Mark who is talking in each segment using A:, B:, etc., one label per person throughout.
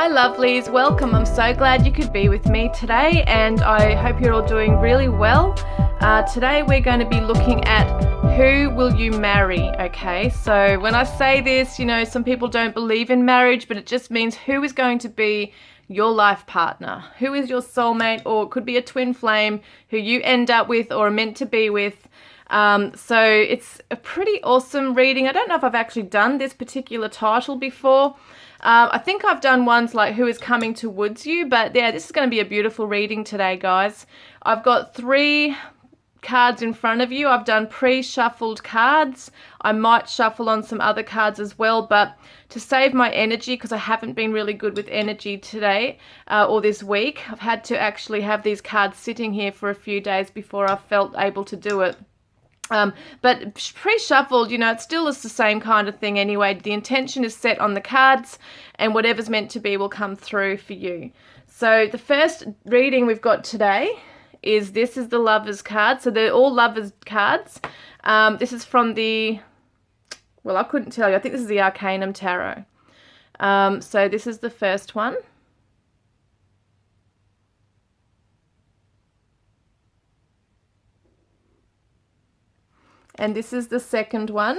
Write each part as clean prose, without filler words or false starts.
A: Hi lovelies, welcome. I'm so glad you could be with me today and I hope you're all doing really well. Today we're going to be looking at who will you marry, okay? So when I say this, some people don't believe in marriage, but it just means who is going to be your life partner, who is your soulmate, or it could be a twin flame who you end up with or are meant to be with. So it's a pretty awesome reading. I don't know if I've actually done this particular title before. I think I've done ones like Who is Coming Towards You, but yeah, this is going to be a beautiful reading today, guys. I've got 3 cards in front of you. I've done pre-shuffled cards. I might shuffle on some other cards as well, but to save my energy, because I haven't been really good with energy today or this week, I've had to actually have these cards sitting here for a few days before I felt able to do it. But pre-shuffled, it still is the same kind of thing anyway. The intention is set on the cards and whatever's meant to be will come through for you. So the first reading we've got today is this is the Lovers card. So they're all Lovers cards. This is from I couldn't tell you. I think this is the Arcanum Tarot. So this is the first one. And this is the second one.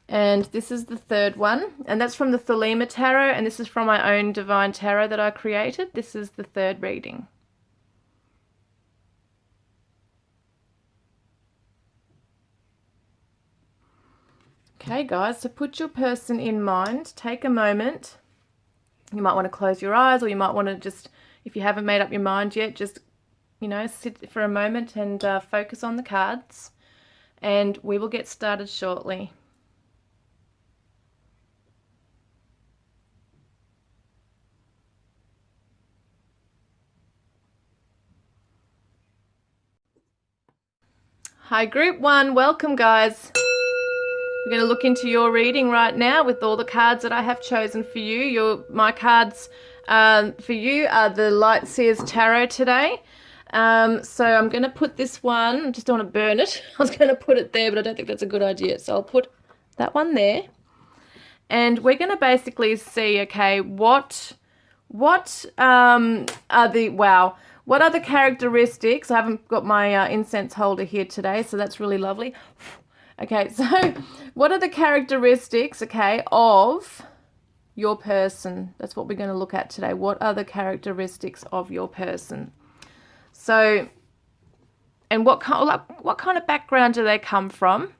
A: And this is the third one. And that's from the Thelema Tarot. And this is from my own Divine Tarot that I created. This is the third reading. Okay, guys, so put your person in mind. Take a moment. You might want to close your eyes, or you might want to just, if you haven't made up your mind yet, just, sit for a moment and focus on the cards. And we will get started shortly. Hi, Group 1. Welcome, guys. We're going to look into your reading right now with all the cards that I have chosen for you. My cards for you are the Light Seers Tarot today. So I'm going to put this one, I just don't want to burn it. I was going to put it there, but I don't think that's a good idea. So I'll put that one there. And we're going to basically see, okay, what are the characteristics? I haven't got my incense holder here today, so that's really lovely. Okay, so what are the characteristics, okay, of your person? That's what we're going to look at today. What are the characteristics of your person? So, and what kind of background do they come from?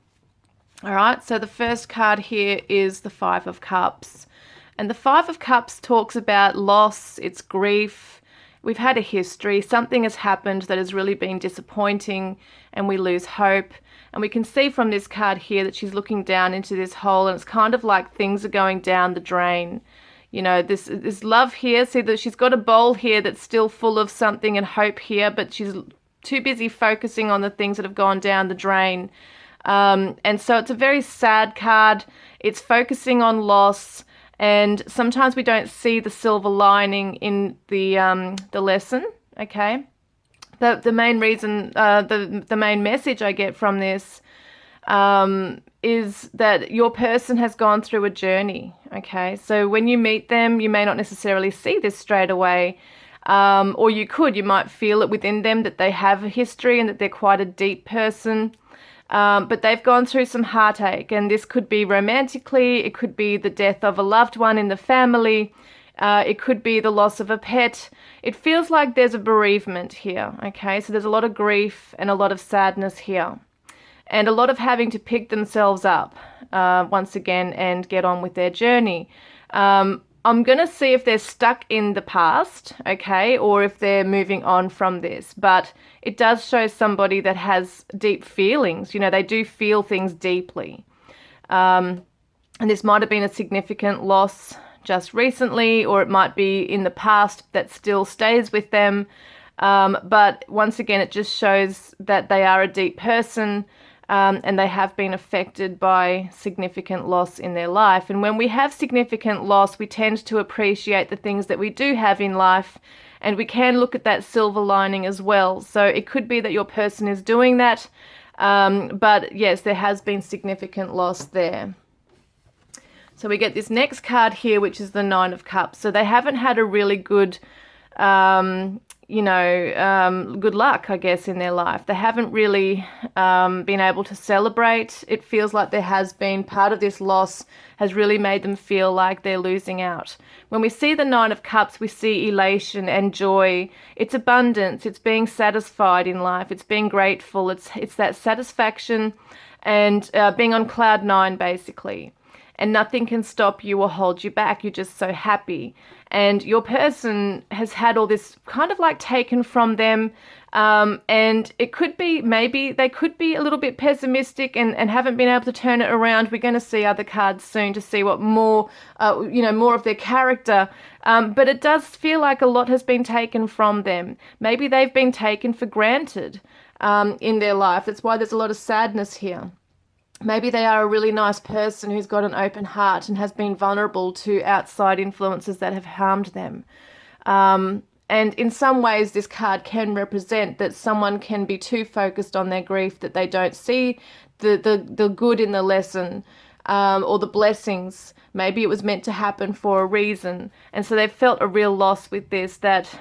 A: All right, so the first card here is the 5 of Cups. And the 5 of Cups talks about loss, it's grief. We've had a history. Something has happened that has really been disappointing and we lose hope. And we can see from this card here that she's looking down into this hole and it's kind of like things are going down the drain. This love here, see that she's got a bowl here that's still full of something and hope here, but she's too busy focusing on the things that have gone down the drain. And so it's a very sad card. It's focusing on loss. And sometimes we don't see the silver lining in the lesson, okay? The main reason, the main message I get from this is that your person has gone through a journey, okay? So when you meet them, you may not necessarily see this straight away, or you might feel it within them that they have a history and that they're quite a deep person. But they've gone through some heartache, and this could be romantically, it could be the death of a loved one in the family, it could be the loss of a pet. It feels like there's a bereavement here, okay? So there's a lot of grief and a lot of sadness here, and a lot of having to pick themselves up once again and get on with their journey. I'm going to see if they're stuck in the past, okay, or if they're moving on from this. But it does show somebody that has deep feelings. They do feel things deeply. And this might have been a significant loss just recently, or it might be in the past that still stays with them. But once again, it just shows that they are a deep person. And they have been affected by significant loss in their life. And when we have significant loss, we tend to appreciate the things that we do have in life And we can look at that silver lining as well. So it could be that your person is doing that. But yes, there has been significant loss there. So we get this next card here, which is the Nine of Cups. So they haven't had a really good, good luck, I guess, in their life. They haven't really been able to celebrate. It feels like there has been part of this loss has really made them feel like they're losing out. When we see the Nine of Cups, we see elation and joy. It's abundance. It's being satisfied in life. It's being grateful. It's that satisfaction and being on cloud nine, basically. And nothing can stop you or hold you back. You're just so happy. And your person has had all this kind of like taken from them. And it could be, maybe they could be a little bit pessimistic and haven't been able to turn it around. We're going to see other cards soon to see what more, more of their character. But it does feel like a lot has been taken from them. Maybe they've been taken for granted in their life. That's why there's a lot of sadness here. Maybe they are a really nice person who's got an open heart and has been vulnerable to outside influences that have harmed them. And in some ways, this card can represent that someone can be too focused on their grief that they don't see the good in the lesson or the blessings. Maybe it was meant to happen for a reason. And so they've felt a real loss with this that,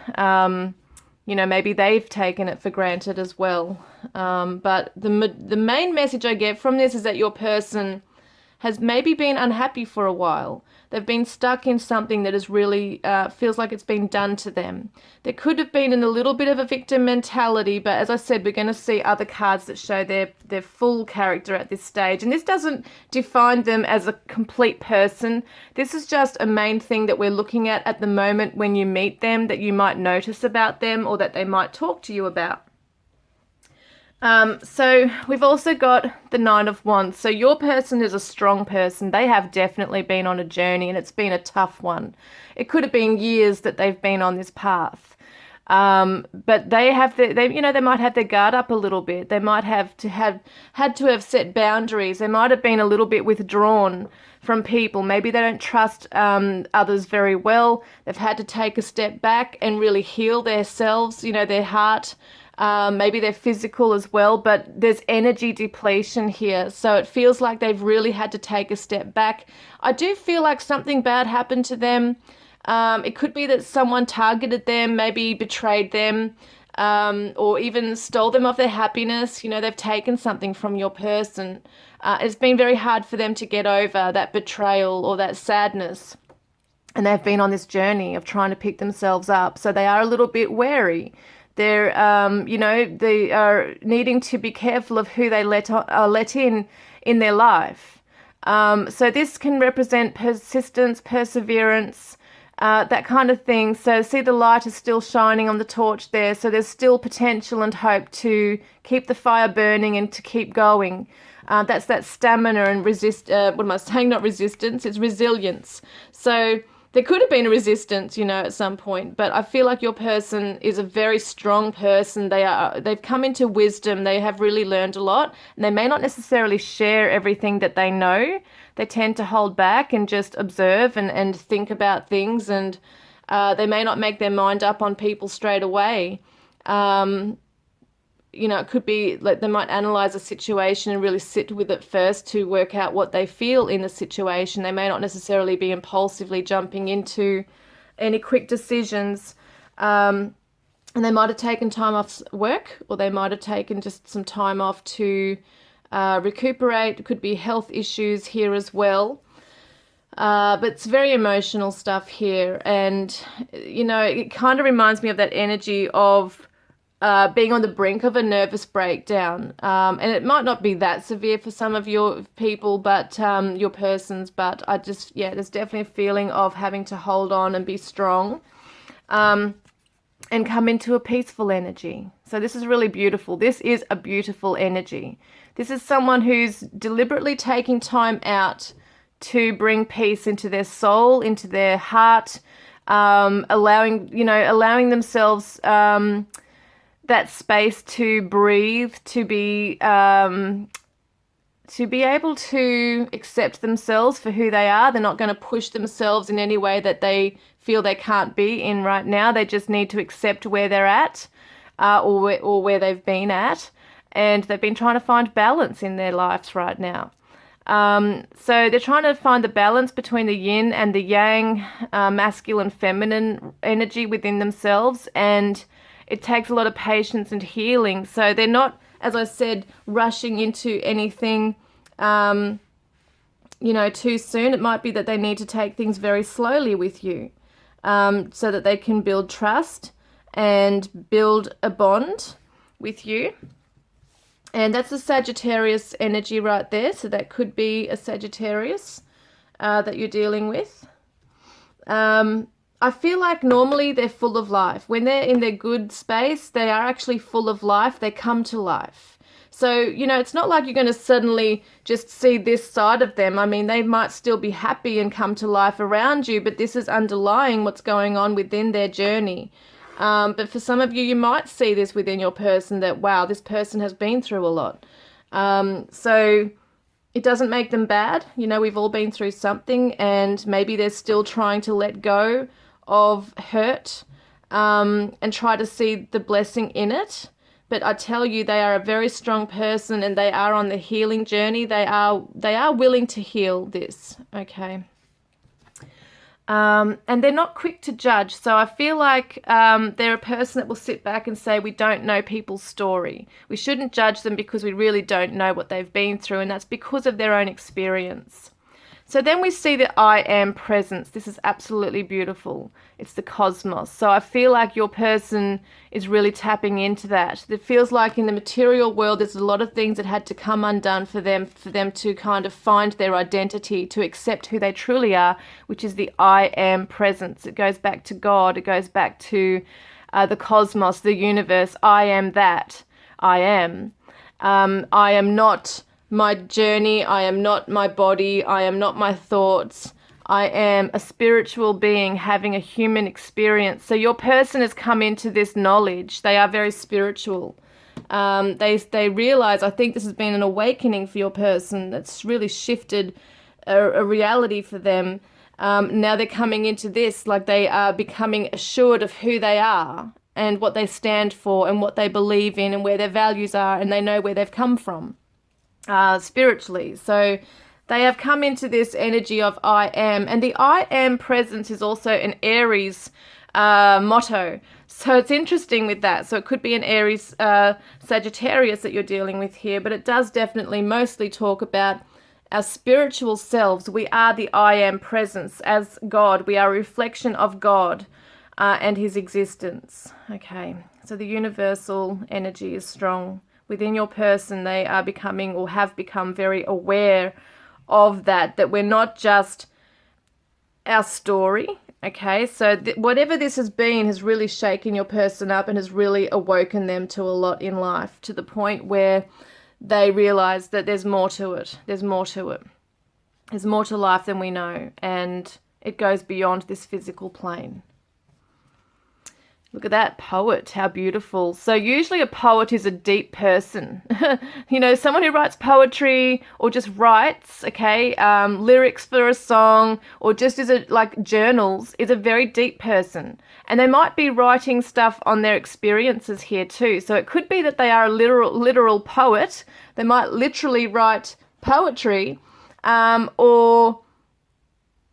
A: maybe they've taken it for granted as well. But the main message I get from this is that your person has maybe been unhappy for a while. They've been stuck in something that is really feels like it's been done to them. There could have been in a little bit of a victim mentality, but as I said, we're going to see other cards that show their full character at this stage. And this doesn't define them as a complete person. This is just a main thing that we're looking at the moment when you meet them that you might notice about them or that they might talk to you about. So we've also got the Nine of Wands. So your person is a strong person. They have definitely been on a journey and it's been a tough one. It could have been years that they've been on this path. But they might have their guard up a little bit. They might had to have set boundaries. They might have been a little bit withdrawn from people. Maybe they don't trust others very well. They've had to take a step back and really heal themselves, their heart. Maybe they're physical as well, but there's energy depletion here. So it feels like they've really had to take a step back. I do feel like something bad happened to them. It could be that someone targeted them, maybe betrayed them, or even stole them of their happiness. They've taken something from your person. It's been very hard for them to get over that betrayal or that sadness. And they've been on this journey of trying to pick themselves up. So they are a little bit wary. They're, they are needing to be careful of who they let in their life. So this can represent persistence, perseverance, that kind of thing. So see, the light is still shining on the torch there. So there's still potential and hope to keep the fire burning and to keep going. That's that stamina and not resistance, it's resilience. So there could have been a resistance, at some point, but I feel like your person is a very strong person. They've come into wisdom. They have really learned a lot, and they may not necessarily share everything that they know. They tend to hold back and just observe and think about things, and they may not make their mind up on people straight away. It could be like they might analyze a situation and really sit with it first to work out what they feel in the situation. They may not necessarily be impulsively jumping into any quick decisions. And they might have taken time off work, or they might have taken just some time off to recuperate. It could be health issues here as well. But it's very emotional stuff here. And, it kind of reminds me of that energy of being on the brink of a nervous breakdown. And it might not be that severe for some of your people, but your persons, but there's definitely a feeling of having to hold on and be strong and come into a peaceful energy. So this is really beautiful. This is a beautiful energy. This is someone who's deliberately taking time out to bring peace into their soul, into their heart, allowing themselves that space to breathe, to be to to be able to accept themselves for who they are. They're not going to push themselves in any way that they feel they can't be in right now. They just need to accept where they're at, or where they've been at, and they've been trying to find balance in their lives right now. So they're trying to find the balance between the yin and the yang, masculine, feminine energy within themselves, and it takes a lot of patience and healing. So they're not, as I said, rushing into anything, too soon. It might be that they need to take things very slowly with you, so that they can build trust and build a bond with you. And that's a Sagittarius energy right there. So that could be a Sagittarius that you're dealing with. I feel like normally they're full of life. When they're in their good space, they are actually full of life. They come to life. So, it's not like you're going to suddenly just see this side of them. I mean, they might still be happy and come to life around you, but this is underlying what's going on within their journey. But for some of you, you might see this within your person that, wow, this person has been through a lot. So it doesn't make them bad. We've all been through something, and maybe they're still trying to let go of hurt, and try to see the blessing in it. But I tell you, they are a very strong person, and they are on the healing journey. They are willing to heal this, okay? And they're not quick to judge. So I feel like they're a person that will sit back and say, we don't know people's story. We shouldn't judge them because we really don't know what they've been through, and that's because of their own experience. So then we see the I am presence. This is absolutely beautiful. It's the cosmos. So I feel like your person is really tapping into that. It feels like in the material world, there's a lot of things that had to come undone for them to kind of find their identity, to accept who they truly are, which is the I am presence. It goes back to God. It goes back to the cosmos, the universe. I am that. I am. I am not my journey, I am not my body, I am not my thoughts. I am a spiritual being having a human experience. So your person has come into this knowledge. They are very spiritual. They realize, I think this has been an awakening for your person that's really shifted a reality for them. Now they're coming into this, like they are becoming assured of who they are and what they stand for and what they believe in and where their values are, and they know where they've come from. Spiritually. So they have come into this energy of I am, and the I am presence is also an Aries motto. So it's interesting with that. So it could be an Aries Sagittarius that you're dealing with here, but it does definitely mostly talk about our spiritual selves. We are the I am presence as God. We are a reflection of God and his existence. Okay, so the universal energy is strong. Within your person, they are becoming or have become very aware of that we're not just our story, okay? So whatever this has been has really shaken your person up and has really awoken them to a lot in life, to the point where they realize that there's more to it. There's more to it. There's more to life than we know, and it goes beyond this physical plane. Look at that, poet, how beautiful. So usually a poet is a deep person. Someone who writes poetry or just writes, okay, lyrics for a song, or just like journals, is a very deep person. And they might be writing stuff on their experiences here too. So it could be that they are a literal poet. They might literally write poetry, or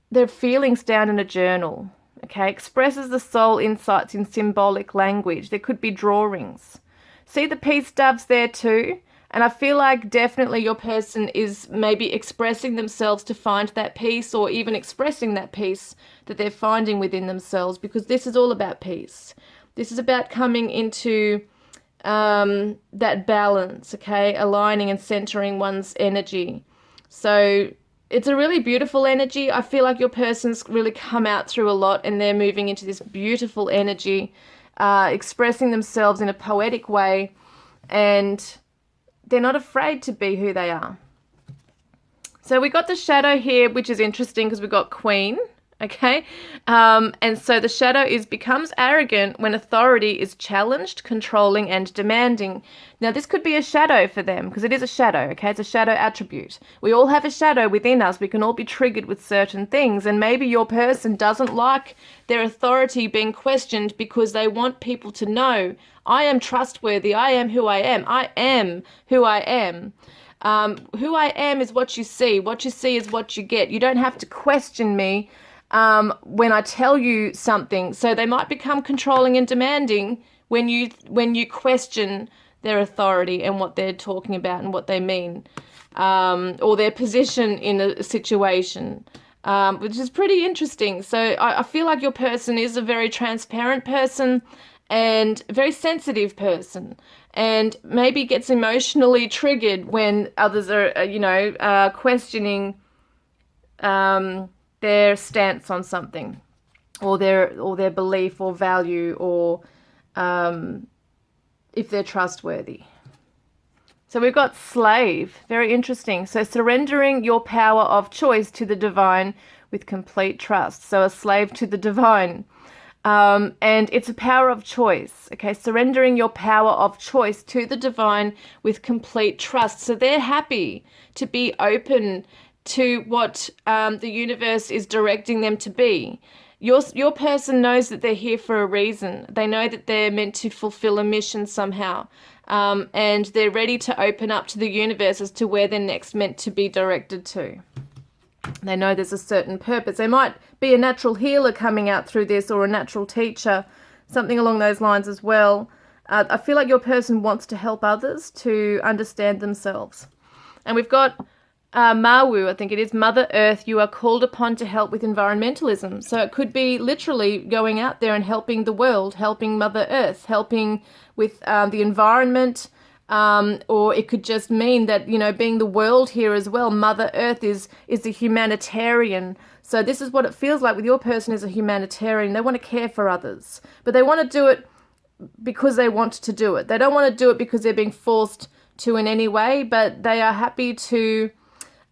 A: their feelings down in a journal. Okay, expresses the soul insights in symbolic language. There could be drawings. See the peace doves there too? And I feel like definitely your person is maybe expressing themselves to find that peace, or even expressing that peace that they're finding within themselves, because this is all about peace. This is about coming into that balance, okay, aligning and centering one's energy. So it's a really beautiful energy. I feel like your person's really come out through a lot, and they're moving into this beautiful energy, expressing themselves in a poetic way, and they're not afraid to be who they are. So we got the shadow here, which is interesting because we got Queen, Okay, and so the shadow becomes arrogant when authority is challenged, controlling, and demanding. Now, this could be a shadow for them because it is a shadow. Okay, it's a shadow attribute. We all have a shadow within us. We can all be triggered with certain things, and maybe your person doesn't like their authority being questioned because they want people to know, I am trustworthy. I am who I am. I am who I am. Who I am is what you see. What you see is what you get. You don't have to question me when I tell you something. So they might become controlling and demanding when you question their authority and what they're talking about and what they mean, or their position in a situation, which is pretty interesting. So I feel like your person is a very transparent person and a very sensitive person, and maybe gets emotionally triggered when others are, questioning their stance on something, or their belief or value, or if they're trustworthy. So we've got slave, very interesting. So surrendering your power of choice to the divine with complete trust. So a slave to the divine. And it's a power of choice, okay? Surrendering your power of choice to the divine with complete trust. So they're happy to be open to what the universe is directing them to be. Your person knows that they're here for a reason. They know that they're meant to fulfill a mission somehow. And they're ready to open up to the universe as to where they're next meant to be directed to. They know there's a certain purpose. They might be a natural healer coming out through this, or a natural teacher, something along those lines as well. I feel like your person wants to help others to understand themselves. And we've got Mawu, I think it is, Mother Earth, you are called upon to help with environmentalism. So it could be literally going out there and helping the world, helping Mother Earth, helping with the environment, or it could just mean that, being the world here as well. Mother Earth is a humanitarian. So this is what it feels like with your person, as a humanitarian. They want to care for others, but they want to do it because they want to do it. They don't want to do it because they're being forced to in any way, but they are happy to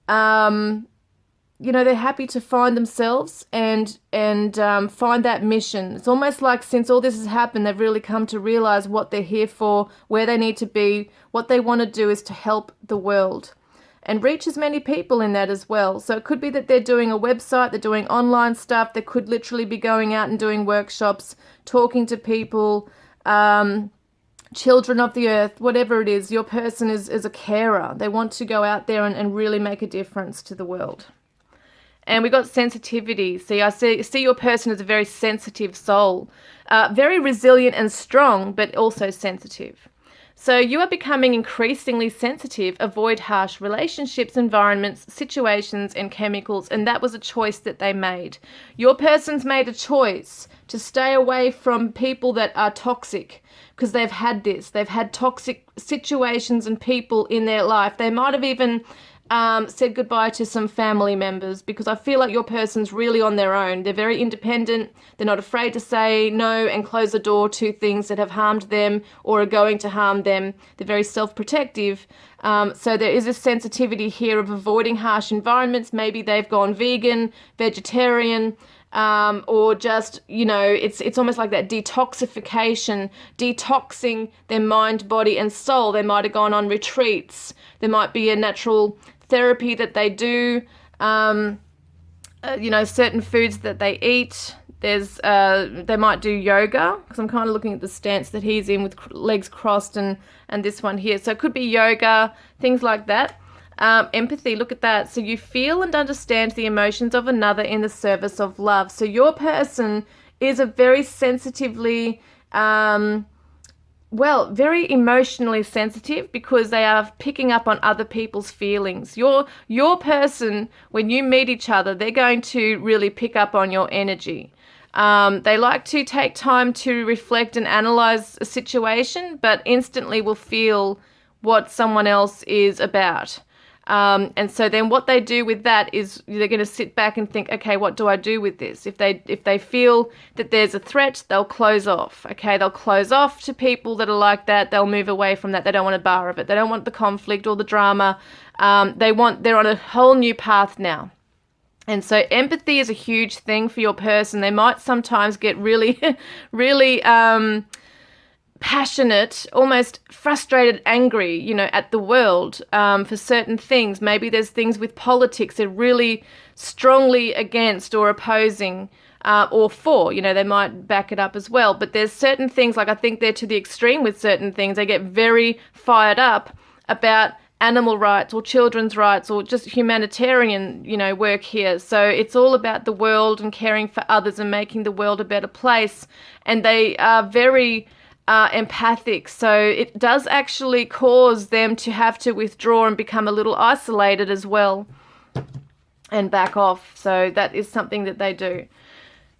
A: they're happy to find themselves and find that mission. It's almost like since all this has happened, they've really come to realize what they're here for, where they need to be. What they want to do is to help the world and reach as many people in that as well. So it could be that they're doing a website, they're doing online stuff. They could literally be going out and doing workshops, talking to people, children of the earth, whatever it is. Your person is a carer. They want to go out there and really make a difference to the world. And we got sensitivity. See, I see your person as a very sensitive soul, very resilient and strong, but also sensitive. So you are becoming increasingly sensitive. Avoid harsh relationships, environments, situations, and chemicals. And that was a choice that they made. Your person's made a choice to stay away from people that are toxic, because they've had this. They've had toxic situations and people in their life. They might have even said goodbye to some family members, because I feel like your person's really on their own. They're very independent. They're not afraid to say no and close the door to things that have harmed them or are going to harm them. They're very self-protective. So there is a sensitivity here of avoiding harsh environments. Maybe they've gone vegan, vegetarian, or just, it's almost like that detoxification, detoxing their mind, body, and soul. They might have gone on retreats. There might be a natural therapy that they do, certain foods that they eat. They might do yoga, because I'm kind of looking at the stance that he's in with legs crossed and this one here. So it could be yoga, things like that. Empathy, look at that. So you feel and understand the emotions of another in the service of love. So your person is a very sensitively, very emotionally sensitive, because they are picking up on other people's feelings. Your person, when you meet each other, they're going to really pick up on your energy. They like to take time to reflect and analyze a situation, but instantly will feel what someone else is about. And so then what they do with that is they're going to sit back and think, okay, what do I do with this? If they feel that there's a threat, they'll close off. Okay, they'll close off to people that are like that. They'll move away from that. They don't want a bar of it. They don't want the conflict or the drama. They're on a whole new path now. And so empathy is a huge thing for your person. They might sometimes get really, really passionate, almost frustrated, angry, at the world for certain things. Maybe there's things with politics they're really strongly against or opposing or for. They might back it up as well. But there's certain things, like I think they're to the extreme with certain things. They get very fired up about animal rights or children's rights or just humanitarian, work here. So it's all about the world and caring for others and making the world a better place. And they are very empathic. So it does actually cause them to have to withdraw and become a little isolated as well and back off. So that is something that they do.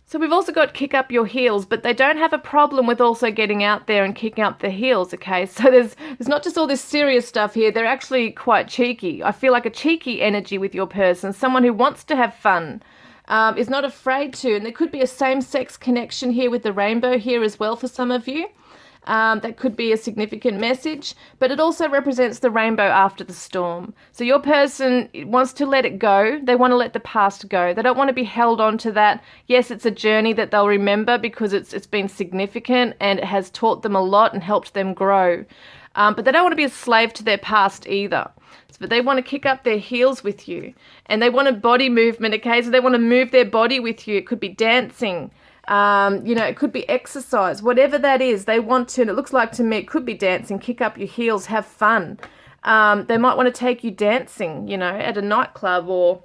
A: So we've also got kick up your heels, but they don't have a problem with also getting out there and kicking up their heels, okay? So there's not just all this serious stuff here. They're actually quite cheeky. I feel like a cheeky energy with your person, someone who wants to have fun, is not afraid to. And there could be a same-sex connection here with the rainbow here as well for some of you. That could be a significant message, but it also represents the rainbow after the storm. So your person wants to let it go. They want to let the past go. They don't want to be held on to that. Yes, it's a journey that they'll remember because it's been significant and it has taught them a lot and helped them grow. But they don't want to be a slave to their past either. But they want to kick up their heels with you. And they want a body movement, okay? So they want to move their body with you. It could be dancing. It could be exercise, whatever that is, they want to, and it looks like to me, it could be dancing, kick up your heels, have fun. They might want to take you dancing, at a nightclub or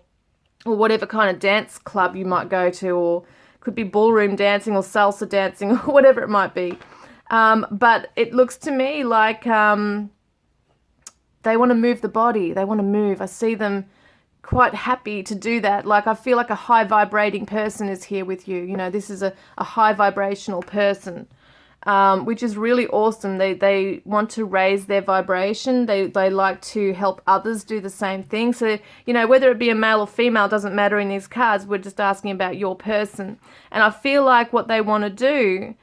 A: whatever kind of dance club you might go to, or could be ballroom dancing or salsa dancing or whatever it might be. But it looks to me like, they want to move the body. They want to move. I see them quite happy to do that. Like, I feel like a high vibrating person is here with you. This is a high vibrational person, which is really awesome. They want to raise their vibration. They like to help others do the same thing. So, whether it be a male or female doesn't matter in these cards. We're just asking about your person. And I feel like what they want to do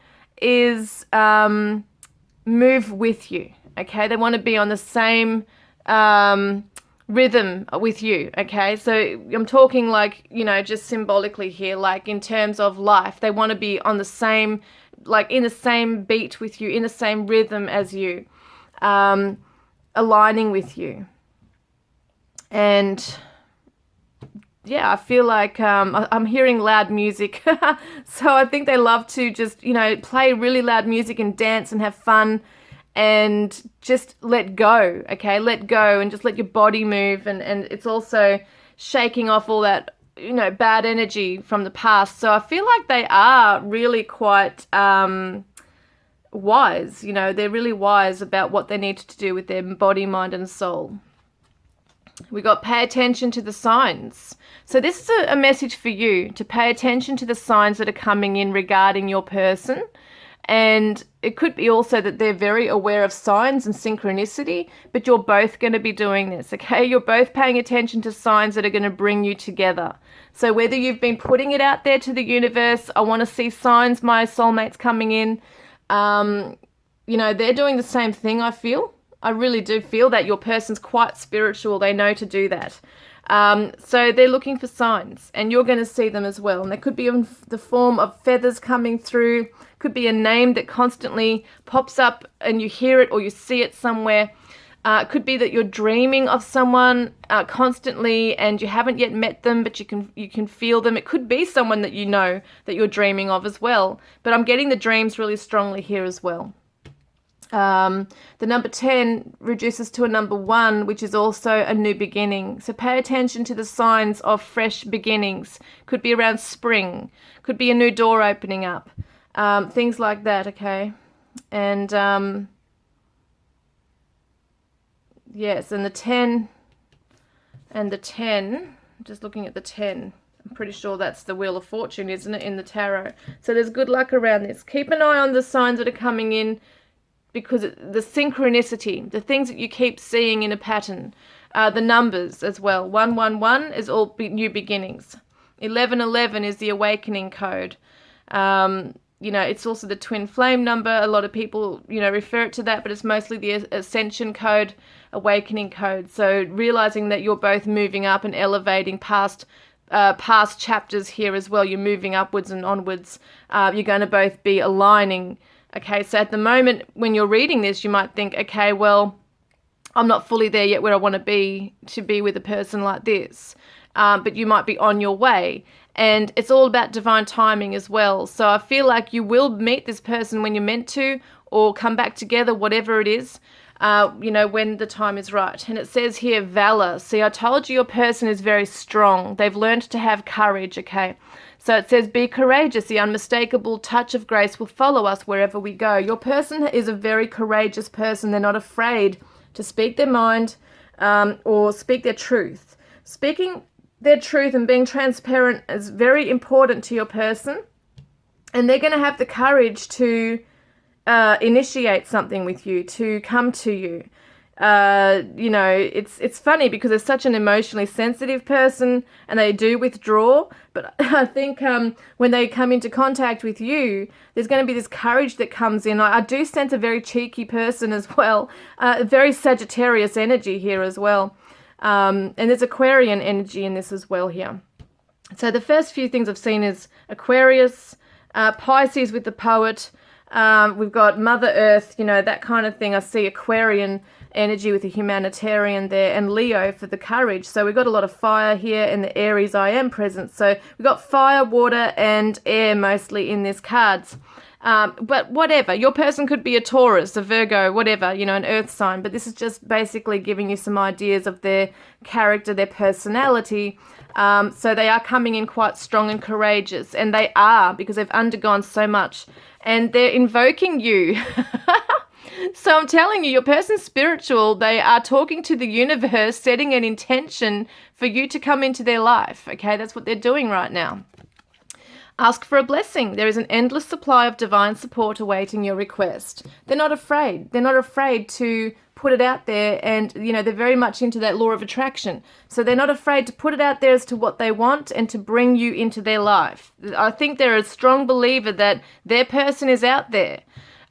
A: is move with you. Okay, they want to be on the same rhythm with you, okay? So I'm talking like, just symbolically here, like in terms of life. They want to be on the same, like in the same beat with you, in the same rhythm as you, aligning with you. And yeah, I feel like I'm hearing loud music. So I think they love to just, play really loud music and dance and have fun. And just let go, okay? Let go and just let your body move. And it's also shaking off all that, bad energy from the past. So I feel like they are really quite wise. They're really wise about what they need to do with their body, mind, and soul. We got pay attention to the signs. So this is a message for you to pay attention to the signs that are coming in regarding your person. And it could be also that they're very aware of signs and synchronicity, but you're both going to be doing this, okay? You're both paying attention to signs that are going to bring you together. So whether you've been putting it out there to the universe, I want to see signs, my soulmates coming in, they're doing the same thing, I feel. I really do feel that your person's quite spiritual. They know to do that. So they're looking for signs, and you're going to see them as well. And they could be in the form of feathers coming through, could be a name that constantly pops up and you hear it or you see it somewhere. It could be that you're dreaming of someone constantly and you haven't yet met them, but you can feel them. It could be someone that that you're dreaming of as well. But I'm getting the dreams really strongly here as well. The number 10 reduces to a number 1, which is also a new beginning. So pay attention to the signs of fresh beginnings. Could be around spring. Could be a new door opening up. Things like that, okay? And, yes, and the 10, just looking at the 10, I'm pretty sure that's the Wheel of Fortune, isn't it, in the tarot? So there's good luck around this. Keep an eye on the signs that are coming in, because the synchronicity, the things that you keep seeing in a pattern, the numbers as well. 111 is all new beginnings. 1111 is the awakening code. It's also the twin flame number. A lot of people, refer it to that, but it's mostly the ascension code, awakening code. So realizing that you're both moving up and elevating past past chapters here as well. You're moving upwards and onwards. You're going to both be aligning. Okay, so at the moment when you're reading this, you might think, okay, well, I'm not fully there yet where I want to be with a person like this. But you might be on your way. And it's all about divine timing as well. So I feel like you will meet this person when you're meant to, or come back together, whatever it is, when the time is right. And it says here, valor. See, I told you your person is very strong. They've learned to have courage, okay? So it says, be courageous. The unmistakable touch of grace will follow us wherever we go. Your person is a very courageous person. They're not afraid to speak their mind or speak their truth. Speaking their truth and being transparent is very important to your person. And they're going to have the courage to initiate something with you, to come to you. It's funny because they're such an emotionally sensitive person and they do withdraw. But I think when they come into contact with you, there's going to be this courage that comes in. I do sense a very cheeky person as well, very Sagittarius energy here as well. And there's Aquarian energy in this as well here. So the first few things I've seen is Aquarius, Pisces with the poet. We've got Mother Earth, that kind of thing. I see Aquarian energy with the humanitarian there, and Leo for the courage. So we've got a lot of fire here, and the Aries I am present. So we've got fire, water, and air mostly in this cards. But whatever, your person could be a Taurus, a Virgo, whatever, an earth sign. But this is just basically giving you some ideas of their character, their personality. So they are coming in quite strong and courageous. And they are, because they've undergone so much. And they're invoking you. So I'm telling you, your person's spiritual. They are talking to the universe, setting an intention for you to come into their life. Okay, that's what they're doing right now. Ask for a blessing. There is an endless supply of divine support awaiting your request. They're not afraid. They're not afraid to put it out there, and they're very much into that law of attraction. So they're not afraid to put it out there as to what they want and to bring you into their life. I think they're a strong believer that their person is out there,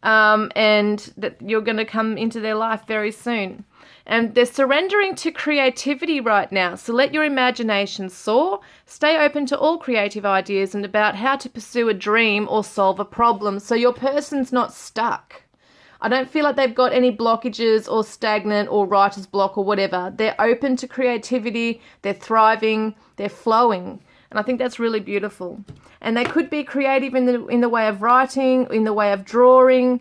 A: and that you're going to come into their life very soon. And they're surrendering to creativity right now. So let your imagination soar. Stay open to all creative ideas and about how to pursue a dream or solve a problem. So your person's not stuck. I don't feel like they've got any blockages or stagnant or writer's block or whatever. They're open to creativity. They're thriving. They're flowing. And I think that's really beautiful. And they could be creative in the way of writing, in the way of drawing,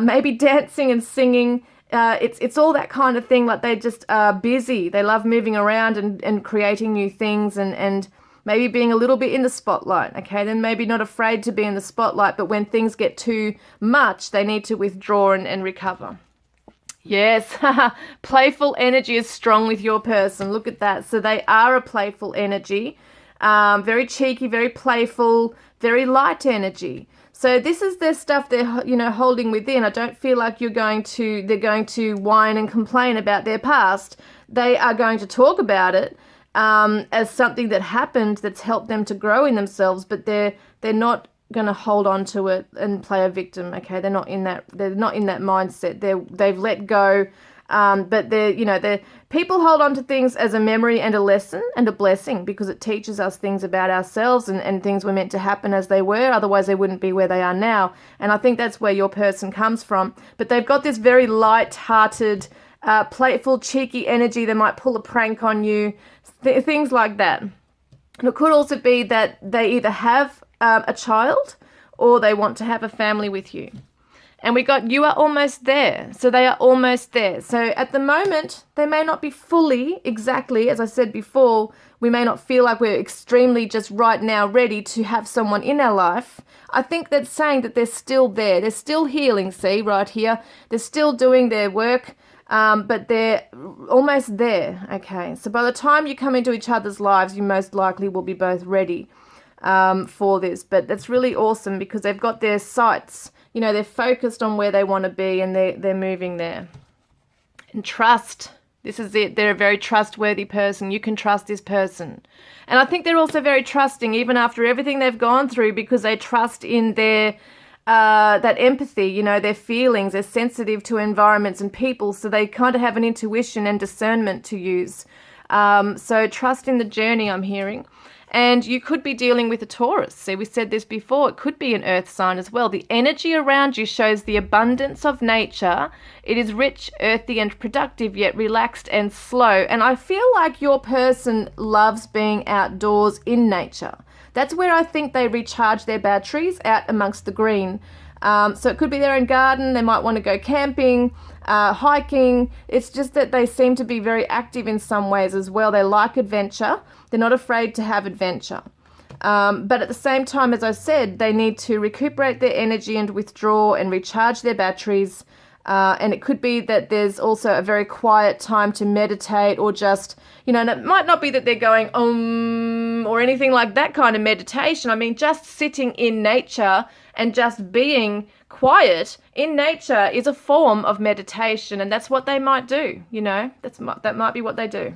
A: maybe dancing and singing. It's all that kind of thing. Like they just are busy. They love moving around and creating new things and maybe being a little bit in the spotlight. Okay, then maybe not afraid to be in the spotlight, but when things get too much, they need to withdraw and recover. Yes, playful energy is strong with your person. Look at that. So they are a playful energy, very cheeky, very playful, very light energy. So this is their stuff they're, holding within. I don't feel like they're going to whine and complain about their past. They are going to talk about it as something that happened that's helped them to grow in themselves, but they're not going to hold on to it and play a victim. Okay, they're not in that mindset. They've let go. But they're people hold on to things as a memory and a lesson and a blessing, because it teaches us things about ourselves and things were meant to happen as they were. Otherwise, they wouldn't be where they are now. And I think that's where your person comes from. But they've got this very light-hearted, playful, cheeky energy. They might pull a prank on you, things like that. And it could also be that they either have a child or they want to have a family with you. And we got, you are almost there. So they are almost there. So at the moment, they may not be fully, exactly, as I said before, we may not feel like we're extremely just right now ready to have someone in our life. I think that's saying that they're still there. They're still healing, see, right here. They're still doing their work, but they're almost there, okay? So by the time you come into each other's lives, you most likely will be both ready for this. But that's really awesome because they've got their sights. They're focused on where they want to be and they're moving there. And trust. This is it. They're a very trustworthy person. You can trust this person. And I think they're also very trusting even after everything they've gone through, because they trust in their that empathy, their feelings. They're sensitive to environments and people, so they kind of have an intuition and discernment to use. So trust in the journey, I'm hearing. And you could be dealing with a Taurus. See, we said this before. It could be an earth sign as well. The energy around you shows the abundance of nature. It is rich, earthy, and productive, yet relaxed and slow. And I feel like your person loves being outdoors in nature. That's where I think they recharge their batteries, out amongst the green. So it could be their own garden. They might want to go camping, hiking. It's just that they seem to be very active in some ways as well. They like adventure. They're not afraid to have adventure. But at the same time, as I said, they need to recuperate their energy and withdraw and recharge their batteries. And it could be that there's also a very quiet time to meditate, or just, and it might not be that they're going or anything like that kind of meditation. I mean, just sitting in nature and just being quiet in nature is a form of meditation, and that's what they might do. That might be what they do.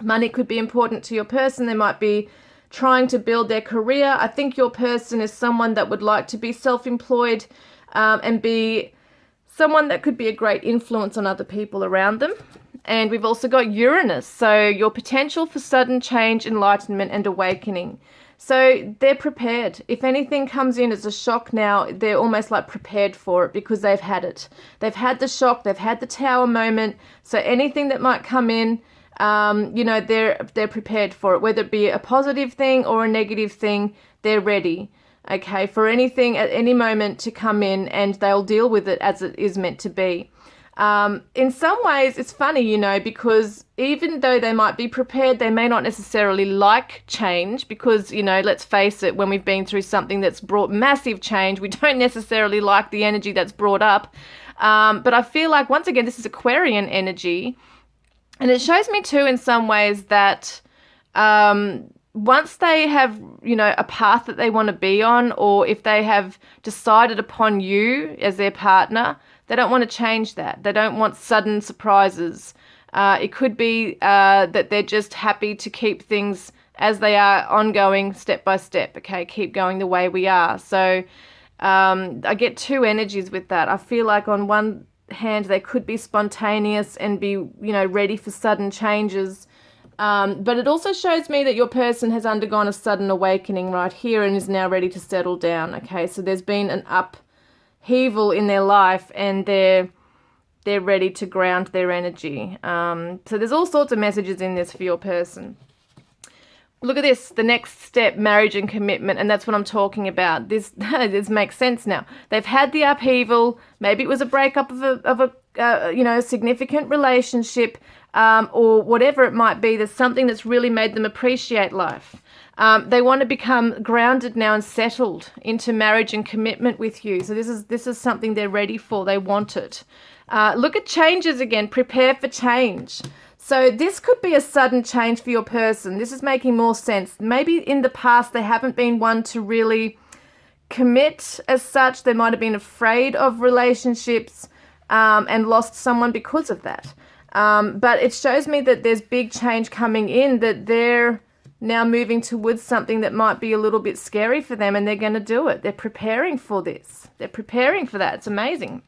A: Money could be important to your person. They might be trying to build their career. I think your person is someone that would like to be self-employed and be someone that could be a great influence on other people around them. And we've also got Uranus, so your potential for sudden change, enlightenment, and awakening. So they're prepared. If anything comes in as a shock now, they're almost like prepared for it because they've had it. They've had the shock, they've had the tower moment. So anything that might come in, they're prepared for it. Whether it be a positive thing or a negative thing, they're ready. Okay, for anything at any moment to come in, and they'll deal with it as it is meant to be. In some ways, it's funny, because even though they might be prepared, they may not necessarily like change because, let's face it, when we've been through something that's brought massive change, we don't necessarily like the energy that's brought up. But I feel like, once again, this is Aquarian energy, and it shows me too in some ways that once they have, a path that they want to be on, or if they have decided upon you as their partner, they don't want to change that. They don't want sudden surprises. It could be that they're just happy to keep things as they are, ongoing, step by step, okay? Keep going the way we are. So I get two energies with that. I feel like on one hand, they could be spontaneous and be, ready for sudden changes. But it also shows me that your person has undergone a sudden awakening right here and is now ready to settle down, okay? So there's been an upheaval in their life, and they're ready to ground their energy. So there's all sorts of messages in this for your person. Look at this, the next step, marriage and commitment, and that's what I'm talking about. This makes sense now. They've had the upheaval. Maybe it was a breakup of a significant relationship, or whatever it might be. There's something that's really made them appreciate life. They want to become grounded now and settled into marriage and commitment with you. So this is something they're ready for. They want it. Look at changes again. Prepare for change. So this could be a sudden change for your person. This is making more sense. Maybe in the past they haven't been one to really commit as such. They might have been afraid of relationships and lost someone because of that. But it shows me that there's big change coming in, that they're now moving towards something that might be a little bit scary for them, and they're going to do it. They're preparing for this. They're preparing for that. It's amazing.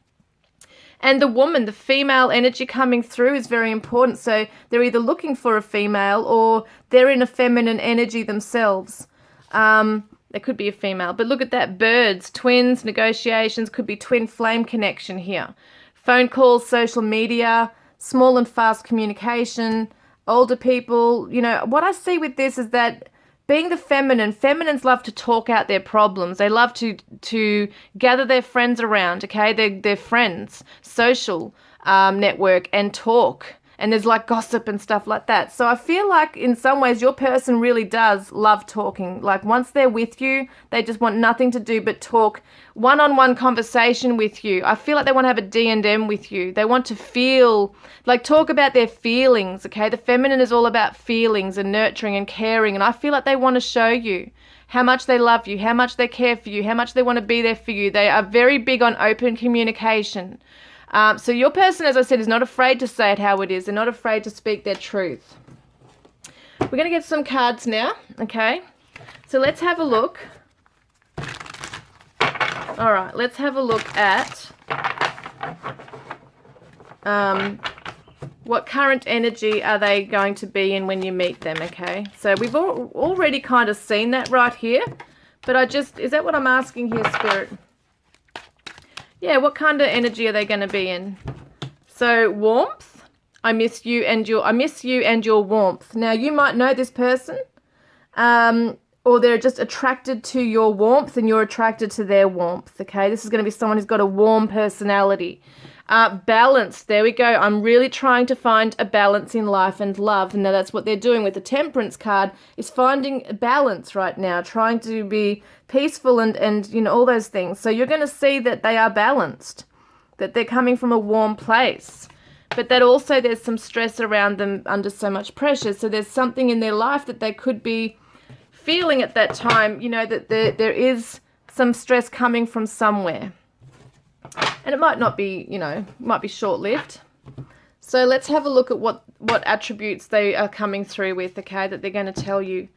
A: And the woman, the female energy coming through is very important. So they're either looking for a female or they're in a feminine energy themselves. There could be a female. But look at that. Birds, twins, negotiations, could be twin flame connection here. Phone calls, social media, small and fast communication, older people. What I see with this is that being the feminines love to talk out their problems. They love to gather their friends around, okay? They're friends, social network, and talk. And there's like gossip and stuff like that. So I feel like in some ways your person really does love talking. Like once they're with you, they just want nothing to do but talk, one-on-one conversation with you. I feel like they want to have a D&M with you. They want to feel, like talk about their feelings, okay? The feminine is all about feelings and nurturing and caring. And I feel like they want to show you how much they love you, how much they care for you, how much they want to be there for you. They are very big on open communication. So your person, as I said, is not afraid to say it how it is. They're not afraid to speak their truth. We're going to get some cards now, okay? So let's have a look. All right, let's have a look at What current energy are they going to be in when you meet them, okay? So we've already kind of seen that right here. But is that what I'm asking here, Spirit? Yeah, what kind of energy are they going to be in? So warmth, I miss you and your warmth. Now you might know this person, or they're just attracted to your warmth and you're attracted to their warmth, okay? This is going to be someone who's got a warm personality. Balance, there we go. I'm really trying to find a balance in life and love. And now that's what they're doing with the Temperance card, is finding a balance right now, trying to be peaceful and you know, all those things. So you're going to see that they are balanced, that they're coming from a warm place. But that also there's some stress around them under so much pressure. So there's something in their life that they could be feeling at that time, you know, that there is some stress coming from somewhere. And it might not be, you know, might be short-lived. So let's have a look at what attributes they are coming through with, okay, that they're going to tell you.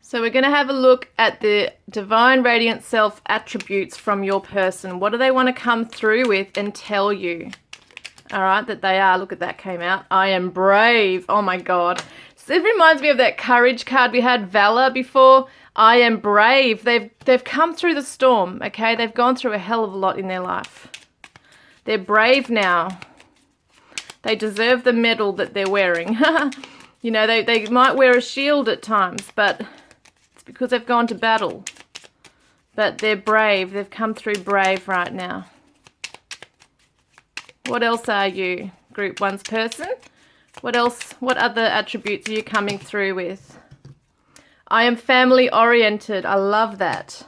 A: So we're going to have a look at the Divine Radiant Self attributes from your person. What do they want to come through with and tell you? All right, that they are. Look at that, came out. I am brave. Oh, my God. So it reminds me of that courage card we had, Valor, before. I am brave. They've come through the storm, okay? They've gone through a hell of a lot in their life. They're brave now. They deserve the medal that they're wearing. You know, they might wear a shield at times, but it's because they've gone to battle. But they're brave. They've come through brave right now. What else are you, Group 1's person? What else? What other attributes are you coming through with? I am family oriented. I love that.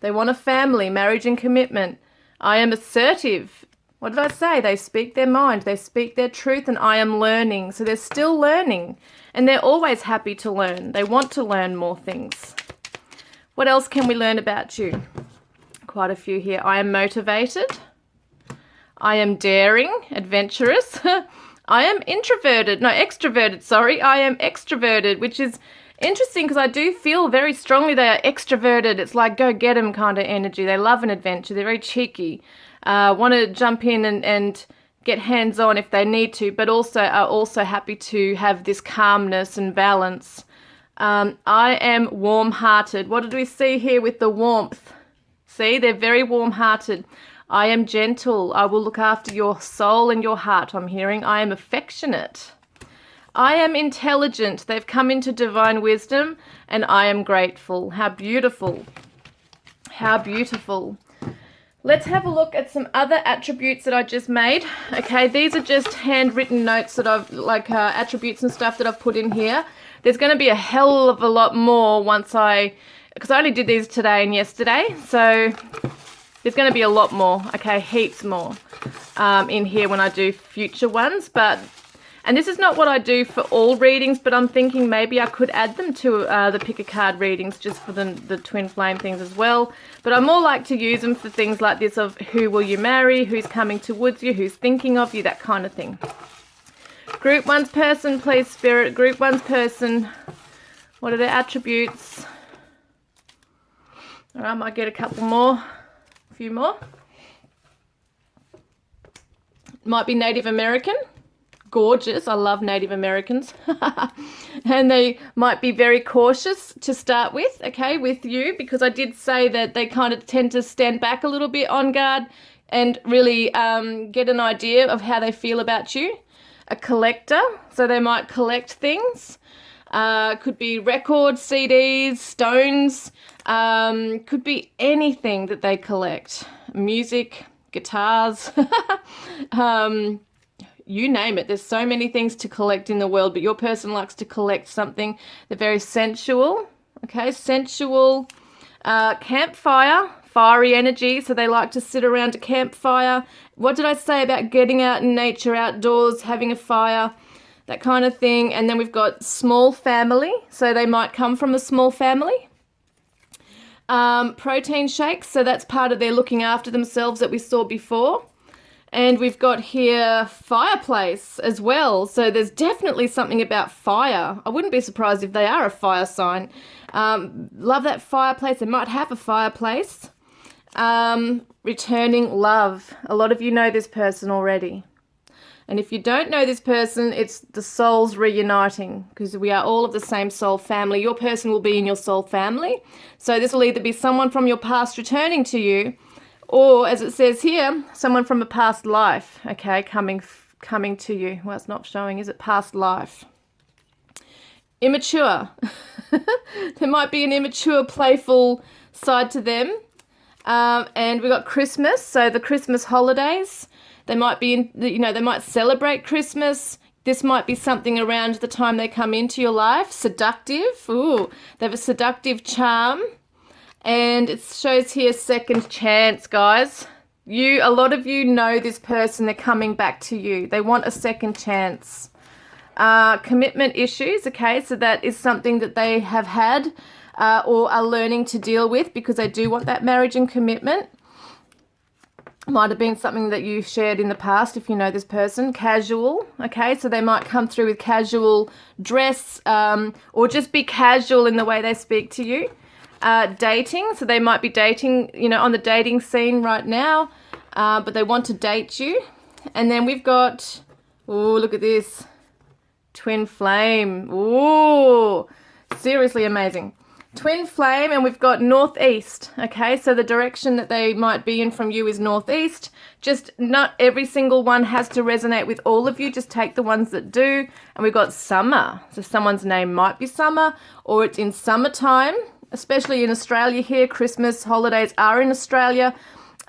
A: They want a family, marriage and commitment. I am assertive. What did I say? They speak their mind. They speak their truth, and I am learning. So they're still learning, and they're always happy to learn. They want to learn more things. What else can we learn about you? Quite a few here. I am motivated. I am daring, adventurous. I am extroverted, sorry. I am extroverted, which is interesting because I do feel very strongly they are extroverted. It's like go get 'em kind of energy. They love an adventure. They're very cheeky. Want to jump in and get hands-on if they need to, but also are also happy to have this calmness and balance. I am warm-hearted. What did we see here with the warmth? See, they're very warm-hearted. I am gentle. I will look after your soul and your heart, I'm hearing. I am affectionate. I am intelligent. They've come into divine wisdom, and I am grateful. How beautiful. How beautiful. Let's have a look at some other attributes that I just made. Okay, these are just handwritten notes that I've, attributes and stuff that I've put in here. There's going to be a hell of a lot more because I only did these today and yesterday, so there's going to be a lot more, okay, heaps more in here when I do future ones. And this is not what I do for all readings, but I'm thinking maybe I could add them to the pick a card readings just for the twin flame things as well. But I more like to use them for things like this of who will you marry, who's coming towards you, who's thinking of you, that kind of thing. Group 1's person, please, Spirit. Group 1's person. What are their attributes? All right, I might get a few more. Might be Native American. Gorgeous. I love Native Americans. And they might be very cautious to start with, okay, with you, because I did say that they kind of tend to stand back a little bit on guard and really get an idea of how they feel about you. A collector, so they might collect things. Could be records, CDs, stones, could be anything that they collect. Music, guitars, you name it. There's so many things to collect in the world, but your person likes to collect something. They're very sensual, okay, sensual, campfire, fiery energy, so they like to sit around a campfire. What did I say about getting out in nature, outdoors, having a fire, that kind of thing? And then we've got small family, so they might come from a small family. Protein shakes, so that's part of their looking after themselves that we saw before. And we've got here fireplace as well. So there's definitely something about fire. I wouldn't be surprised if they are a fire sign. Love that fireplace. They might have a fireplace. Returning love. A lot of you know this person already. And if you don't know this person, it's the souls reuniting, because we are all of the same soul family. Your person will be in your soul family. So this will either be someone from your past returning to you, or, as it says here, someone from a past life, okay, coming to you. Well, it's not showing, is it? Past life. Immature. There might be an immature, playful side to them. And we got Christmas, so the Christmas holidays. They might be they might celebrate Christmas. This might be something around the time they come into your life. Seductive. Ooh, they have a seductive charm. And it shows here second chance, guys. A lot of you know this person. They're coming back to you. They want a second chance. Commitment issues, okay, so that is something that they have had or are learning to deal with, because they do want that marriage and commitment. Might have been something that you shared in the past if you know this person. Casual, okay, so they might come through with casual dress or just be casual in the way they speak to you. Dating, so they might be dating, on the dating scene right now, but they want to date you. And then we've got, oh, look at this, twin flame. Ooh, seriously amazing. Twin flame, and we've got northeast, okay, so the direction that they might be in from you is northeast. Just not every single one has to resonate with all of you, just take the ones that do. And we've got summer, so someone's name might be Summer, or it's in summertime, especially in Australia here. Christmas holidays are in Australia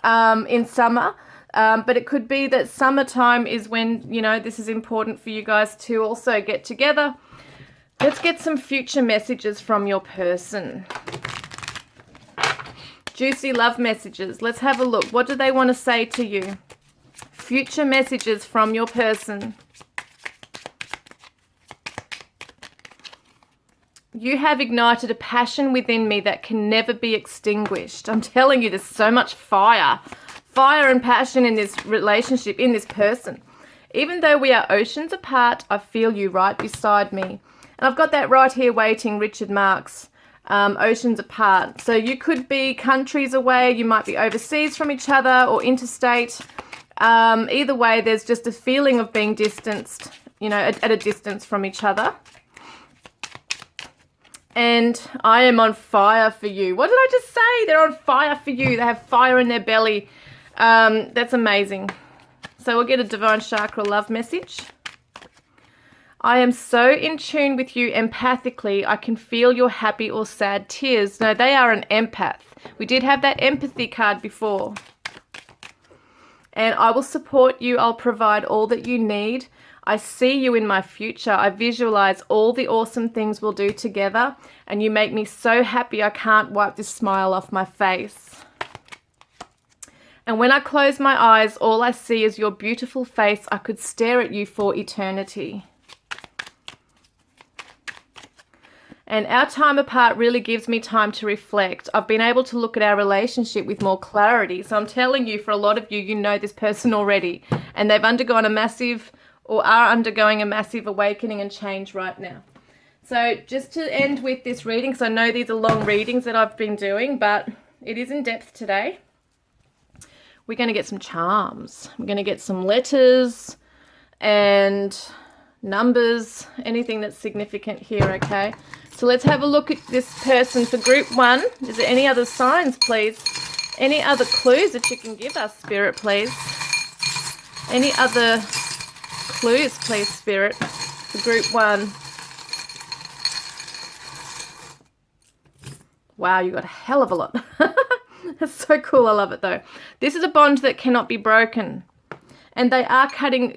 A: in summer, but it could be that summertime is when, this is important for you guys to also get together. Let's get some future messages from your person. Juicy love messages. Let's have a look. What do they want to say to you? Future messages from your person. You have ignited a passion within me that can never be extinguished. I'm telling you, there's so much fire. Fire and passion in this relationship, in this person. Even though we are oceans apart, I feel you right beside me. And I've got that right here waiting, Richard Marx, oceans apart. So you could be countries away, you might be overseas from each other or interstate. Either way, there's just a feeling of being distanced, at a distance from each other. And I am on fire for you. What did I just say? They're on fire for you. They have fire in their belly. That's amazing. So we'll get a divine chakra love message. I am so in tune with you empathically. I can feel your happy or sad tears. No, they are an empath. We did have that empathy card before. And I will support you. I'll provide all that you need. I see you in my future. I visualize all the awesome things we'll do together. And you make me so happy I can't wipe this smile off my face. And when I close my eyes, all I see is your beautiful face. I could stare at you for eternity. And our time apart really gives me time to reflect. I've been able to look at our relationship with more clarity. So I'm telling you, for a lot of you, you know this person already. And they've undergone a massive, or are undergoing a massive awakening and change right now. So just to end with this reading, because I know these are long readings that I've been doing, but it is in depth today. We're going to get some charms. We're going to get some letters and numbers, anything that's significant here, okay? So let's have a look at this person for group 1. Is there any other signs, please? Any other clues that you can give us, Spirit, please? Any other clues, please, Spirit, for group 1? Wow, you got a hell of a lot. That's so cool. I love it, though. This is a bond that cannot be broken. And they are cutting,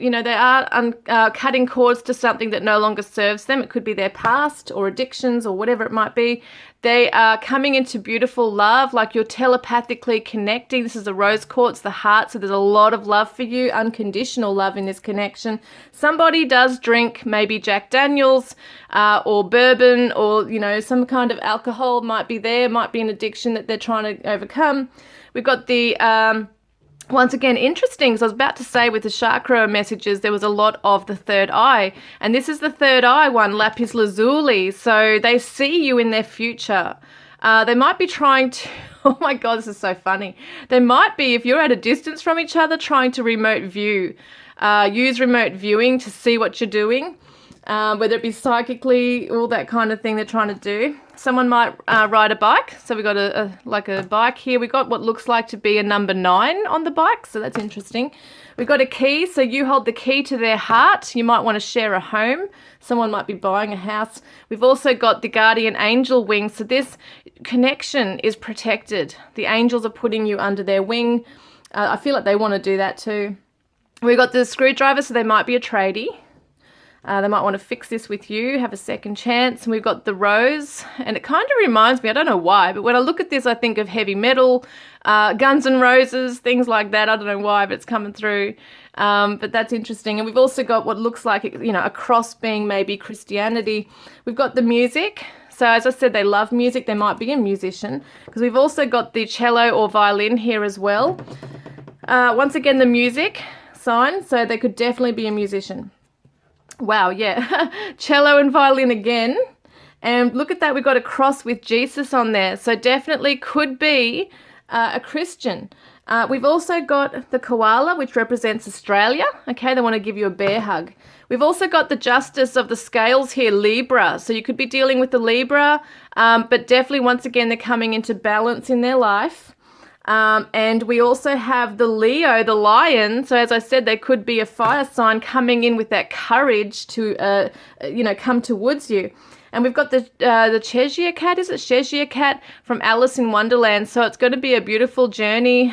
A: cutting cords to something that no longer serves them. It could be their past or addictions or whatever it might be. They are coming into beautiful love, like you're telepathically connecting. This is the rose quartz, the heart, so there's a lot of love for you, unconditional love in this connection. Somebody does drink maybe Jack Daniels or bourbon or, some kind of alcohol might be there, might be an addiction that they're trying to overcome. We've got the... Once again, interesting, because I was about to say with the chakra messages, there was a lot of the third eye. And this is the third eye one, lapis lazuli. So they see you in their future. They might be trying to, oh my God, this is so funny. They might be, if you're at a distance from each other, trying to remote view. use remote viewing to see what you're doing, whether it be psychically, all that kind of thing they're trying to do. Someone might ride a bike. So we've got a bike here. We've got what looks like to be a number 9 on the bike. So that's interesting. We've got a key. So you hold the key to their heart. You might want to share a home. Someone might be buying a house. We've also got the guardian angel wing. So this connection is protected. The angels are putting you under their wing. I feel like they want to do that too. We've got the screwdriver. So they might be a tradie. They might want to fix this with you, have a second chance. And we've got the rose, and it kind of reminds me, I don't know why, but when I look at this, I think of heavy metal, Guns N' Roses, things like that. I don't know why, but it's coming through. But that's interesting. And we've also got what looks like, a cross being maybe Christianity. We've got the music. So as I said, they love music. They might be a musician, because we've also got the cello or violin here as well. Once again, the music sign. So they could definitely be a musician. Wow, yeah. Cello and violin again. And look at that, we've got a cross with Jesus on there. So definitely could be a Christian. We've also got the koala, which represents Australia. Okay, they want to give you a bear hug. We've also got the justice of the scales here, Libra. So you could be dealing with the Libra, but definitely, once again, they're coming into balance in their life. And we also have the Leo, the lion. So as I said, there could be a fire sign coming in with that courage to, come towards you. And we've got the Cheshire cat. Is it Cheshire cat from Alice in Wonderland? So it's going to be a beautiful journey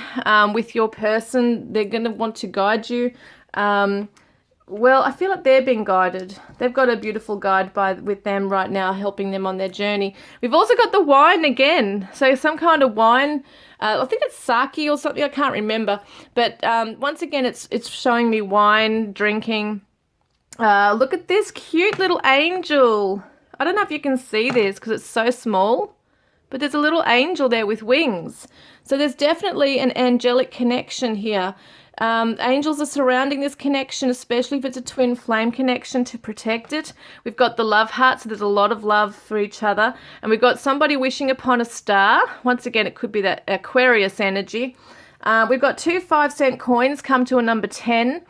A: with your person. They're going to want to guide you. Well, I feel like they're being guided. They've got a beautiful guide with them right now, helping them on their journey. We've also got the wine again. So some kind of wine. I think it's sake or something. I can't remember. But once again, it's showing me wine, drinking. Look at this cute little angel. I don't know if you can see this because it's so small. But there's a little angel there with wings. So there's definitely an angelic connection here. Angels are surrounding this connection, especially if it's a twin flame connection, to protect it. We've got the love heart, so there's a lot of love for each other. And we've got somebody wishing upon a star. Once again, it could be that Aquarius energy. We've got 2 5-cent coins come to a number 10,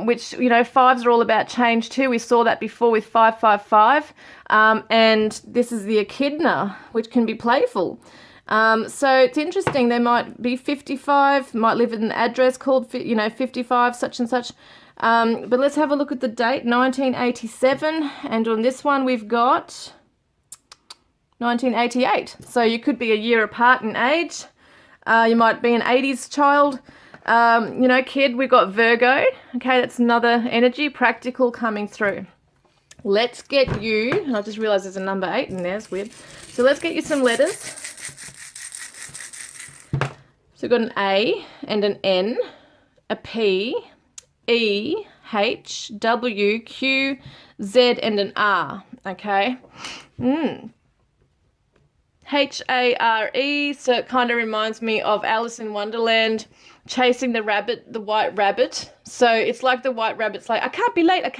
A: which, fives are all about change too. We saw that before with 555. And this is the echidna, which can be playful. So it's interesting. They might be 55, might live at an address called, 55, such and such. But let's have a look at the date, 1987. And on this one, we've got 1988. So you could be a year apart in age. You might be an 80s child, kid. We've got Virgo. Okay, that's another energy, practical coming through. Let's get you, I just realized there's a number 8 in there. It's weird. So let's get you some letters. So we've got an A and an N, a P, E, H, W, Q, Z, and an R. Okay. H-A-R-E. So it kind of reminds me of Alice in Wonderland, chasing the rabbit, the white rabbit. So it's like the white rabbit's like, I can't be late, I've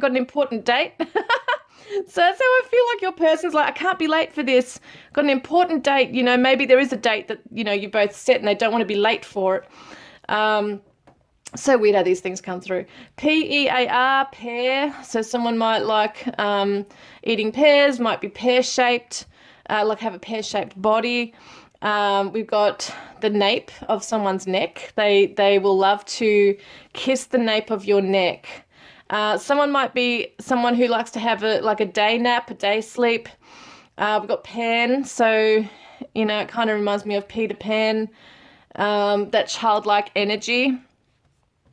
A: got an important date. So that's how I feel like your person's like, I can't be late for this. Got an important date. Maybe there is a date that, you both set and they don't want to be late for it. So weird how these things come through. P-E-A-R, pear. So someone might like eating pears, might be pear-shaped, like have a pear-shaped body. We've got the nape of someone's neck. They will love to kiss the nape of your neck. Someone might be someone who likes to have a day nap, a day sleep. We've got Pan, so, it kind of reminds me of Peter Pan, that childlike energy.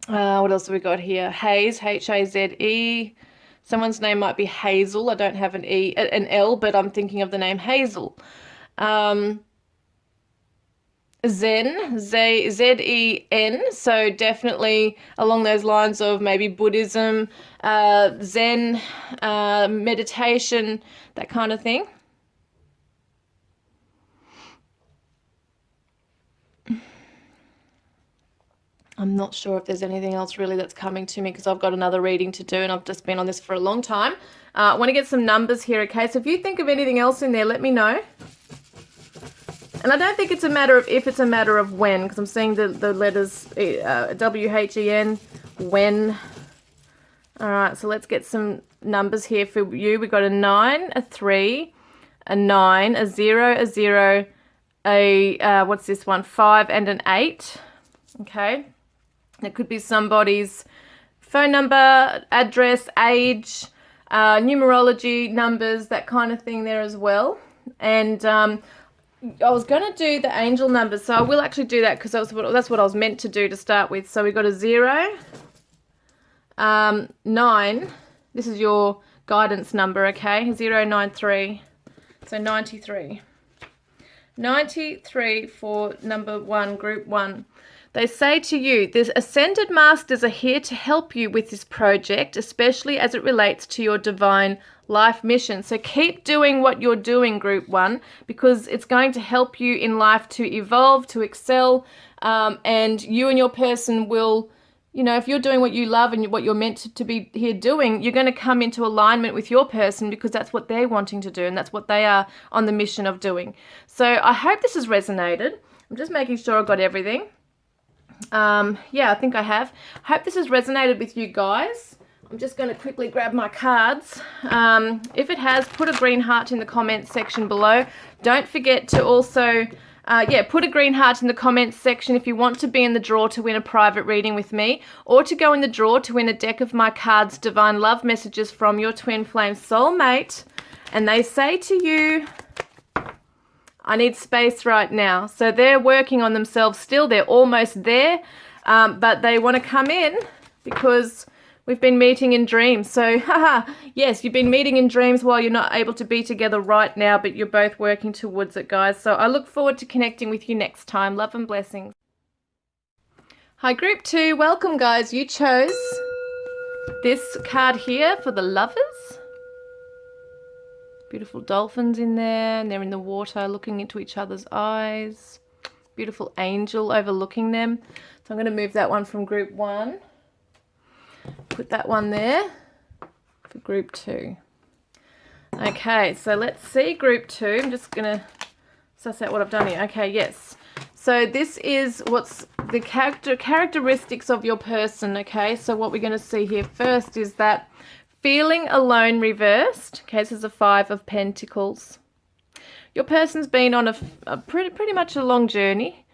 A: What else have we got here? Haze, H-A-Z-E. Someone's name might be Hazel. I don't have an L, but I'm thinking of the name Hazel. Zen, Z-E-N, so definitely along those lines of maybe Buddhism, Zen, meditation, that kind of thing. I'm not sure if there's anything else really that's coming to me because I've got another reading to do and I've just been on this for a long time. I want to get some numbers here, okay? So if you think of anything else in there, let me know. And I don't think it's a matter of if, it's a matter of when, because I'm seeing the letters W-H-E-N, when. All right, so let's get some numbers here for you. We got a 9, a 3, a 9, a 0, a 0, a, what's this one, 5 and an 8. Okay. It could be somebody's phone number, address, age, numerology, numbers, that kind of thing there as well. And I was going to do the angel numbers, so I will actually do that because that's what I was meant to do to start with. So we got a 0, 9. This is your guidance number, okay? 093. So 93. 93 for number 1, group 1. They say to you, the Ascended Masters are here to help you with this project, especially as it relates to your divine life mission. So keep doing what you're doing, group 1, because it's going to help you in life to evolve, to excel, and you and your person will, you know, if you're doing what you love and what you're meant to be here doing, you're going to come into alignment with your person because that's what they're wanting to do and that's what they are on the mission of doing. So I hope this has resonated. I'm just making sure I've got everything. Yeah, I think I have. I hope this has resonated with you guys. I'm just going to quickly grab my cards. If it has, put a green heart in the comments section below. Don't forget to also, put a green heart in the comments section if you want to be in the draw to win a private reading with me, or to go in the draw to win a deck of my cards, Divine Love Messages from your Twin Flame Soulmate. And they say to you, I need space right now. So they're working on themselves still. They're almost there, but they want to come in because we've been meeting in dreams. So, yes, you've been meeting in dreams while you're not able to be together right now, but you're both working towards it, guys. So I look forward to connecting with you next time. Love and blessings. Hi, group 2. Welcome, guys. You chose this card here for the lovers. Beautiful dolphins in there, and they're in the water looking into each other's eyes. Beautiful angel overlooking them. So I'm going to move that one from group 1. Put that one there for group 2. Okay, so let's see group 2. I'm just going to suss out what I've done here. Okay, yes. So this is what's the characteristics of your person, okay? So what we're going to see here first is that feeling alone reversed. Okay, this is a 5 of Pentacles. Your person's been on a pretty much a long journey.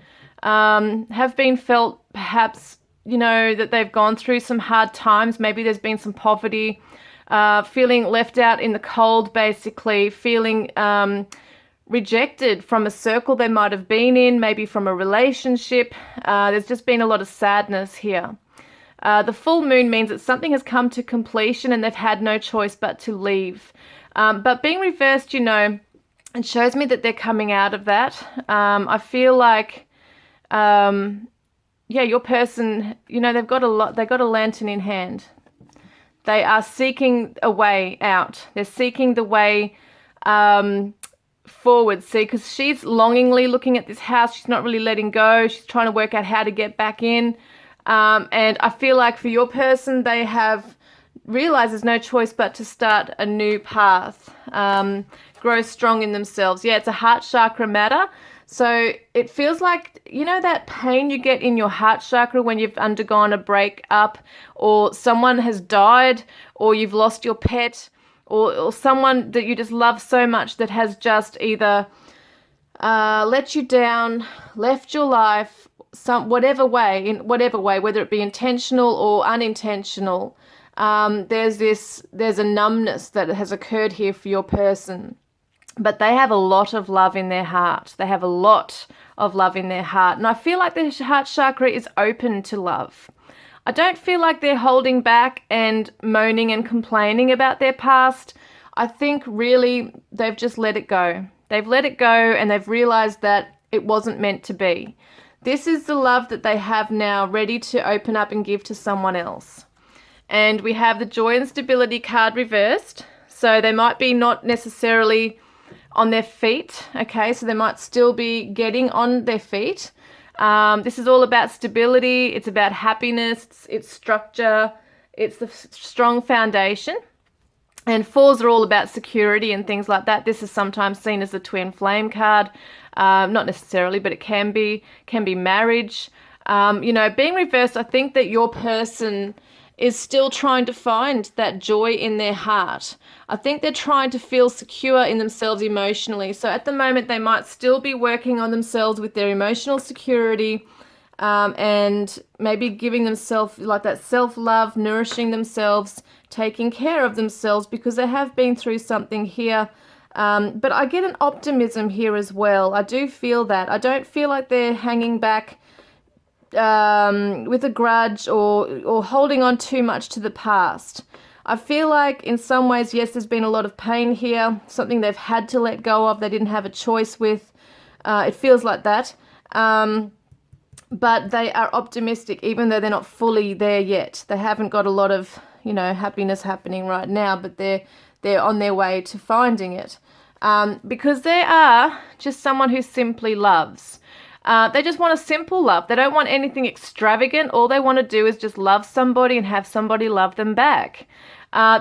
A: Have been felt perhaps, you know, that they've gone through some hard times. Maybe there's been some poverty, feeling left out in the cold, basically, feeling rejected from a circle they might have been in, maybe from a relationship. There's just been a lot of sadness here. The full moon means that something has come to completion and they've had no choice but to leave. But being reversed, you know, it shows me that they're coming out of that. I feel like, your person, you know, they've got a lantern in hand. They are seeking a way out. They're seeking the way forward. See, because she's longingly looking at this house. She's not really letting go. She's trying to work out how to get back in. And I feel like for your person, they have realized there's no choice but to start a new path, grow strong in themselves. Yeah, it's a heart chakra matter. So it feels like, you know, that pain you get in your heart chakra when you've undergone a breakup, or someone has died, or you've lost your pet, or someone that you just love so much that has just either let you down, left your life, in whatever way, whether it be intentional or unintentional. There's a numbness that has occurred here for your person. But they have a lot of love in their heart. They have a lot of love in their heart. And I feel like the heart chakra is open to love. I don't feel like they're holding back and moaning and complaining about their past. I think really they've just let it go. They've let it go and they've realized that it wasn't meant to be. This is the love that they have now, ready to open up and give to someone else. And we have the Joy and Stability card reversed. So they might be not necessarily on their feet, okay? So they might still be getting on their feet. This is all about stability. It's about happiness. It's structure. It's the strong foundation. And 4s are all about security and things like that. This is sometimes seen as the twin flame card. Not necessarily, but it can be marriage. Being reversed, I think that your person is still trying to find that joy in their heart. I think they're trying to feel secure in themselves emotionally. So at the moment, they might still be working on themselves with their emotional security, and maybe giving themselves like that self-love, nourishing themselves, taking care of themselves, because they have been through something here. But I get an optimism here as well. I do feel that. I don't feel like they're hanging back with a grudge or holding on too much to the past. I feel like in some ways, yes, there's been a lot of pain here, something they've had to let go of, they didn't have a choice with. It feels like that. But they are optimistic, even though they're not fully there yet. They haven't got a lot of, happiness happening right now, but they're on their way to finding it. Because they are just someone who simply loves. They just want a simple love. They don't want anything extravagant. All they want to do is just love somebody and have somebody love them back.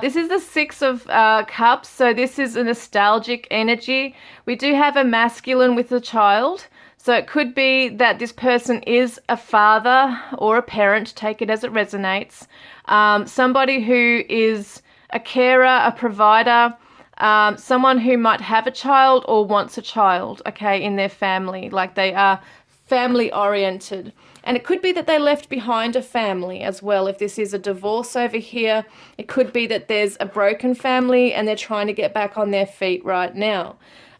A: This is the Six of Cups, so this is a nostalgic energy. We do have a masculine with a child, so it could be that this person is a father or a parent, take it as it resonates. Somebody who is a carer, a provider, someone who might have a child or wants a child, okay, in their family, like they are family oriented. And it could be that they left behind a family as well. If this is a divorce over here, it could be that there's a broken family and they're trying to get back on their feet right now.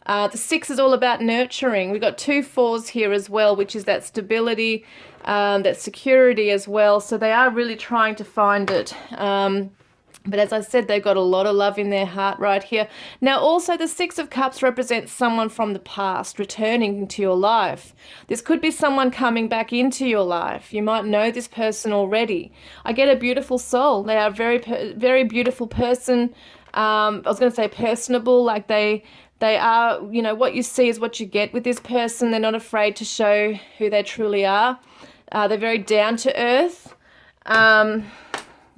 A: The Six is all about nurturing. We've got 2 4s here as well, which is that stability, that security as well. So they are really trying to find it. But as I said, they've got a lot of love in their heart right here. Now, also, the Six of Cups represents someone from the past returning into your life. This could be someone coming back into your life. You might know this person already. I get a beautiful soul. They are a very beautiful person. I was going to say personable, like they are, what you see is what you get with this person. They're not afraid to show who they truly are. They're very down to earth.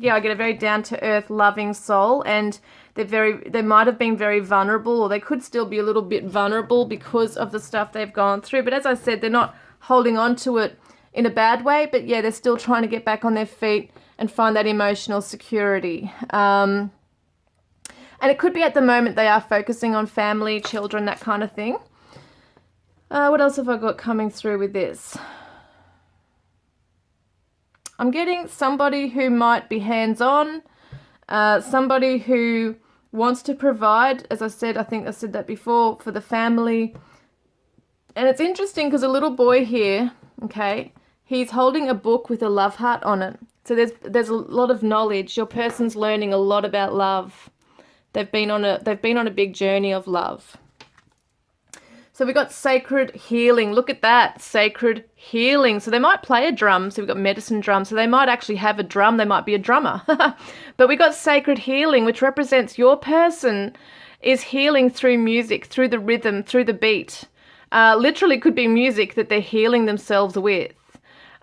A: I get a very down-to-earth, loving soul, and they might have been very vulnerable, or they could still be a little bit vulnerable because of the stuff they've gone through. But as I said, they're not holding on to it in a bad way, but yeah, they're still trying to get back on their feet and find that emotional security. And it could be at the moment they are focusing on family, children, that kind of thing. What else have I got coming through with this? I'm getting somebody who might be hands-on, somebody who wants to provide, as I said, I think I said that before, for the family. And it's interesting because a little boy here, okay, he's holding a book with a love heart on it. So there's a lot of knowledge. Your person's learning a lot about love. They've been on a big journey of love. So we've got sacred healing. Look at that, sacred healing. So they might play a drum. So we've got medicine drum. So they might actually have a drum. They might be a drummer. But we got sacred healing, which represents your person is healing through music, through the rhythm, through the beat. Literally could be music that they're healing themselves with.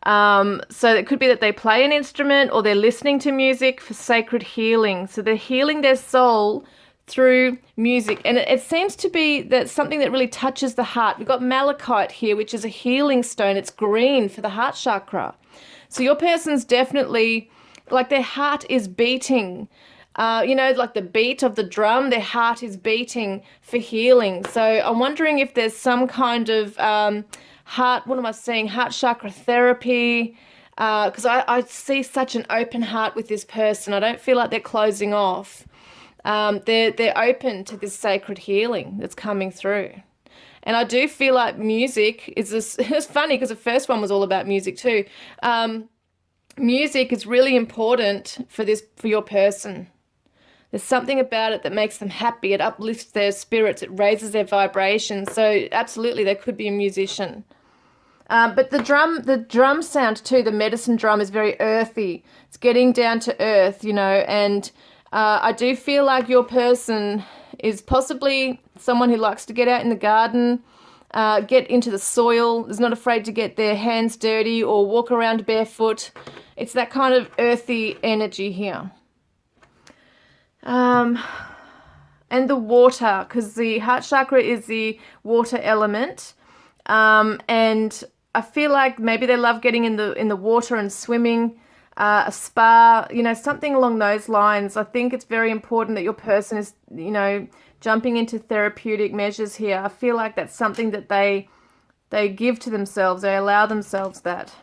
A: So it could be that they play an instrument or they're listening to music for sacred healing. So they're healing their soul through music, and it seems to be that something that really touches the heart. We've got malachite here, which is a healing stone. It's green for the heart chakra. So your person's definitely, like, their heart is beating, like the beat of the drum, their heart is beating for healing. So I'm wondering if there's some kind of heart chakra therapy, because I see such an open heart with this person. I don't feel like they're closing off. They're open to this sacred healing that's coming through. And I do feel like music is this, it's funny because the first one was all about music too. Music is really important for your person. There's something about it that makes them happy. It uplifts their spirits. It raises their vibrations. So absolutely, they could be a musician. But the drum sound too, the medicine drum, is very earthy. It's getting down to earth, and I do feel like your person is possibly someone who likes to get out in the garden, get into the soil, is not afraid to get their hands dirty or walk around barefoot. It's that kind of earthy energy here. And the water, because the heart chakra is the water element. And I feel like maybe they love getting in the water and swimming, a spa, something along those lines. I think it's very important that your person is, jumping into therapeutic measures here. I feel like that's something that they give to themselves. They allow themselves that.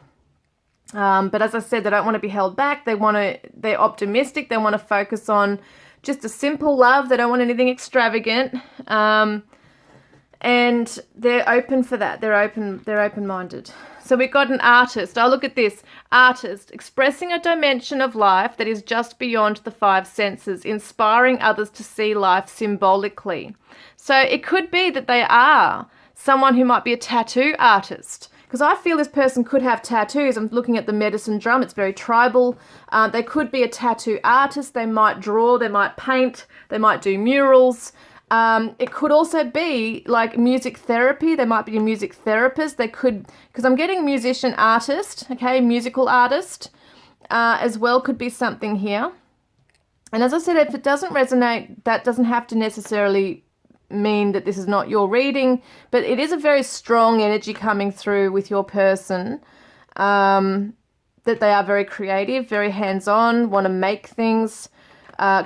A: But as I said, they don't want to be held back. They're optimistic. They want to focus on just a simple love. They don't want anything extravagant. And they're open for that. They're open-minded. So we've got an artist. I'll look at this. Artist, expressing a dimension of life that is just beyond the five senses, inspiring others to see life symbolically. So it could be that they are someone who might be a tattoo artist, because I feel this person could have tattoos. I'm looking at the medicine drum. It's very tribal. They could be a tattoo artist. They might draw. They might paint. They might do murals. It could also be like music therapy. They might be a music therapist. They could, because I'm getting musician artist, okay, musical artist as well could be something here. And as I said, if it doesn't resonate, that doesn't have to necessarily mean that this is not your reading, but it is a very strong energy coming through with your person, that they are very creative, very hands-on, want to make things,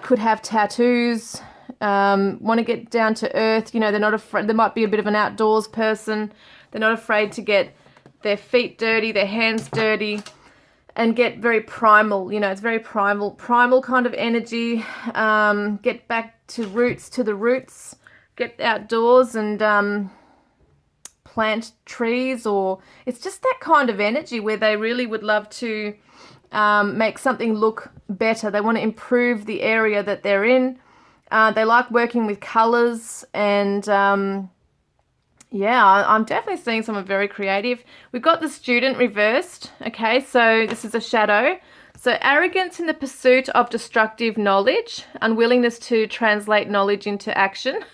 A: could have tattoos, want to get down to earth. They're not afraid. There might be a bit of an outdoors person. They're not afraid to get their feet dirty, their hands dirty, and get very primal. It's very primal kind of energy. Get back to the roots, get outdoors and plant trees, or it's just that kind of energy where they really would love to make something look better. They want to improve the area that they're in. They like working with colors, and I'm definitely seeing someone very creative. We've got the student reversed. Okay, so this is a shadow. So arrogance in the pursuit of destructive knowledge, unwillingness to translate knowledge into action.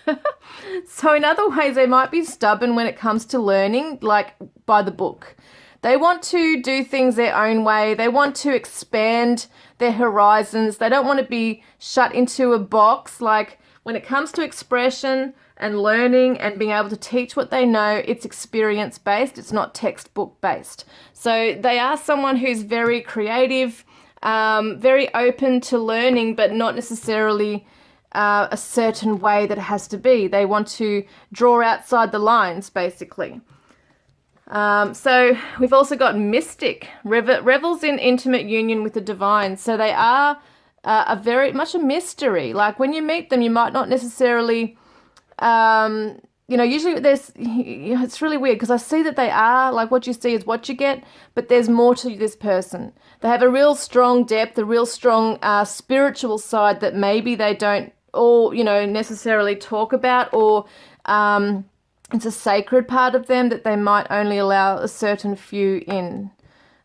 A: So in other ways, they might be stubborn when it comes to learning, like by the book. They want to do things their own way. They want to expand their horizons. They don't want to be shut into a box. Like when it comes to expression and learning and being able to teach what they know, it's experience-based. It's not textbook-based. So they are someone who's very creative, very open to learning, but not necessarily a certain way that it has to be. They want to draw outside the lines, basically. So we've also got mystic, revels in intimate union with the divine. So they are very much a mystery. Like when you meet them, you might not necessarily, usually it's really weird because I see that they are, like what you see is what you get, but there's more to this person. They have a real strong depth, a real strong spiritual side that maybe they don't all, necessarily talk about, or it's a sacred part of them that they might only allow a certain few in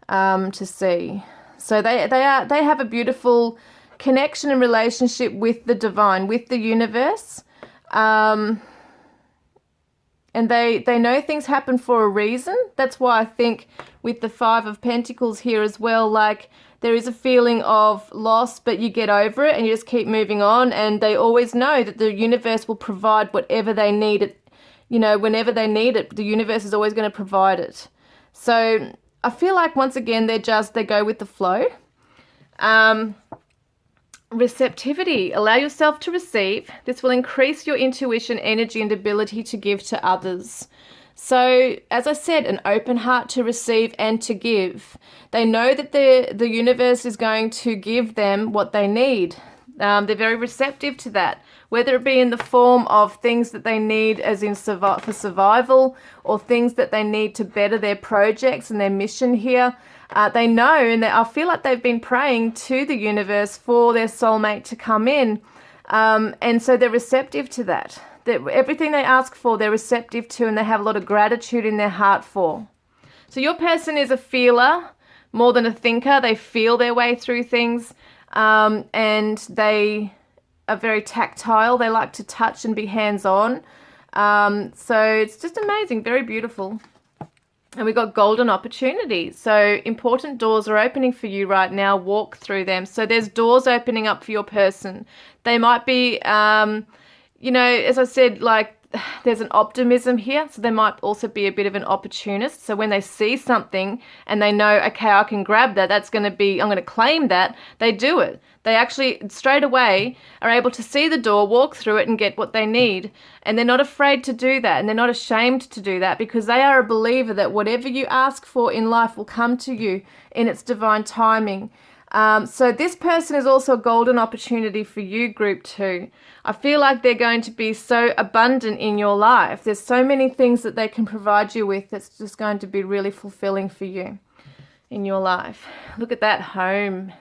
A: to see. So they have a beautiful connection and relationship with the divine, with the universe. And they know things happen for a reason. That's why I think with the Five of Pentacles here as well, like there is a feeling of loss, but you get over it and you just keep moving on. And they always know that the universe will provide whatever they need it. Whenever they need it, the universe is always going to provide it. So I feel like once again, they go with the flow. Receptivity, allow yourself to receive. This will increase your intuition, energy, and ability to give to others. So, as I said, an open heart to receive and to give. They know that the universe is going to give them what they need. They're very receptive to that, whether it be in the form of things that they need as in for survival, or things that they need to better their projects and their mission here. They know, and I feel like they've been praying to the universe for their soulmate to come in. And so they're receptive to that. Everything they ask for, they're receptive to, and they have a lot of gratitude in their heart for. So your person is a feeler more than a thinker. They feel their way through things, and they are very tactile. They like to touch and be hands-on. So it's just amazing, very beautiful. And we've got golden opportunities. So important doors are opening for you right now. Walk through them. So there's doors opening up for your person. They might be, as I said, like there's an optimism here, so they might also be a bit of an opportunist. So when they see something and they know, okay, I can grab that, I'm going to claim that, they do it. They actually straight away are able to see the door, walk through it and get what they need. And they're not afraid to do that, and they're not ashamed to do that, because they are a believer that whatever you ask for in life will come to you in its divine timing. So this person is also a golden opportunity for you, group 2. I feel like they're going to be so abundant in your life. There's so many things that they can provide you with that's just going to be really fulfilling for you in your life. Look at that home.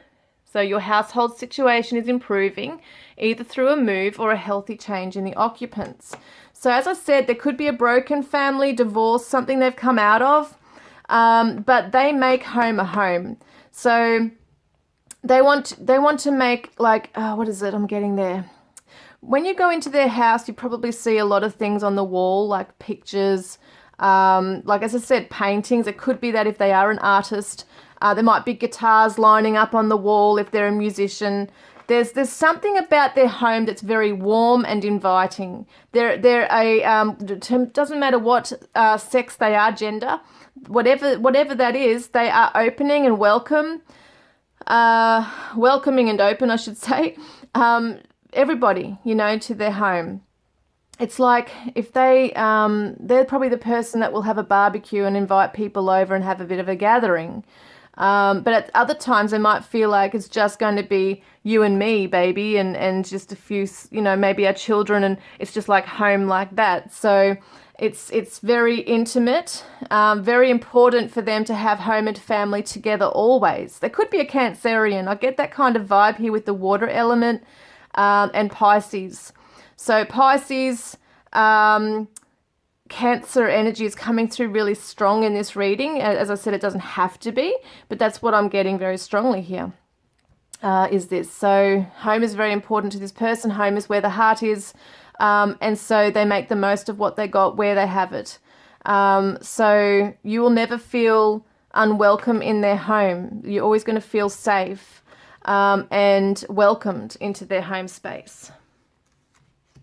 A: So your household situation is improving, either through a move or a healthy change in the occupants. So as I said, there could be a broken family, divorce, something they've come out of, but they make home a home. So they want to make, like, what is it? I'm getting there. When you go into their house, you probably see a lot of things on the wall, like pictures, like as I said, paintings. It could be that if they are an artist, there might be guitars lining up on the wall if they're a musician. There's something about their home that's very warm and inviting. They're doesn't matter what sex they are, gender, whatever that is, they are opening and welcoming and open, I should say, everybody, to their home. It's like if they're probably the person that will have a barbecue and invite people over and have a bit of a gathering. But at other times they might feel like it's just going to be you and me, baby, and just a few, maybe our children, and it's just like home like that. So it's very intimate, very important for them to have home and family together always. They could be a Cancerian. I get that kind of vibe here with the water element, and Pisces. So Pisces, Cancer energy is coming through really strong in this reading. As I said, it doesn't have to be, but that's what I'm getting very strongly here, is this. So home is very important to this person. Home is where the heart is, and so they make the most of what they got where they have it. So you will never feel unwelcome in their home. You're always going to feel safe and welcomed into their home space.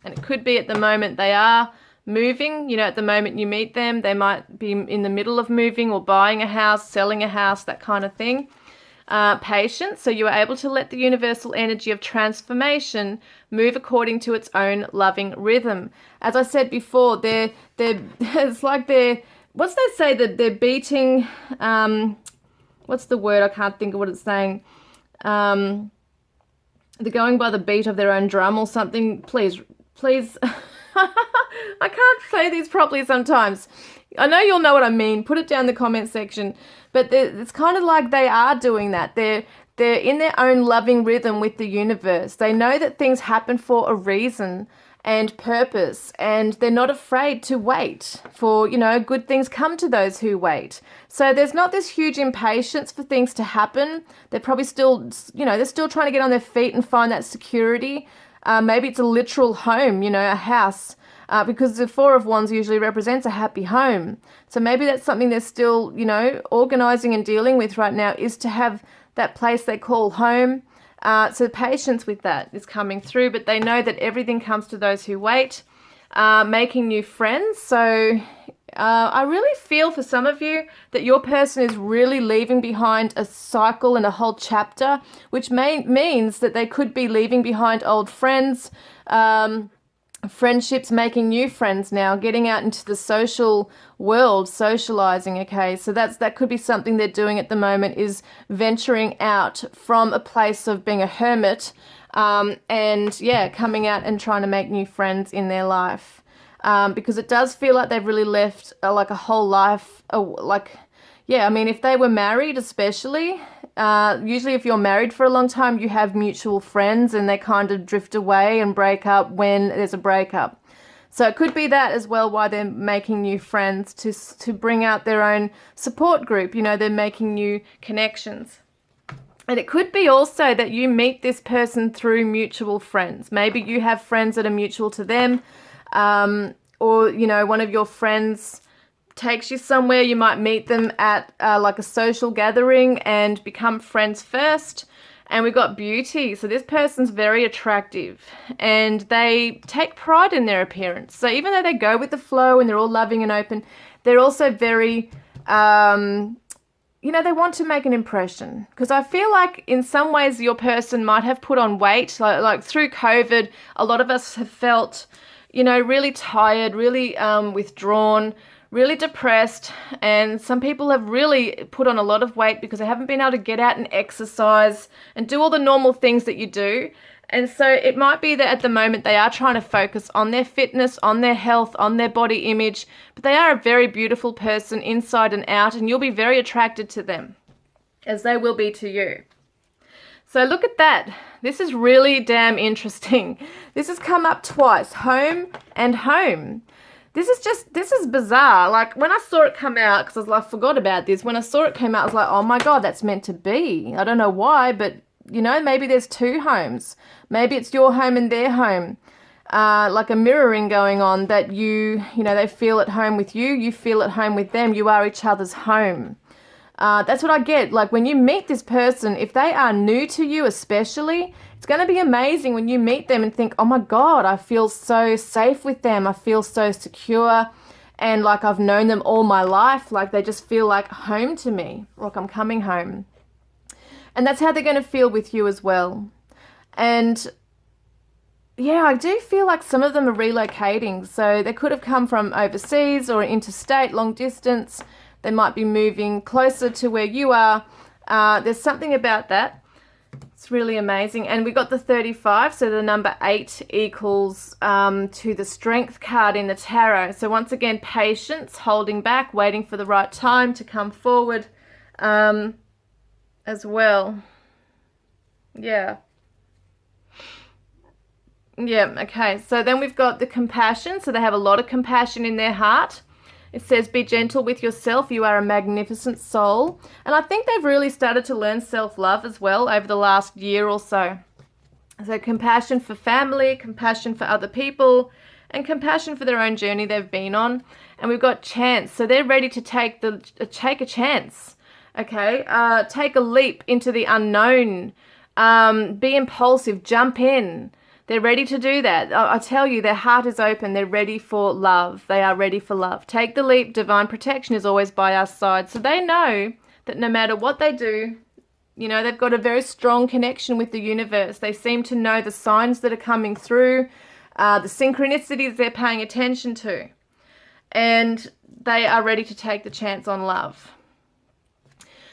A: And it could be at the moment they are moving, at the moment you meet them, they might be in the middle of moving or buying a house, selling a house, that kind of thing. Patience, so you are able to let the universal energy of transformation move according to its own loving rhythm. As I said before, it's like what's they say, that they're beating, what's the word? I can't think of what it's saying. They're going by the beat of their own drum or something. Please. I can't say these properly sometimes. I know you'll know what I mean. Put it down in the comment section. But it's kind of like they are doing that. They're in their own loving rhythm with the universe. They know that things happen for a reason and purpose, and they're not afraid to wait for, good things come to those who wait. So there's not this huge impatience for things to happen. They're probably still, they're still trying to get on their feet and find that security. Maybe it's a literal home, a house, because the Four of Wands usually represents a happy home. So maybe that's something they're still, organizing and dealing with right now, is to have that place they call home. So patience with that is coming through, but they know that everything comes to those who wait. Making new friends. So I really feel for some of you that your person is really leaving behind a cycle and a whole chapter, which means that they could be leaving behind old friends, friendships, making new friends now, getting out into the social world, socializing. Okay, so that could be something they're doing at the moment, is venturing out from a place of being a hermit, and coming out and trying to make new friends in their life. Because it does feel like they've really left like a whole life, if they were married especially, usually if you're married for a long time, you have mutual friends and they kind of drift away and break up when there's a breakup. So it could be that as well, why they're making new friends, to bring out their own support group. They're making new connections. And it could be also that you meet this person through mutual friends. Maybe you have friends that are mutual to them, or one of your friends takes you somewhere. You might meet them at like a social gathering and become friends first, And we've got beauty. So this person's very attractive and they take pride in their appearance. So even though they go with the flow and they're all loving and open, they're also very, they want to make an impression. Because I feel like in some ways your person might have put on weight. Like through COVID, a lot of us have felt, really tired, really withdrawn, really depressed, and some people have really put on a lot of weight because they haven't been able to get out and exercise and do all the normal things that you do. And so it might be that at the moment they are trying to focus on their fitness, on their health, on their body image, but they are a very beautiful person inside and out, and you'll be very attracted to them, as they will be to you. So look at that. This is really damn interesting. This has come up twice, home and home. This is bizarre. Like when I saw it come out, because I was like, I forgot about this. When I saw it come out, I was like, oh my God, that's meant to be. I don't know why, but maybe there's two homes. Maybe it's your home and their home. Like a mirroring going on that they feel at home with you, you feel at home with them. You are each other's home. That's what I get. Like when you meet this person, if they are new to you especially, it's going to be amazing when you meet them and think, oh my God, I feel so safe with them. I feel so secure and like I've known them all my life. Like they just feel like home to me, like I'm coming home. And that's how they're going to feel with you as well. And yeah, I do feel like some of them are relocating. So they could have come from overseas or interstate, long distance. They might be moving closer to where you are. There's something about that. It's really amazing. And we got the 35, so the number 8 equals to the strength card in the tarot. So once again, patience, holding back, waiting for the right time to come forward as well. Yeah. Yeah, okay. So then we've got the compassion. So they have a lot of compassion in their heart. It says, be gentle with yourself. You are a magnificent soul. And I think they've really started to learn self-love as well over the last year or so. So compassion for family, compassion for other people, and compassion for their own journey they've been on. And we've got chance. So they're ready to take a chance. Okay, take a leap into the unknown. Be impulsive, jump in. They're ready to do that. I tell you, their heart is open. They're ready for love. They are ready for love. Take the leap. Divine protection is always by our side. So they know that no matter what they do, they've got a very strong connection with the universe. They seem to know the signs that are coming through, the synchronicities they're paying attention to. And they are ready to take the chance on love.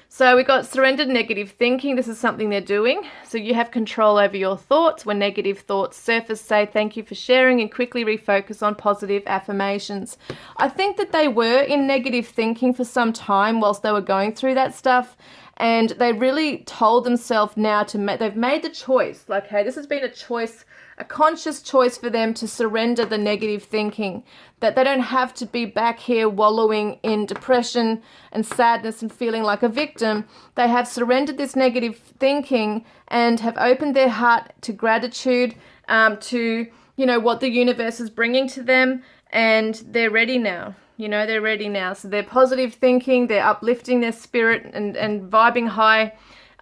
A: So we've got surrendered negative thinking. This is something they're doing. So you have control over your thoughts. When negative thoughts surface, say thank you for sharing and quickly refocus on positive affirmations. I think that they were in negative thinking for some time whilst they were going through that stuff. And they really told themselves now they've made the choice. Like, hey, this has been a choice, a conscious choice for them to surrender the negative thinking, that they don't have to be back here wallowing in depression and sadness and feeling like a victim. They have surrendered this negative thinking and have opened their heart to gratitude, to, what the universe is bringing to them, and they're ready now. They're ready now. So they're positive thinking, they're uplifting their spirit and vibing high.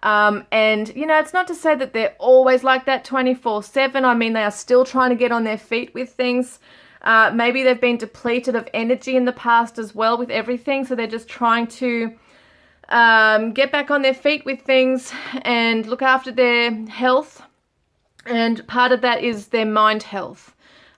A: And it's not to say that they're always like that 24/7. I mean, they are still trying to get on their feet with things. Maybe they've been depleted of energy in the past as well with everything. So they're just trying to get back on their feet with things and look after their health. And part of that is their mind health.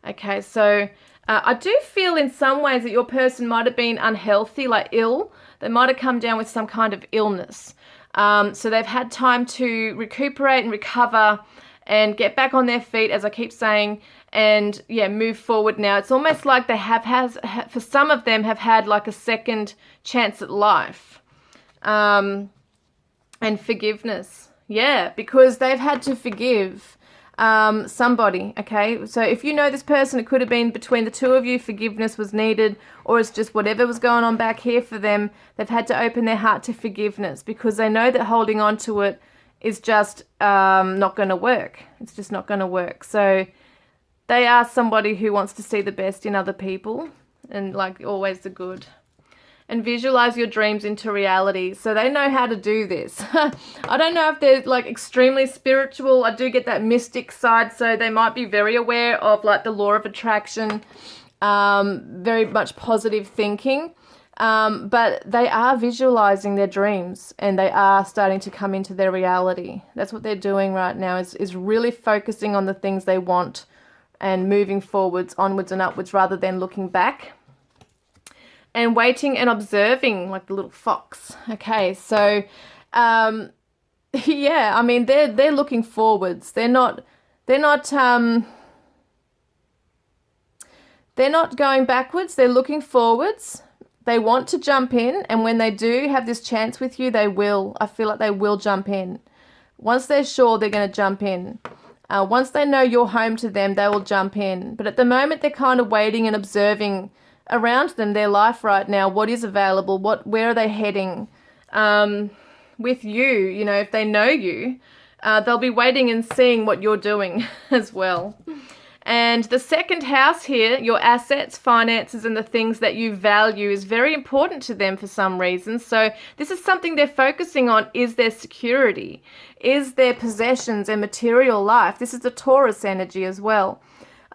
A: Okay, so I do feel in some ways that your person might have been unhealthy, like ill. They might have come down with some kind of illness. So they've had time to recuperate and recover and get back on their feet, as I keep saying, and move forward now. It's almost like they for some of them, have had like a second chance at life. And forgiveness. Yeah, because they've had to forgive somebody. Okay, so if you know this person, it could have been between the two of you, forgiveness was needed, or it's just whatever was going on back here for them. They've had to open their heart to forgiveness because they know that holding on to it is just not going to work. It's just not going to work. So they are somebody who wants to see the best in other people and like always the good. and visualize your dreams into reality. So they know how to do this. I don't know if they're like extremely spiritual. I do get that mystic side, so they might be very aware of like the law of attraction, very much positive thinking. But they are visualizing their dreams and they are starting to come into their reality. That's what they're doing right now, is really focusing on the things they want and moving forwards, onwards and upwards, rather than looking back. And waiting and observing like the little fox. Okay, so yeah, I mean they're looking forwards. They're not going backwards. They're looking forwards. They want to jump in, and when they do have this chance with you, they will. I feel like they will jump in. Once they're sure, they're going to jump in. Once they know you're home to them, they will jump in. But at the moment, they're kind of waiting and observing around them, their life right now, what is available, where are they heading with you. You know, if they know you, they'll be waiting and seeing what you're doing as well. And the second house here, your assets, finances, and the things that you value is very important to them for some reason. So this is something they're focusing on, is their security, is their possessions and material life. This is the Taurus energy as well.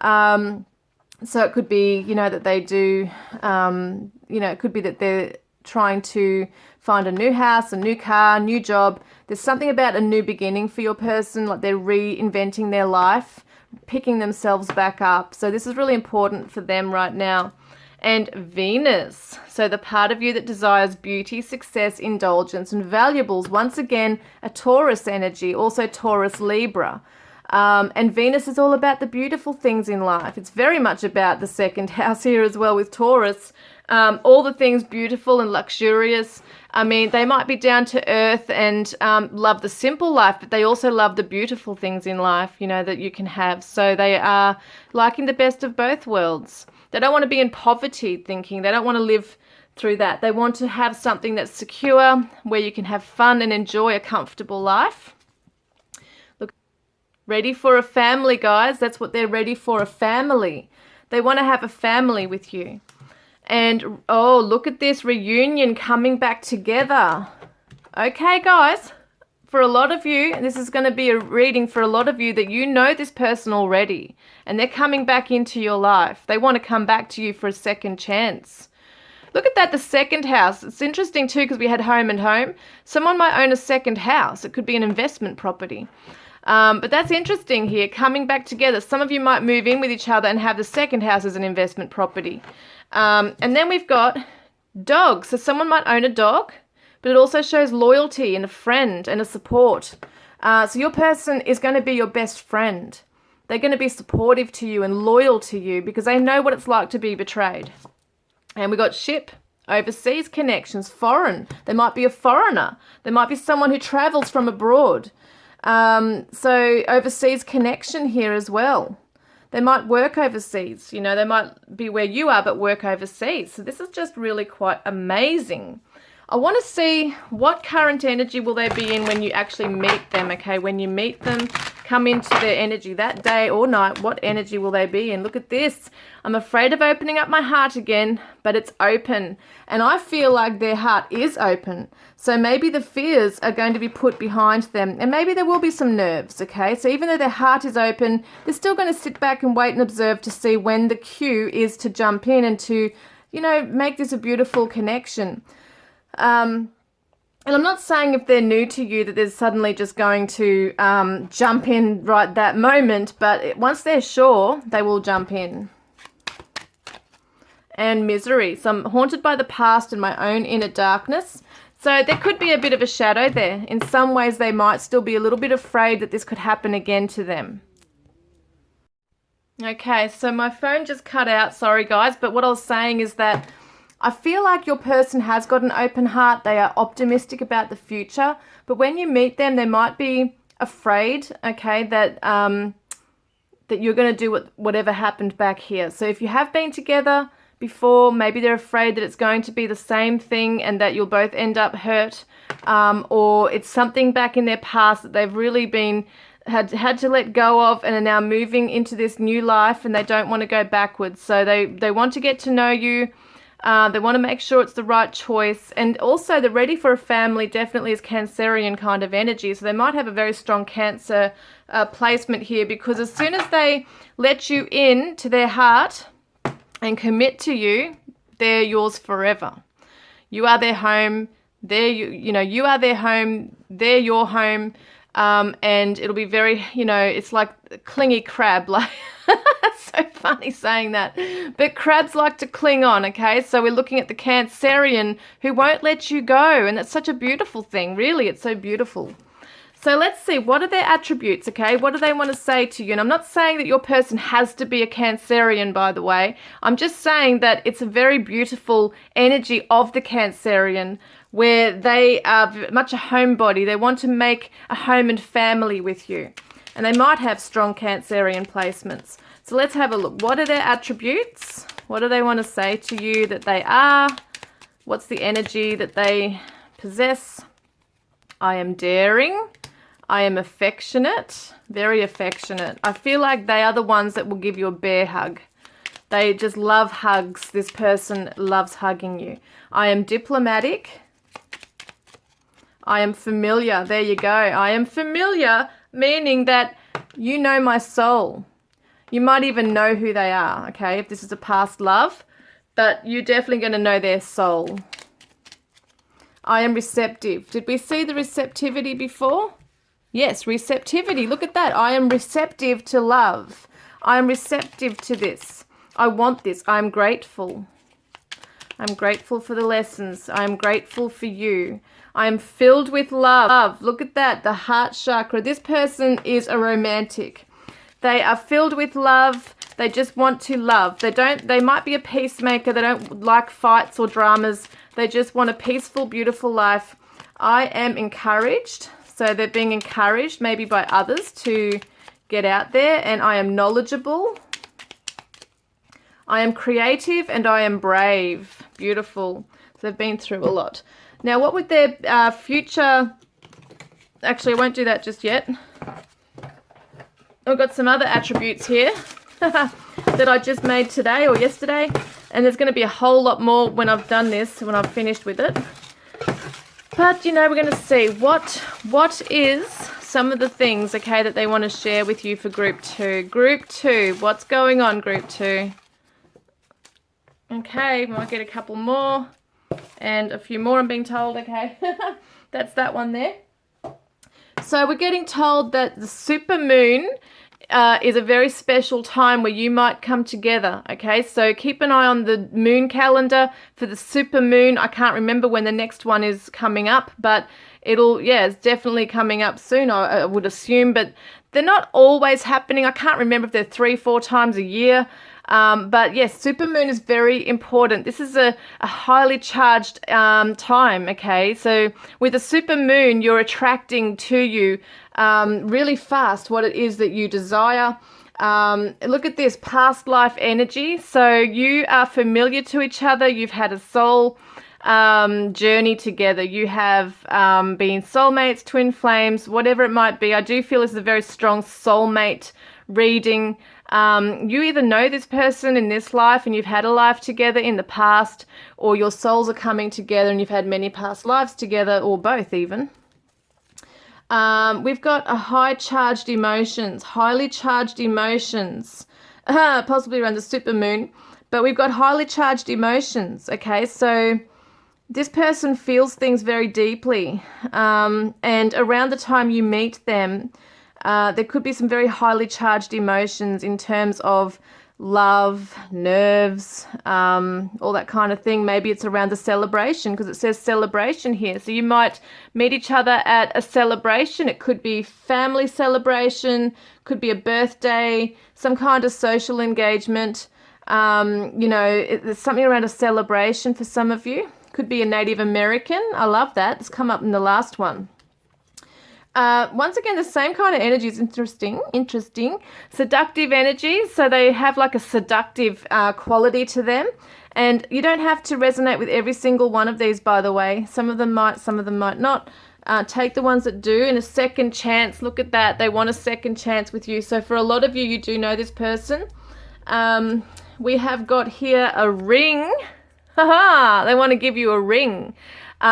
A: So it could be, you know, that they do, you know, it could be that they're trying to find a new house, a new car, new job. There's something about a new beginning for your person, like they're reinventing their life, picking themselves back up. So this is really important for them right now. And Venus, so the part of you that desires beauty, success, indulgence, and valuables. Once again, a Taurus energy, also Taurus Libra. And Venus is all about the beautiful things in life. It's very much about the second house here as well with Taurus. All the things beautiful and luxurious. I mean, they might be down to earth and love the simple life, but they also love the beautiful things in life, you know, that you can have. So they are liking the best of both worlds. They don't want to be in poverty thinking. They don't want to live through that. They want to have something that's secure, where you can have fun and enjoy a comfortable life. Ready for a family, guys. That's what they're ready for, a family. They want to have a family with you. And, oh, look at this reunion coming back together. Okay, guys. For a lot of you, this is going to be a reading for a lot of you that you know this person already. And they're coming back into your life. They want to come back to you for a second chance. Look at that, the second house. It's interesting too because we had home and home. Someone might own a second house. It could be an investment property. But that's interesting here, coming back together. Some of you might move in with each other and have the second house as an investment property. And then we've got dogs. So someone might own a dog, but it also shows loyalty and a friend and a support. So your person is going to be your best friend. They're going to be supportive to you and loyal to you because they know what it's like to be betrayed. And we got ship, overseas connections, foreign. They might be a foreigner. There might be someone who travels from abroad. So overseas connection here as well. They might work overseas, you know, they might be where you are, but work overseas. So this is just really quite amazing. I want to see what current energy will they be in when you actually meet them, okay? When you meet them, come into their energy that day or night, what energy will they be in? Look at this. I'm afraid of opening up my heart again, but it's open. And I feel like their heart is open. So maybe the fears are going to be put behind them. And maybe there will be some nerves, okay? So even though their heart is open, they're still going to sit back and wait and observe to see when the cue is to jump in and to, you know, make this a beautiful connection. And I'm not saying if they're new to you that they're suddenly just going to jump in right that moment, but once they're sure, they will jump in. And misery. So I'm haunted by the past and my own inner darkness. So there could be a bit of a shadow there. In some ways, they might still be a little bit afraid that this could happen again to them. Okay, so my phone just cut out. Sorry, guys. But what I was saying is that I feel like your person has got an open heart. They are optimistic about the future. But when you meet them, they might be afraid, okay, that you're going to do whatever happened back here. So if you have been together before, maybe they're afraid that it's going to be the same thing and that you'll both end up hurt, or it's something back in their past that they've really had to let go of and are now moving into this new life and they don't want to go backwards. So they want to get to know you. They want to make sure it's the right choice. And also they're ready for a family, definitely is Cancerian kind of energy. So they might have a very strong Cancer placement here, because as soon as they let you in to their heart and commit to you, they're yours forever. You are their home. You are their home. They're your home. And it'll be very, it's like a clingy crab. Like, so funny saying that. But crabs like to cling on, okay? So we're looking at the Cancerian who won't let you go. And that's such a beautiful thing. Really, it's so beautiful. So let's see, what are their attributes, okay? What do they want to say to you? And I'm not saying that your person has to be a Cancerian, by the way. I'm just saying that it's a very beautiful energy of the Cancerian, where they are much a homebody. They want to make a home and family with you. And they might have strong Cancerian placements. So let's have a look. What are their attributes? What do they want to say to you that they are? What's the energy that they possess? I am daring. I am affectionate, very affectionate. I feel like they are the ones that will give you a bear hug. They just love hugs. This person loves hugging you. I am diplomatic. I am familiar. There you go. I am familiar, meaning that you know my soul. You might even know who they are, okay, if this is a past love, but you're definitely going to know their soul. I am receptive. Did we see the receptivity before? Yes, receptivity. Look at that. I am receptive to love. I am receptive to this. I want this. I'm grateful. I'm grateful for the lessons. I'm grateful for you. I am filled with love. Look at that. The heart chakra. This person is a romantic. They are filled with love. They just want to love. They might be a peacemaker. They don't like fights or dramas. They just want a peaceful, beautiful life. I am encouraged. So they're being encouraged maybe by others to get out there. And I am knowledgeable. I am creative and I am brave. Beautiful. So they've been through a lot. Now, what would their future... Actually, I won't do that just yet. I've got some other attributes here that I just made today or yesterday. And there's going to be a whole lot more when I've done this, when I've finished with it. But, we're going to see what is some of the things, okay, that they want to share with you for Group 2. Group 2, what's going on, Group 2? Okay, might get a couple more and a few more, I'm being told, okay. That's that one there. So we're getting told that the super moon is a very special time where you might come together, okay? So keep an eye on the moon calendar for the super moon. I can't remember when the next one is coming up, but it's definitely coming up soon, I would assume, but they're not always happening. I can't remember if they're 3-4 times a year. But yes, super moon is very important. This is a highly charged time, okay? So with a super moon, you're attracting to you really fast what it is that you desire. Look at this, past life energy. So you are familiar to each other. You've had a soul journey together. You have been soulmates, twin flames, whatever it might be. I do feel this is a very strong soulmate reading. You either know this person in this life and you've had a life together in the past, or your souls are coming together and you've had many past lives together, or both even. We've got a highly charged emotions, possibly around the super moon, but we've got highly charged emotions, okay? So this person feels things very deeply, and around the time you meet them, there could be some very highly charged emotions in terms of love, nerves, all that kind of thing. Maybe it's around the celebration, because it says celebration here. So you might meet each other at a celebration. It could be family celebration, could be a birthday, some kind of social engagement. There's something around a celebration for some of you. Could be a Native American. I love that. It's come up in the last one. Once again, the same kind of energy is interesting. Seductive energy, so they have like a seductive quality to them. And you don't have to resonate with every single one of these, by the way. Some of them might not. Take the ones that do. And a second chance, look at that. They want a second chance with you. So for a lot of you, you do know this person. We have got here a ring. Haha, they want to give you a ring.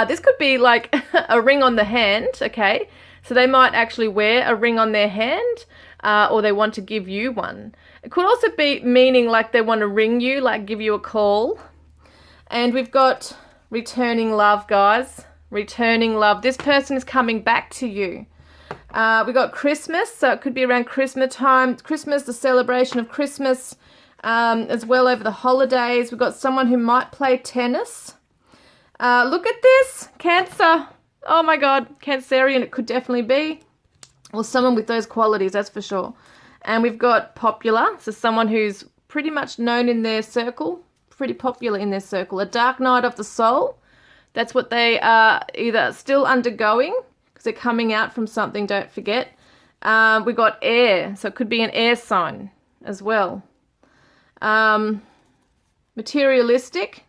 A: This could be like a ring on the hand, okay? So they might actually wear a ring on their hand, or they want to give you one. It could also be meaning like they want to ring you, like give you a call. And we've got returning love, guys. Returning love. This person is coming back to you. We got Christmas, so it could be around Christmas time. Christmas, the celebration of Christmas, as well over the holidays. We've got someone who might play tennis. Look at this, Cancer. Oh my God, Cancerian it could definitely be. Or someone with those qualities, that's for sure. And we've got popular, so someone who's pretty much known in their circle, pretty popular in their circle. A dark night of the soul. That's what they are either still undergoing, because they're coming out from something, don't forget. We got air, so it could be an air sign as well. Materialistic.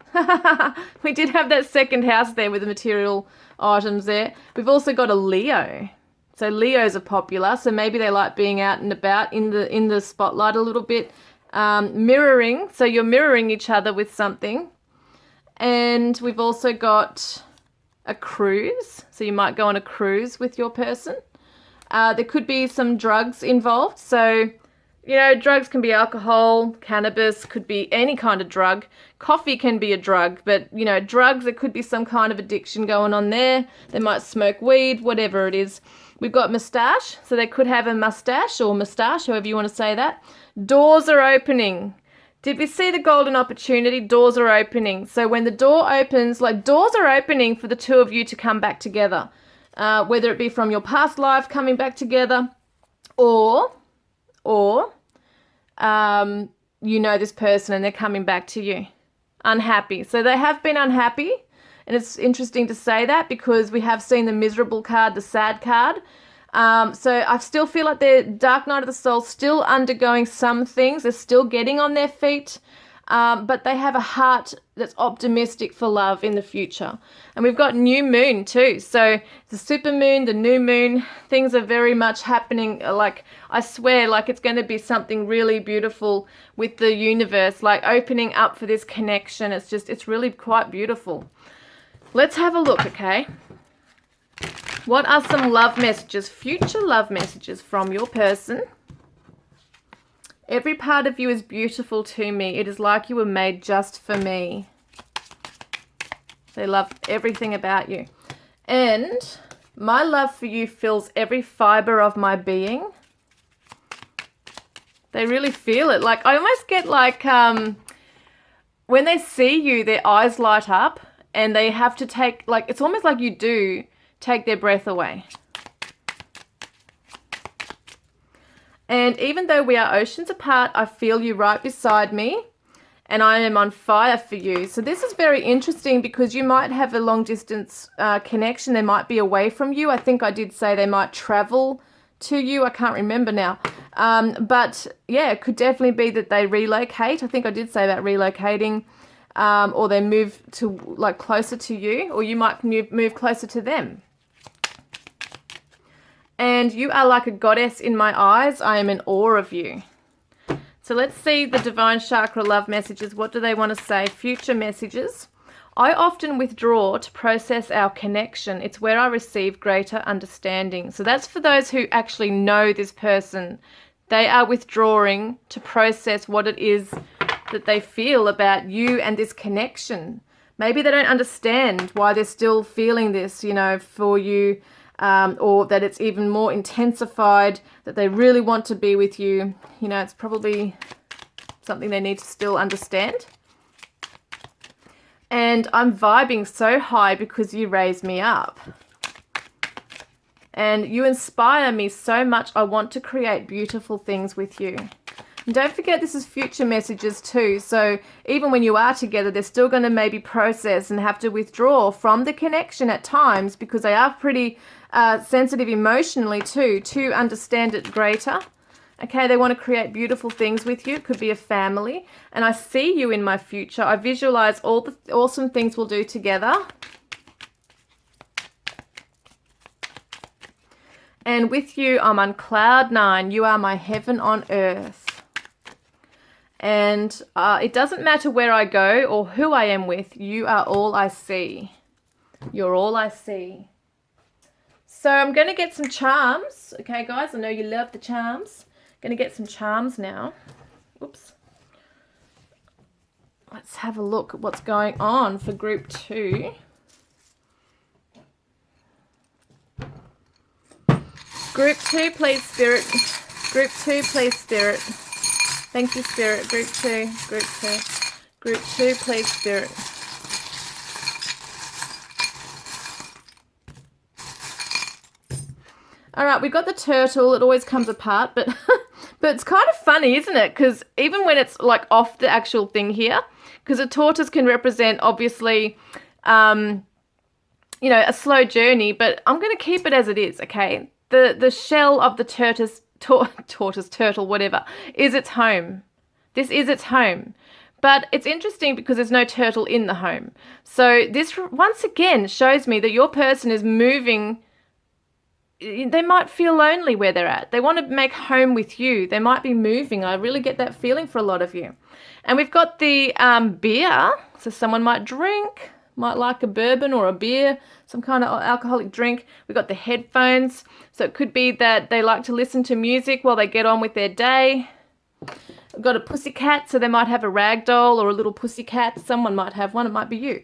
A: We did have that second house there with the material items there. We've also got a Leo. So Leos are popular, so maybe they like being out and about in the spotlight a little bit. Mirroring, so you're mirroring each other with something. And we've also got a cruise, so you might go on a cruise with your person. There could be some drugs involved, so you know, drugs can be alcohol, cannabis, could be any kind of drug. Coffee can be a drug, but you know, drugs, there could be some kind of addiction going on there. They might smoke weed, whatever it is. We've got moustache, so they could have a mustache or moustache, however you want to say that. Doors are opening. Did we see the golden opportunity? Doors are opening. So when the door opens, like doors are opening for the two of you to come back together. Whether it be from your past life coming back together, or you know this person and they're coming back to you. Unhappy. So they have been unhappy. And it's interesting to say that because we have seen the miserable card, the sad card. So I still feel like the dark night of the soul still undergoing some things. They're still getting on their feet. But they have a heart that's optimistic for love in the future. And we've got new moon too. So the super moon, the new moon, things are very much happening. Like, I swear, like it's going to be something really beautiful with the universe, like opening up for this connection. It's really quite beautiful. Let's have a look, okay? What are some love messages, future love messages from your person? Every part of you is beautiful to me. It is like you were made just for me. They love everything about you. And my love for you fills every fiber of my being. They really feel it. Like, I almost get like, when they see you, their eyes light up and they have to take, like, it's almost like you do take their breath away. And even though we are oceans apart, I feel you right beside me and I am on fire for you. So this is very interesting because you might have a long distance connection. They might be away from you. I think I did say they might travel to you. I can't remember now. But yeah, it could definitely be that they relocate. I think I did say about relocating, or they move to like closer to you, or you might move closer to them. And you are like a goddess in my eyes. I am in awe of you. So let's see the divine chakra love messages. What do they want to say? Future messages. I often withdraw to process our connection. It's where I receive greater understanding. So that's for those who actually know this person. They are withdrawing to process what it is that they feel about you and this connection. Maybe they don't understand why they're still feeling this, you know, for you. Or that it's even more intensified, that they really want to be with you. You know, it's probably something they need to still understand. And I'm vibing so high because you raise me up. And you inspire me so much. I want to create beautiful things with you. And don't forget, this is future messages too. So even when you are together, they're still going to maybe process and have to withdraw from the connection at times because they are pretty sensitive emotionally too, to understand it greater. Okay, they want to create beautiful things with you. It could be a family. And I see you in my future. I visualize all the awesome things we'll do together. And with you, I'm on cloud 9. You are my heaven on earth. And it doesn't matter where I go or who I am with, you are all I see. You're all I see. So I'm going to get some charms. Okay, guys, I know you love the charms. Going to get some charms now. Oops. Let's have a look at what's going on for group 2. Group 2, please, Spirit. Group 2, please, Spirit. Thank you, Spirit. Group 2, Group 2. Group 2, please, Spirit. All right, we've got the turtle. It always comes apart, but but it's kind of funny, isn't it? Because even when it's like off the actual thing here, because a tortoise can represent obviously, a slow journey, but I'm going to keep it as it is, okay? The shell of the turtle, whatever, is its home. This is its home. But it's interesting because there's no turtle in the home. So this, once again, shows me that your person is moving. They might feel lonely where they're at. They want to make home with you. They might be moving. I really get that feeling for a lot of you. And we've got the beer. So someone might drink, might like a bourbon or a beer, some kind of alcoholic drink. We've got the headphones. So it could be that they like to listen to music while they get on with their day. We've got a pussycat. So they might have a rag doll or a little pussycat. Someone might have one. It might be you.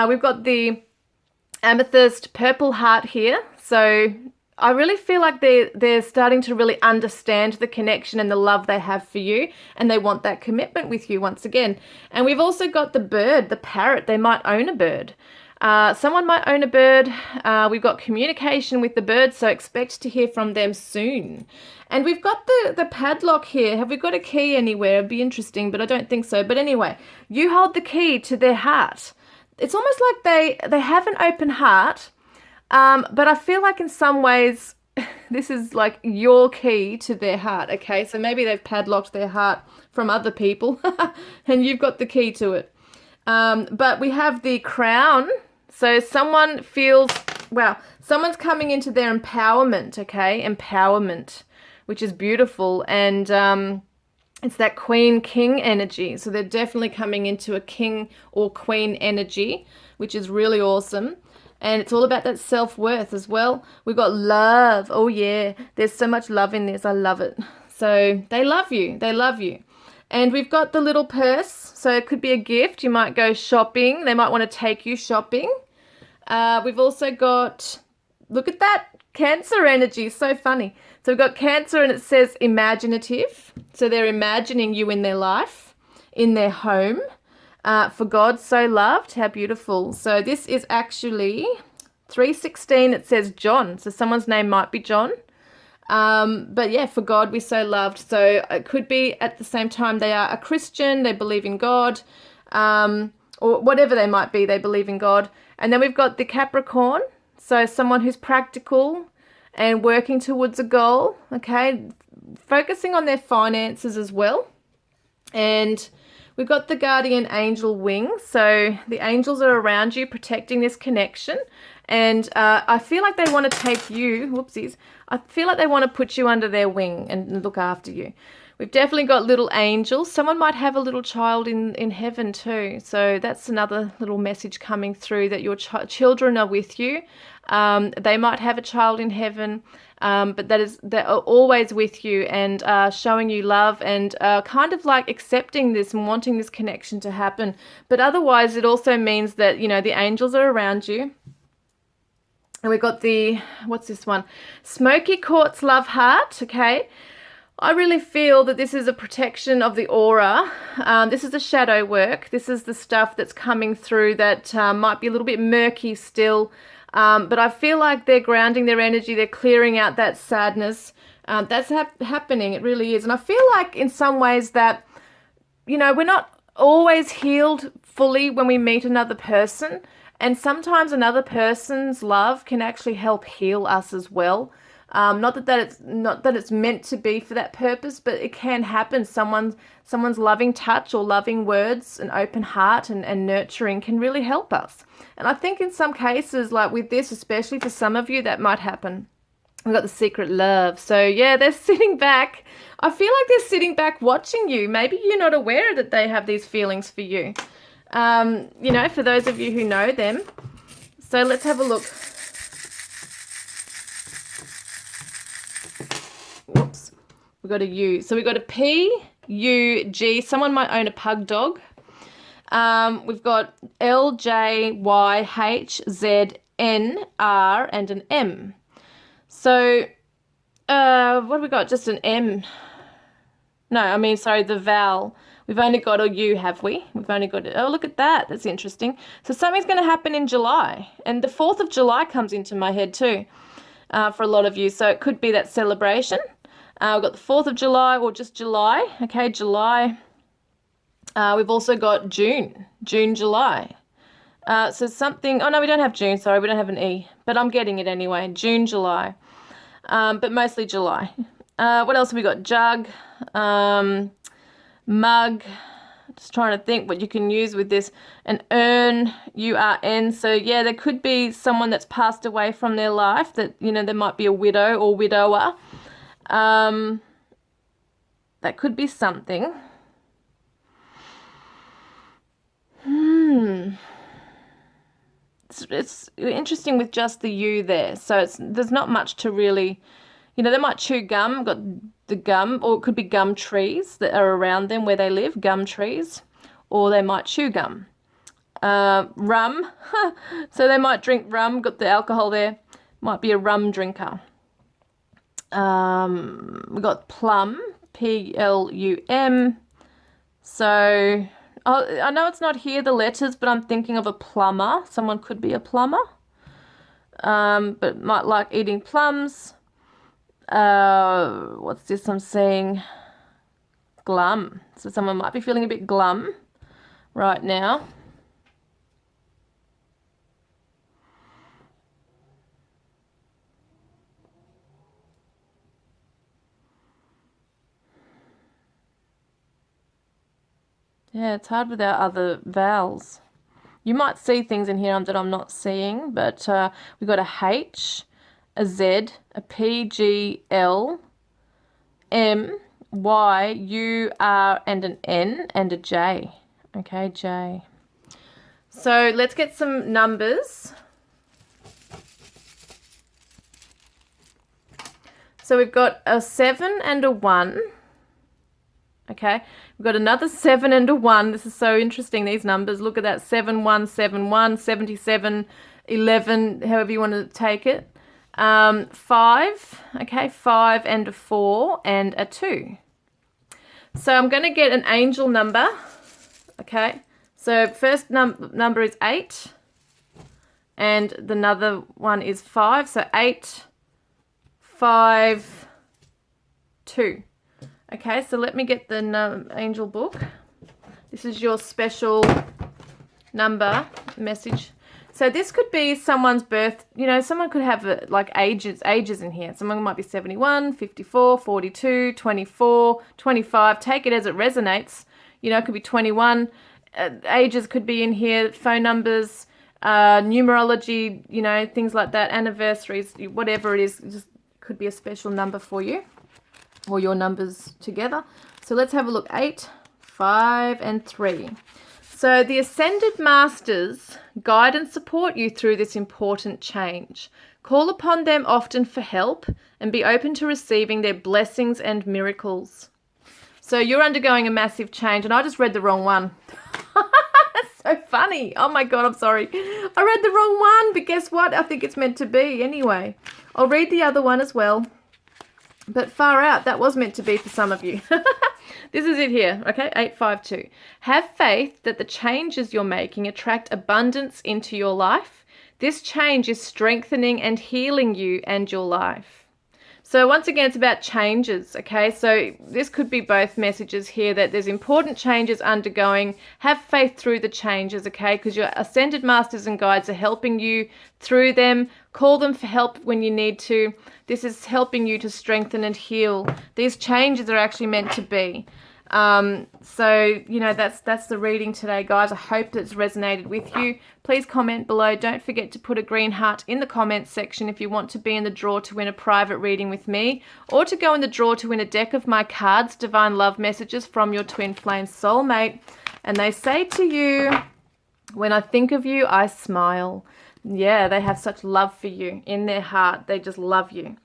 A: We've got the amethyst purple heart here. So I really feel like they're starting to really understand the connection and the love they have for you, and they want that commitment with you once again. And we've also got the bird, the parrot. They might own a bird. Someone might own a bird. We've got communication with the bird, so expect to hear from them soon. And we've got the padlock here. Have we got a key anywhere? It'd be interesting, but I don't think so. But anyway, you hold the key to their heart. It's almost like they have an open heart. But I feel like in some ways, this is like your key to their heart, okay? So maybe they've padlocked their heart from other people and you've got the key to it. But we have the crown. So someone feels, someone's coming into their empowerment, okay? Empowerment, which is beautiful. And it's that queen-king energy. So they're definitely coming into a king or queen energy, which is really awesome. And it's all about that self-worth as well. We've got love. Oh, yeah. There's so much love in this. I love it. So they love you. They love you. And we've got the little purse. So it could be a gift. You might go shopping. They might want to take you shopping. We've also got, look at that, Cancer energy. So funny. So we've got Cancer and it says imaginative. So they're imagining you in their life, in their home. For God so loved, how beautiful. So this is actually 316. It says John. So someone's name might be John. But yeah, for God we so loved. So it could be at the same time they are a Christian, they believe in God, or whatever they might be, they believe in God. And then we've got the Capricorn. So someone who's practical and working towards a goal, okay, focusing on their finances as well. And we've got the guardian angel wings. So the angels are around you protecting this connection. And I feel like they want to take you, whoopsies, I feel like they want to put you under their wing and look after you. We've definitely got little angels. Someone might have a little child in heaven too. So that's another little message coming through that your children are with you. They might have a child in heaven. But they're always with you and showing you love and kind of like accepting this and wanting this connection to happen. But otherwise, it also means that, you know, the angels are around you. And we've got the, what's this one? Smoky quartz love heart, okay? I really feel that this is a protection of the aura. This is the shadow work. This is the stuff that's coming through that might be a little bit murky still. But I feel like they're grounding their energy. They're clearing out that sadness. That's happening. It really is. And I feel like in some ways that, you know, we're not always healed fully when we meet another person. And sometimes another person's love can actually help heal us as well. Not that it's meant to be for that purpose, but it can happen. Someone's loving touch or loving words, an open heart and nurturing can really help us. And I think in some cases, like with this, especially for some of you, that might happen. We've got the secret love. So yeah, they're sitting back. I feel like they're sitting back watching you. Maybe you're not aware that they have these feelings for you. You know, for those of you who know them. So let's have a look. Whoops. We've got a U. So we've got a P, U, G. Someone might own a pug dog. We've got L, J, Y, H, Z, N, R, and an M. So, what have we got? Just an M. No, I mean, sorry, the vowel. We've only got a U, have we? We've only got, oh, look at that. That's interesting. So something's going to happen in July. And the 4th of July comes into my head too, for a lot of you. So it could be that celebration. We've got the 4th of July or just July. Okay, July. We've also got June, July. So something, oh no, we don't have June, sorry, we don't have an E, but I'm getting it anyway, June, July, but mostly July. What else have we got? Jug, mug, just trying to think what you can use with this, an urn, U-R-N, so yeah, there could be someone that's passed away from their life that, you know, there might be a widow or widower. That could be something. It's interesting with just the U there. So there's not much to really, you know, they might chew gum, got the gum, or it could be gum trees that are around them where they live, gum trees, or they might chew gum. Rum, so they might drink rum, got the alcohol there, might be a rum drinker. We've got plum, P-L-U-M, so I know it's not here, the letters, but I'm thinking of a plumber. Someone could be a plumber, but might like eating plums. What's this I'm seeing? Glum. So someone might be feeling a bit glum right now. Yeah, it's hard without other vowels. You might see things in here that I'm not seeing, but we've got a H, a Z, a P, G, L, M, Y, U, R, and an N, and a J. Okay, J. So let's get some numbers. So we've got a 7 and a 1. Okay, we've got another 7 and a 1. This is so interesting, these numbers. Look at that, 7, 1, 7, 1, 77, 11, however you want to take it. 5, okay, 5 and a 4 and a 2. So I'm going to get an angel number, okay. So first number is 8, and the another one is 5. So 8, 5, 2. Okay, so let me get the angel book. This is your special number message. So this could be someone's birth, you know, someone could have like ages in here. Someone might be 71, 54, 42, 24, 25. Take it as it resonates. You know, it could be 21. Ages could be in here, phone numbers, numerology, you know, things like that, anniversaries, whatever it is, just could be a special number for you. Or your numbers together. So let's have a look. 8, 5, and 3. So the Ascended Masters guide and support you through this important change. Call upon them often for help and be open to receiving their blessings and miracles. So you're undergoing a massive change, and I just read the wrong one. That's so funny. Oh my God, I'm sorry. I read the wrong one, but guess what? I think it's meant to be anyway. I'll read the other one as well. But far out, that was meant to be for some of you. This is it here, okay, 852. Have faith that the changes you're making attract abundance into your life. This change is strengthening and healing you and your life. So once again, it's about changes, okay? So this could be both messages here, that there's important changes undergoing. Have faith through the changes, okay? Because your Ascended Masters and Guides are helping you through them. Call them for help when you need to. This is helping you to strengthen and heal. These changes are actually meant to be. So, you know, that's the reading today, guys. I hope that's resonated with you. Please comment below. Don't forget to put a green heart in the comments section if you want to be in the draw to win a private reading with me, or to go in the draw to win a deck of my cards, Divine Love Messages from your Twin Flame Soulmate. And they say to you, when I think of you, I smile. Yeah, they have such love for you in their heart. They just love you.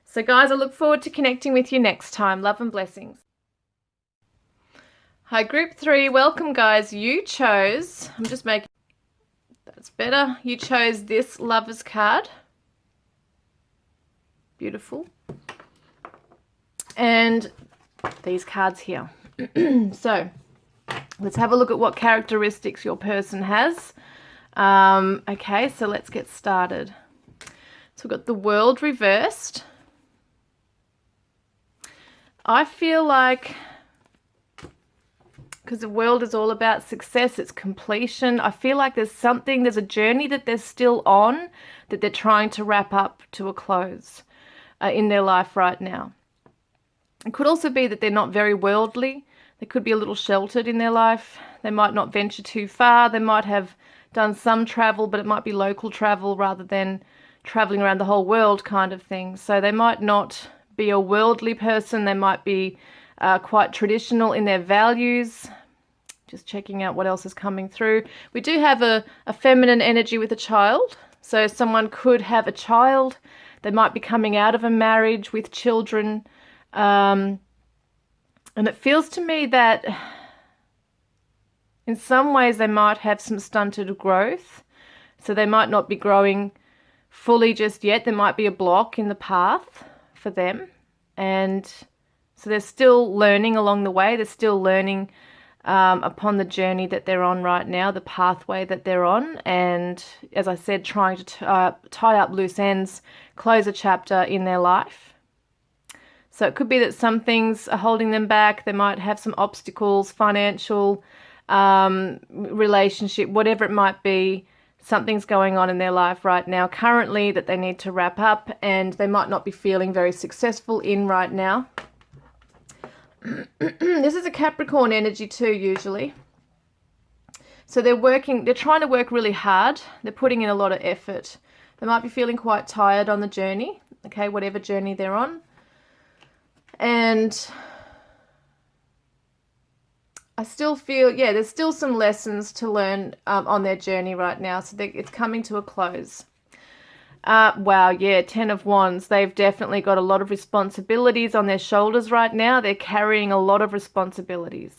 A: So, guys, I look forward to connecting with you next time. Love and blessings. Hi, group 3. Welcome, guys. You chose, I'm just making, that's better. You chose this Lover's card. Beautiful. And these cards here. So, let's have a look at what characteristics your person has. Okay, so let's get started. So we've got the World reversed. I feel like, because the World is all about success, it's completion. I feel like there's a journey that they're still on, that they're trying to wrap up to a close in their life right now. It could also be that they're not very worldly. They could be a little sheltered in their life. They might not venture too far. They might have done some travel, but it might be local travel rather than traveling around the whole world kind of thing. So they might not be a worldly person. They might be quite traditional in their values. Just checking out what else is coming through. We do have a feminine energy with a child. So someone could have a child. They might be coming out of a marriage with children. And it feels to me that in some ways they might have some stunted growth. So they might not be growing fully just yet. There might be a block in the path for them. And so they're still learning along the way. They're still learning upon the journey that they're on right now, the pathway that they're on. And as I said, trying to tie up loose ends, close a chapter in their life. So it could be that some things are holding them back. They might have some obstacles, financial, relationship, whatever it might be. Something's going on in their life right now currently that they need to wrap up, and they might not be feeling very successful in right now. This is a Capricorn energy too, usually. So they're trying to work really hard. They're putting in a lot of effort. They might be feeling quite tired on the journey, okay, whatever journey they're on. And I still feel, yeah, there's still some lessons to learn on their journey right now. So it's coming to a close. Wow, yeah, 10 of Wands. They've definitely got a lot of responsibilities on their shoulders right now. They're carrying a lot of responsibilities.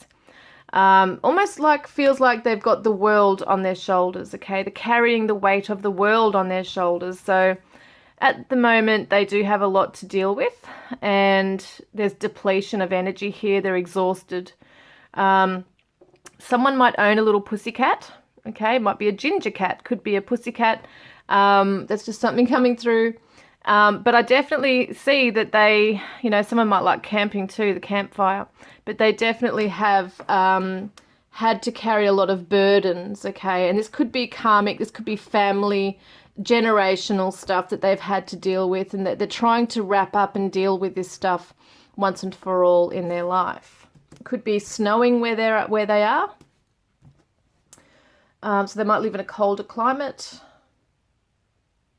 A: Almost like, feels like they've got the world on their shoulders, okay? They're carrying the weight of the world on their shoulders. So at the moment, they do have a lot to deal with, and there's depletion of energy here. They're exhausted. Someone might own a little pussycat, okay? It might be a ginger cat, could be a pussycat. That's just something coming through. But I definitely see that they, you know, someone might like camping too, the campfire, but they definitely have had to carry a lot of burdens, okay? And this could be karmic, this could be family, generational stuff that they've had to deal with, and that they're trying to wrap up and deal with this stuff once and for all in their life. It could be snowing where they are. So they might live in a colder climate.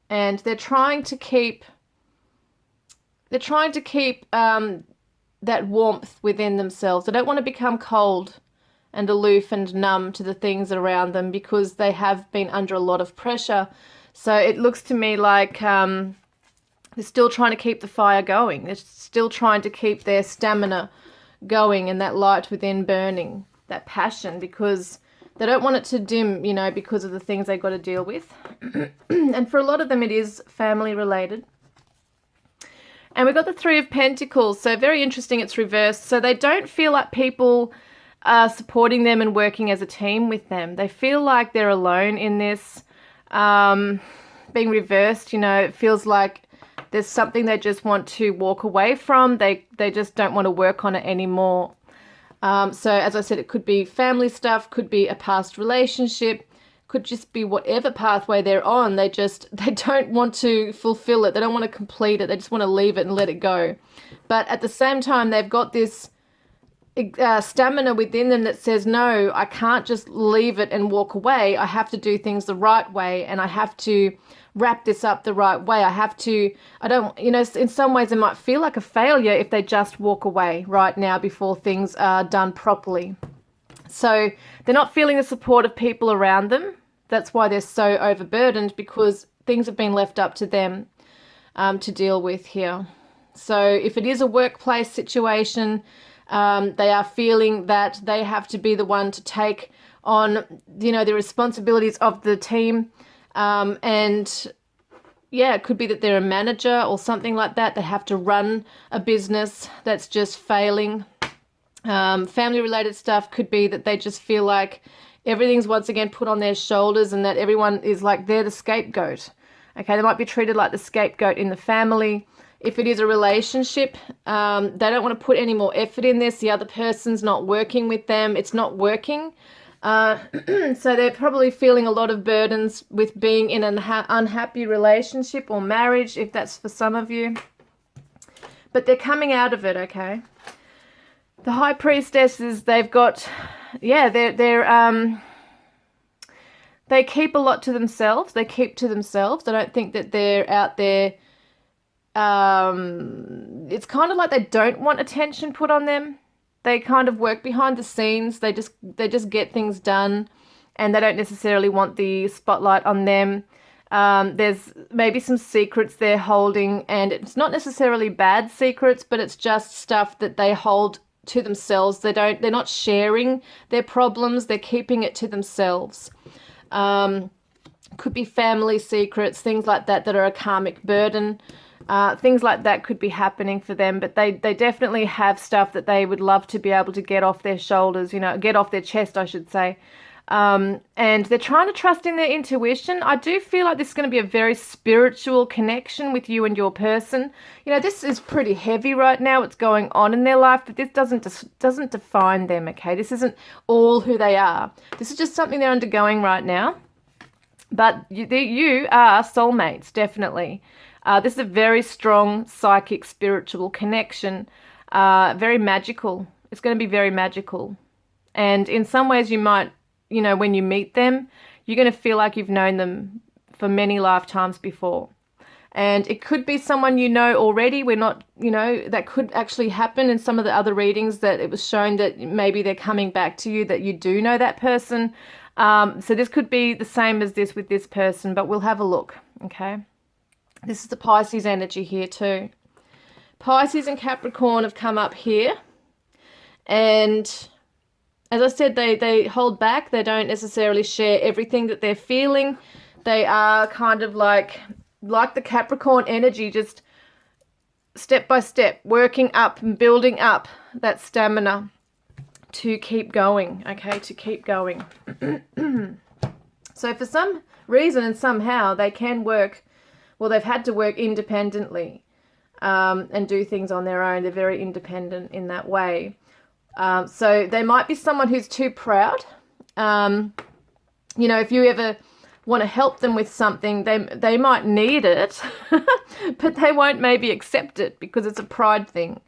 A: And they're trying to keep that warmth within themselves. They don't want to become cold and aloof and numb to the things around them, because they have been under a lot of pressure. So it looks to me like they're still trying to keep the fire going. They're still trying to keep their stamina going and that light within burning, that passion, because they don't want it to dim, you know, because of the things they've got to deal with. And for a lot of them, it is family related. And we've got the Three of Pentacles. So very interesting, it's reversed. So they don't feel like people are supporting them and working as a team with them. They feel like they're alone in this. Being reversed, you know, it feels like there's something they just want to walk away from. They just don't want to work on it anymore. So as I said, it could be family stuff, could be a past relationship, could just be whatever pathway they're on. They don't want to fulfill it. They don't want to complete it. They just want to leave it and let it go. But at the same time, they've got this stamina within them that says, no, I can't just leave it and walk away. I have to do things the right way, and I have to wrap this up the right way. I don't, in some ways it might feel like a failure if they just walk away right now before things are done properly. So they're not feeling the support of people around them. That's why they're so overburdened, because things have been left up to them to deal with here. So if it is a workplace situation, they are feeling that they have to be the one to take on, the responsibilities of the team. And yeah, it could be that they're a manager or something like that. They have to run a business that's just failing. Family related stuff could be that they just feel like everything's once again put on their shoulders, and that everyone is like they're the scapegoat. Okay, they might be treated like the scapegoat in the family. If it is a relationship, they don't want to put any more effort in this. The other person's not working with them. It's not working. So they're probably feeling a lot of burdens with being in an unhappy relationship or marriage, if that's for some of you. But they're coming out of it, okay? The High Priestesses, they've got, they keep a lot to themselves. They keep to themselves. I don't think that they're out there. It's kind of like they don't want attention put on them. They kind of work behind the scenes. They just get things done, and they don't necessarily want the spotlight on them. There's maybe some secrets they're holding, and it's not necessarily bad secrets, but it's just stuff that they hold to themselves. They're not sharing their problems. They're keeping it to themselves. Could be family secrets, things like that are a karmic burden. Things like that could be happening for them, but they definitely have stuff that they would love to be able to get off their shoulders, get off their chest, I should say. And they're trying to trust in their intuition. I do feel like this is going to be a very spiritual connection with you and your person. This is pretty heavy right now, what's going on in their life, but this doesn't define them, okay? This isn't all who they are. This is just something they're undergoing right now. But you are soulmates, definitely. This is a very strong psychic spiritual connection, very magical. It's going to be very magical. And in some ways you might, when you meet them, you're going to feel like you've known them for many lifetimes before. And it could be someone you know already. We're not, that could actually happen in some of the other readings, that it was shown that maybe they're coming back to you, that you do know that person. So this could be the same as this with this person, but we'll have a look, okay? This is the Pisces energy here too. Pisces and Capricorn have come up here. And as I said, they hold back. They don't necessarily share everything that they're feeling. They are kind of like the Capricorn energy, just step by step, working up and building up that stamina to keep going, okay, to keep going. So for some reason and somehow they can work, they've had to work independently and do things on their own. They're very independent in that way. So they might be someone who's too proud. If you ever want to help them with something, they might need it, but they won't maybe accept it because it's a pride thing.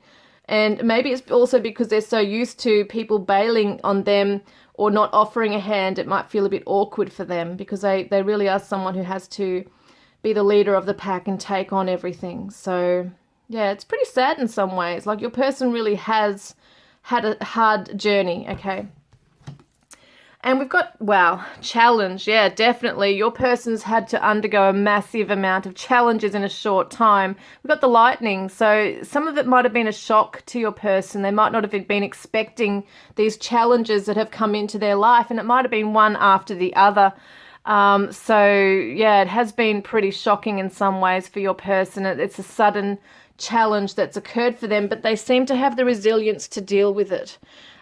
A: And maybe it's also because they're so used to people bailing on them or not offering a hand. It might feel a bit awkward for them because they really are someone who has to be the leader of the pack and take on everything. So yeah, it's pretty sad in some ways. Like your person really has had a hard journey, okay? And we've got, challenge. Yeah, definitely. Your person's had to undergo a massive amount of challenges in a short time. We've got the lightning. So some of it might have been a shock to your person. They might not have been expecting these challenges that have come into their life, and it might have been one after the other. It has been pretty shocking in some ways for your person. It's a sudden challenge that's occurred for them, but they seem to have the resilience to deal with it.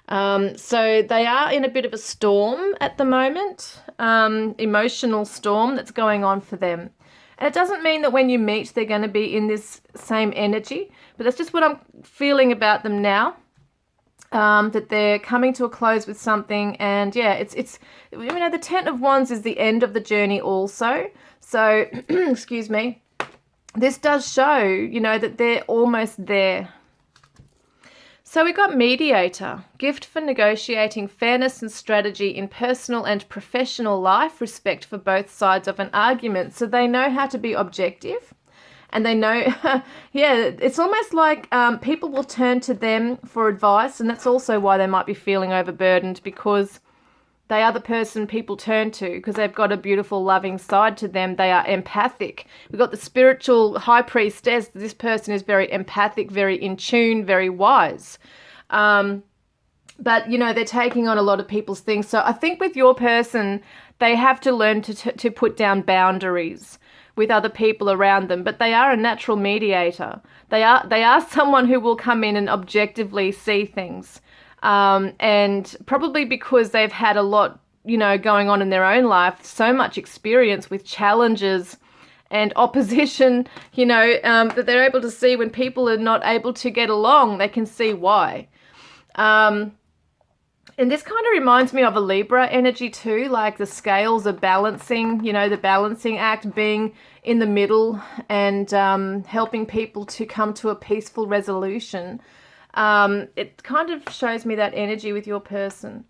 A: So they are in a bit of a storm at the moment, emotional storm that's going on for them. And it doesn't mean that when you meet they're going to be in this same energy, but that's just what I'm feeling about them now. That they're coming to a close with something, and it's the Ten of Wands is the end of the journey also. So, excuse me, this does show, that they're almost there. So we got mediator, gift for negotiating fairness and strategy in personal and professional life, respect for both sides of an argument. So they know how to be objective, and they know, yeah, it's almost like people will turn to them for advice, and that's also why they might be feeling overburdened, because they are the person people turn to because they've got a beautiful, loving side to them. They are empathic. We've got the spiritual high priestess. This person is very empathic, very in tune, very wise. But, you know, they're taking on a lot of people's things. So I think with your person, they have to learn to put down boundaries with other people around them. But they are a natural mediator. They are someone who will come in and objectively see things. And probably because they've had a lot, you know, going on in their own life, so much experience with challenges and opposition, you know, that they're able to see when people are not able to get along, they can see why. And this kind of reminds me of a Libra energy too, like the scales are balancing, you know, the balancing act, being in the middle and helping people to come to a peaceful resolution. It kind of shows me that energy with your person.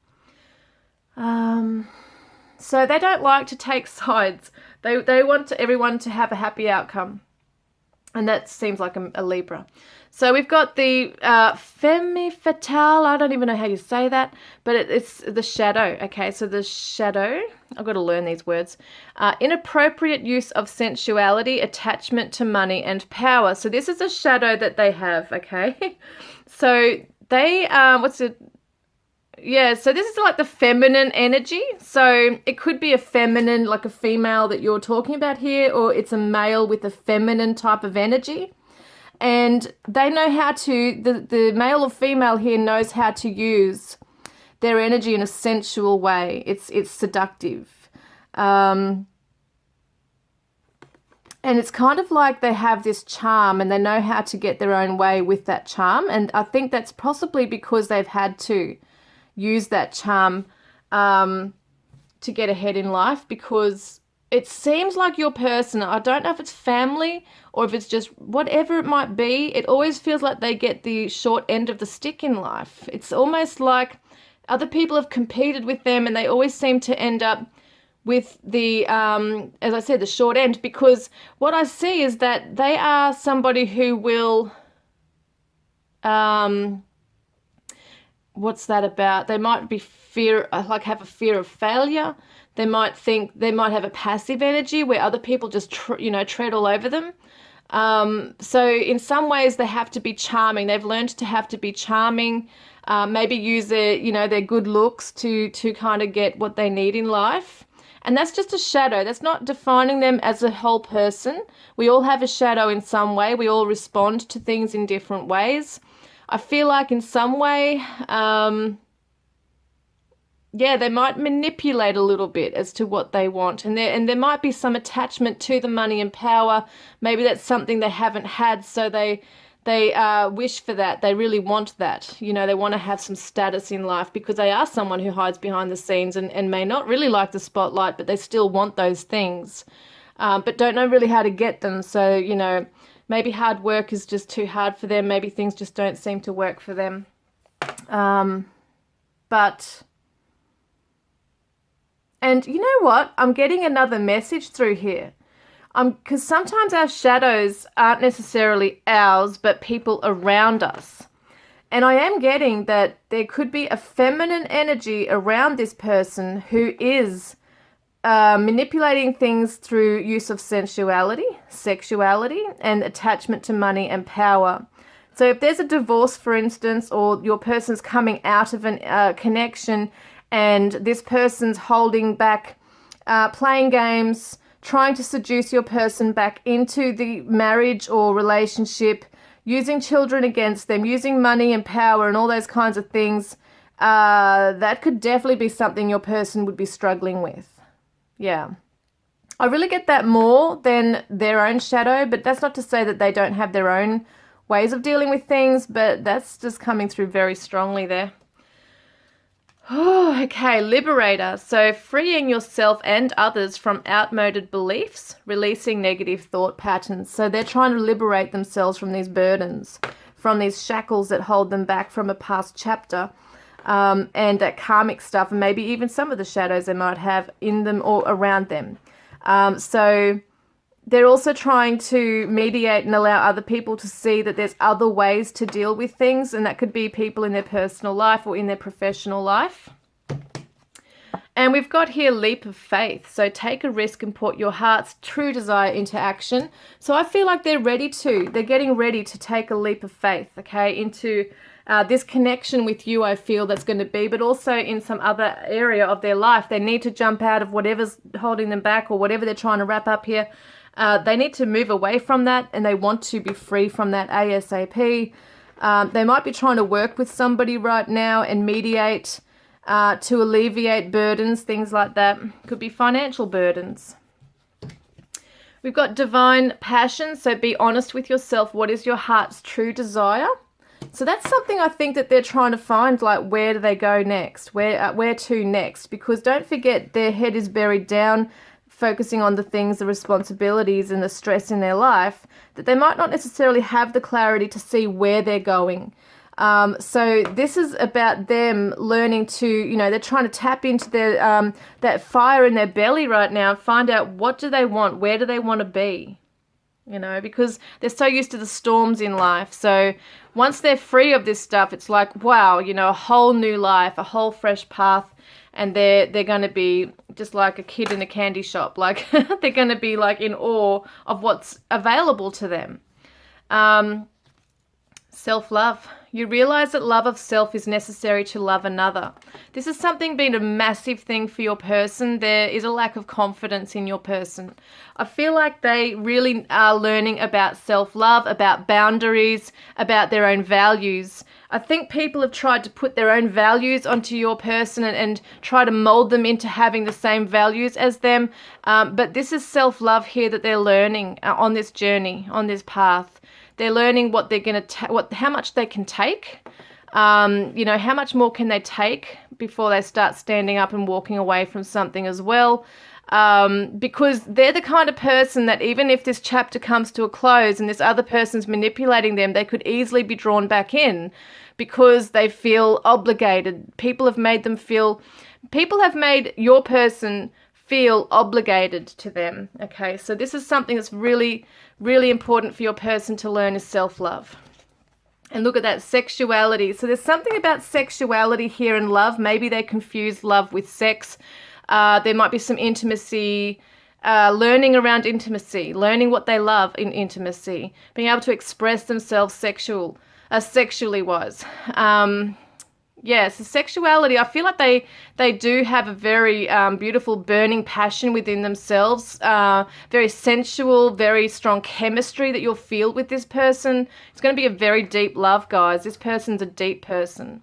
A: So they don't like to take sides. They want everyone to have a happy outcome. And that seems like a Libra. So we've got the femme fatale. I don't even know how you say that, but it's the shadow. Okay, so the shadow, I've got to learn these words. Inappropriate use of sensuality, attachment to money and power. So this is a shadow that they have, okay? So they, so this is like the feminine energy. So it could be a feminine, like a female that you're talking about here, or it's a male with a feminine type of energy. And they know how to, the male or female here knows how to use their energy in a sensual way. It's seductive. And it's kind of like they have this charm and they know how to get their own way with that charm. And I think that's possibly because they've had to use that charm to get ahead in life, because it seems like your person, I don't know if it's family or if it's just whatever it might be, it always feels like they get the short end of the stick in life. It's almost like other people have competed with them and they always seem to end up with the, as I said, the short end, because what I see is that they are somebody who will, what's that about? They might be have a fear of failure. They might think, they might have a passive energy where other people just, tread all over them. So in some ways they have to be charming. They've learned to have to be charming, maybe use their good looks to kind of get what they need in life. And that's just a shadow. That's not defining them as a whole person. We all have a shadow in some way. We all respond to things in different ways. I feel like in some way, they might manipulate a little bit as to what they want. And there might be some attachment to the money and power. Maybe that's something they haven't had, so they wish for that. They really want that. You know, they want to have some status in life because they are someone who hides behind the scenes and may not really like the spotlight, but they still want those things, but don't know really how to get them. So, you know, maybe hard work is just too hard for them. Maybe things just don't seem to work for them. And you know what? I'm getting another message through here. Because sometimes our shadows aren't necessarily ours, but people around us. And I am getting that there could be a feminine energy around this person who is manipulating things through use of sensuality, sexuality, and attachment to money and power. So if there's a divorce, for instance, or your person's coming out of a connection and this person's holding back, playing games, trying to seduce your person back into the marriage or relationship, using children against them, using money and power and all those kinds of things, that could definitely be something your person would be struggling with. Yeah. I really get that more than their own shadow, but that's not to say that they don't have their own ways of dealing with things, but that's just coming through very strongly there. Oh, okay, liberator. So freeing yourself and others from outmoded beliefs, releasing negative thought patterns. So they're trying to liberate themselves from these burdens. from these shackles that hold them back from a past chapter, and that karmic stuff, and maybe even some of the shadows they might have in them or around them. So they're also trying to mediate and allow other people to see that there's other ways to deal with things, and that could be people in their personal life or in their professional life. And we've got here leap of faith. So take a risk and put your heart's true desire into action. So I feel like they're getting ready to take a leap of faith, okay, into this connection with you, I feel that's going to be, but also in some other area of their life. They need to jump out of whatever's holding them back or whatever they're trying to wrap up here. They need to move away from that, and they want to be free from that ASAP. They might be trying to work with somebody right now and mediate to alleviate burdens, things like that. Could be financial burdens. We've got divine passion, so be honest with yourself. What is your heart's true desire? So that's something I think that they're trying to find, like where do they go next? Where to next? Because don't forget, their head is buried down, focusing on the things, the responsibilities and the stress in their life, that they might not necessarily have the clarity to see where they're going. So this is about them learning to, they're trying to tap into their that fire in their belly right now and find out what do they want, where do they want to be, because they're so used to the storms in life. So once they're free of this stuff, it's like, wow, a whole new life, a whole fresh path, and they're going to be just like a kid in a candy shop. Like they're going to be like in awe of what's available to them. Self-love. You realize that love of self is necessary to love another. This is something been a massive thing for your person. There is a lack of confidence in your person. I feel like they really are learning about self-love, about boundaries, about their own values. I think people have tried to put their own values onto your person and try to mold them into having the same values as them. But this is self-love here that they're learning on this journey, on this path. They're learning what they're going to, how much they can take. How much more can they take before they start standing up and walking away from something as well. Because they're the kind of person that even if this chapter comes to a close and this other person's manipulating them, they could easily be drawn back in because they feel obligated. People have made your person feel obligated to them. Okay, so this is something that's really, really important for your person to learn, is self-love. And look at that, sexuality. So there's something about sexuality here in love. Maybe they confuse love with sex. There might be some intimacy, learning around intimacy, learning what they love in intimacy, being able to express themselves sexually wise. So sexuality, I feel like they do have a very beautiful burning passion within themselves, very sensual, very strong chemistry that you'll feel with this person. It's going to be a very deep love, guys. This person's a deep person.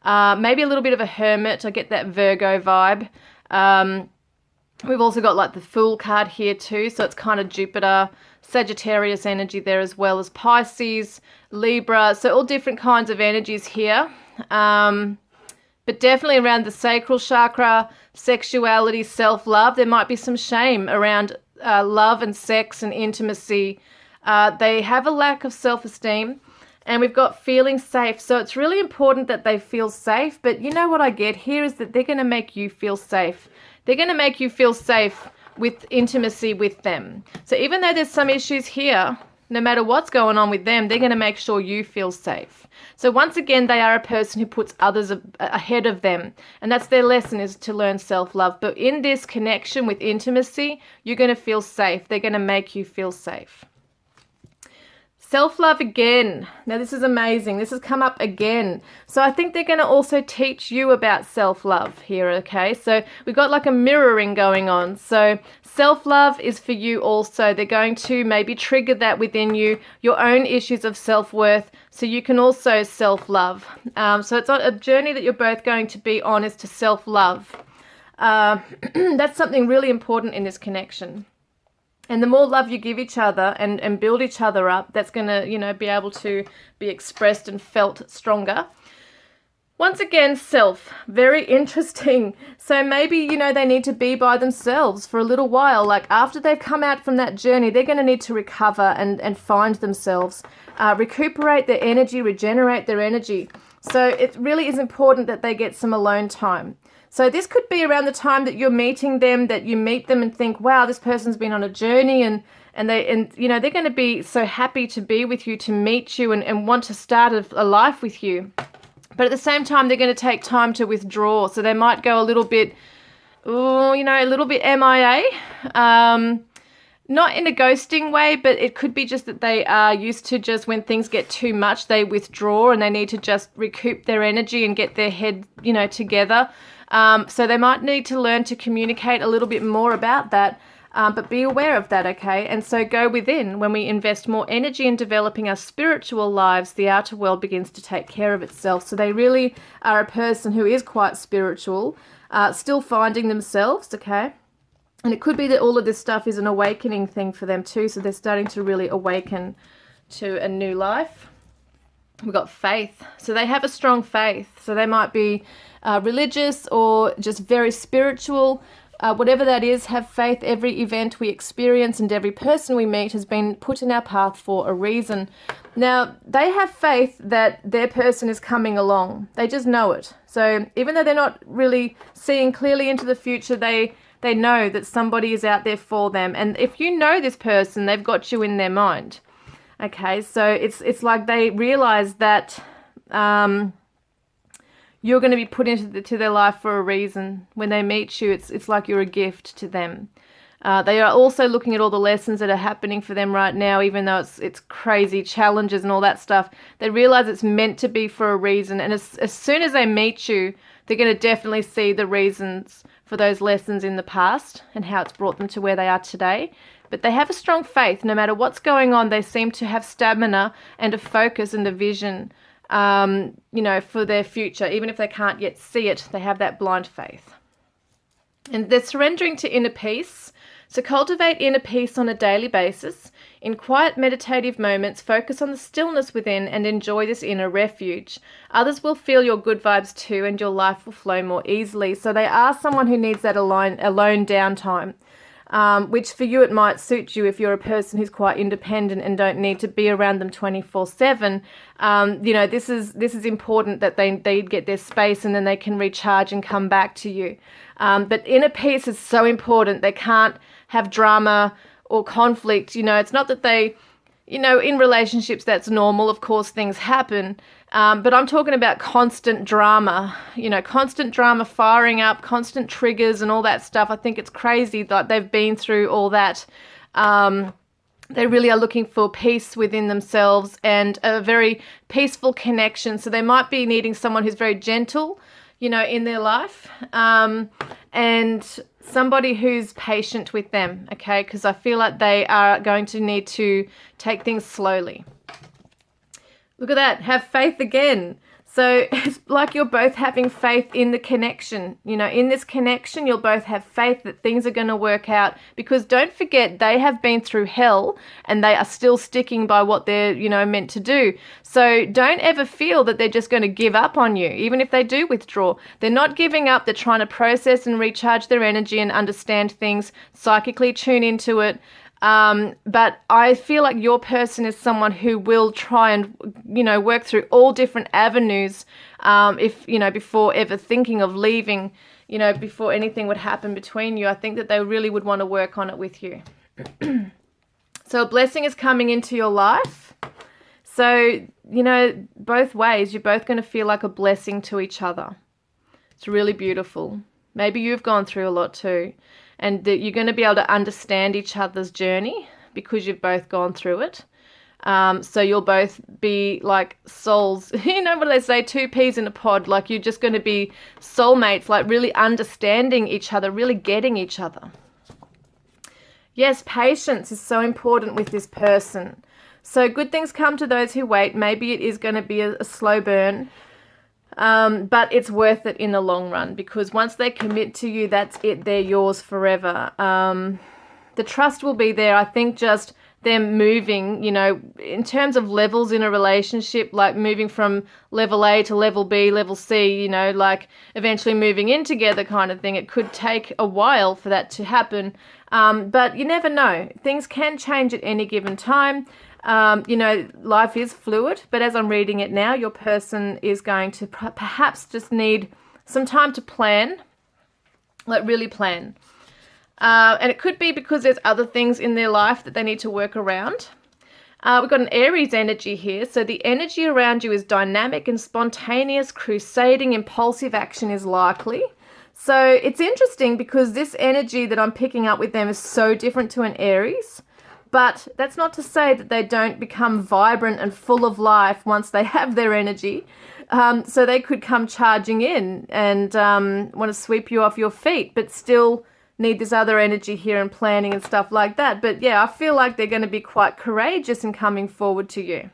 A: Maybe a little bit of a hermit. I get that Virgo vibe. We've also got like the Fool card here too, so it's kind of Jupiter, Sagittarius energy there, as well as Pisces, Libra, so all different kinds of energies here. But definitely around the sacral chakra, sexuality, self-love, there might be some shame around love and sex and intimacy. They have a lack of self-esteem, and we've got feeling safe. So it's really important that they feel safe, but you know what I get here is that they're going to make you feel safe. They're going to make you feel safe with intimacy with them. So even though there's some issues here, no matter what's going on with them, they're going to make sure you feel safe. So once again, they are a person who puts others ahead of them. And that's their lesson, is to learn self-love. But in this connection with intimacy, you're going to feel safe. They're going to make you feel safe. Self-love again. Now this is amazing. This has come up again. So I think they're going to also teach you about self-love here, okay? So we've got like a mirroring going on. So self-love is for you also. They're going to maybe trigger that within you, your own issues of self-worth, so you can also self-love. So it's a journey that you're both going to be on, is to self-love. That's something really important in this connection. And the more love you give each other and build each other up, that's going to, be able to be expressed and felt stronger. Once again, self, very interesting. So maybe, you know, they need to be by themselves for a little while. Like after they've come out from that journey, they're going to need to recover and find themselves, recuperate their energy, regenerate their energy. So it really is important that they get some alone time. So this could be around the time that you're meeting them, that you meet them and think, wow, this person's been on a journey, and you know, they're going to be so happy to be with you, to meet you, and want to start a life with you. But at the same time, they're going to take time to withdraw. So they might go a little bit, you know, a little bit MIA. Not in a ghosting way, but it could be just that they are used to just when things get too much, they withdraw and they need to just recoup their energy and get their head, you know, together. So they might need to learn to communicate a little bit more about that. But be aware of that, okay? And so go within. When we invest more energy in developing our spiritual lives, the outer world begins to take care of itself. So they really are a person who is quite spiritual, still finding themselves, okay? And it could be that all of this stuff is an awakening thing for them too. So they're starting to really awaken to a new life. We've got faith. So they have a strong faith. So they might be religious or just very spiritual. Whatever that is, have faith. Every event we experience and every person we meet has been put in our path for a reason. Now, they have faith that their person is coming along. They just know it. So even though they're not really seeing clearly into the future, they know that somebody is out there for them. And if you know this person, they've got you in their mind. Okay, so it's like they realize that you're going to be put into their life for a reason. When they meet you, it's like you're a gift to them. They are also looking at all the lessons that are happening for them right now, even though it's crazy challenges and all that stuff. They realize it's meant to be for a reason. And as soon as they meet you, they're going to definitely see the reasons for those lessons in the past and how it's brought them to where they are today. But they have a strong faith. No matter what's going on, they seem to have stamina and a focus and a vision, you know, for their future. Even if they can't yet see it, they have that blind faith. And they're surrendering to inner peace. So cultivate inner peace on a daily basis. In quiet meditative moments, focus on the stillness within and enjoy this inner refuge. Others will feel your good vibes too, and your life will flow more easily. So they are someone who needs that alone downtime. Which for you, it might suit you if you're a person who's quite independent and don't need to be around them 24/7. You know, this is important that they get their space and then they can recharge and come back to you. But inner peace is so important. They can't have drama or conflict. You know, it's not that they, you know, in relationships that's normal. Of course, things happen. But I'm talking about constant drama, you know, constant drama firing up, constant triggers and all that stuff. I think it's crazy that they've been through all that. They really are looking for peace within themselves and a very peaceful connection. So they might be needing someone who's very gentle, you know, in their life, and somebody who's patient with them, okay? Because I feel like they are going to need to take things slowly. Look at that, have faith again. So it's like you're both having faith in the connection. You know, in this connection, you'll both have faith that things are going to work out, because don't forget, they have been through hell and they are still sticking by what they're, you know, meant to do. So don't ever feel that they're just going to give up on you, even if they do withdraw. They're not giving up. They're trying to process and recharge their energy and understand things, psychically tune into it. But I feel like your person is someone who will try and, you know, work through all different avenues, if, you know, before ever thinking of leaving, you know, before anything would happen between you. I think that they really would want to work on it with you. So a blessing is coming into your life. So, you know, both ways, you're both going to feel like a blessing to each other. It's really beautiful. Maybe you've gone through a lot too. And that you're going to be able to understand each other's journey because you've both gone through it. So you'll both be like souls. You know what they say, two peas in a pod. Like you're just going to be soulmates, like really understanding each other, really getting each other. Yes, patience is so important with this person. So good things come to those who wait. Maybe it is going to be a slow burn. But it's worth it in the long run, because once they commit to you, that's it. They're yours forever. The trust will be there. I think just them moving, you know, in terms of levels in a relationship, like moving from level A to level B, level C, you know, like eventually moving in together kind of thing. It could take a while for that to happen. But you never know. Things can change at any given time. You know, life is fluid, but as I'm reading it now, your person is going to perhaps just need some time to plan, like really plan. And it could be because there's other things in their life that they need to work around. We've got an Aries energy here. So the energy around you is dynamic and spontaneous, crusading, impulsive action is likely. So it's interesting because this energy that I'm picking up with them is so different to an Aries. But that's not to say that they don't become vibrant and full of life once they have their energy. So they could come charging in and want to sweep you off your feet, but still need this other energy here and planning and stuff like that. But yeah, I feel like they're going to be quite courageous in coming forward to you.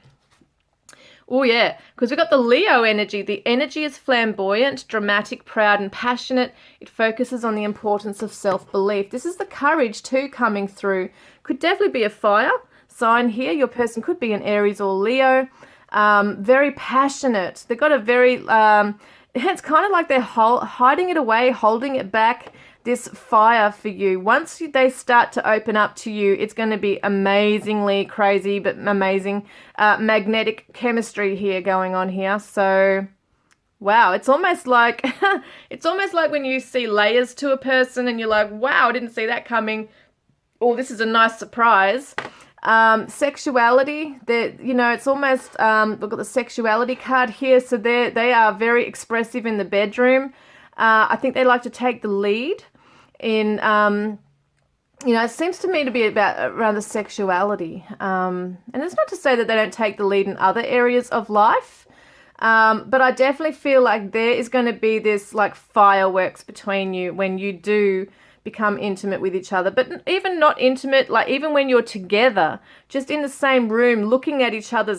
A: Oh yeah, because we've got the Leo energy. The energy is flamboyant, dramatic, proud and passionate. It focuses on the importance of self-belief. This is the courage too coming through. Could definitely be a fire sign here. Your person could be an Aries or Leo. Very passionate. They've got a very, it's kind of like they're hiding it away, holding it back. This fire for you. Once they start to open up to you, it's going to be amazingly crazy, but amazing magnetic chemistry here going on here. So, wow, it's almost like it's almost like when you see layers to a person and you're like, wow, I didn't see that coming. Oh, this is a nice surprise. Sexuality, you know, it's almost we've got the sexuality card here. So they are very expressive in the bedroom. I think they like to take the lead in, you know, it seems to me to be around the sexuality. And it's not to say that they don't take the lead in other areas of life, but I definitely feel like there is going to be this like fireworks between you when you do become intimate with each other. But even not intimate, like even when you're together, just in the same room, looking at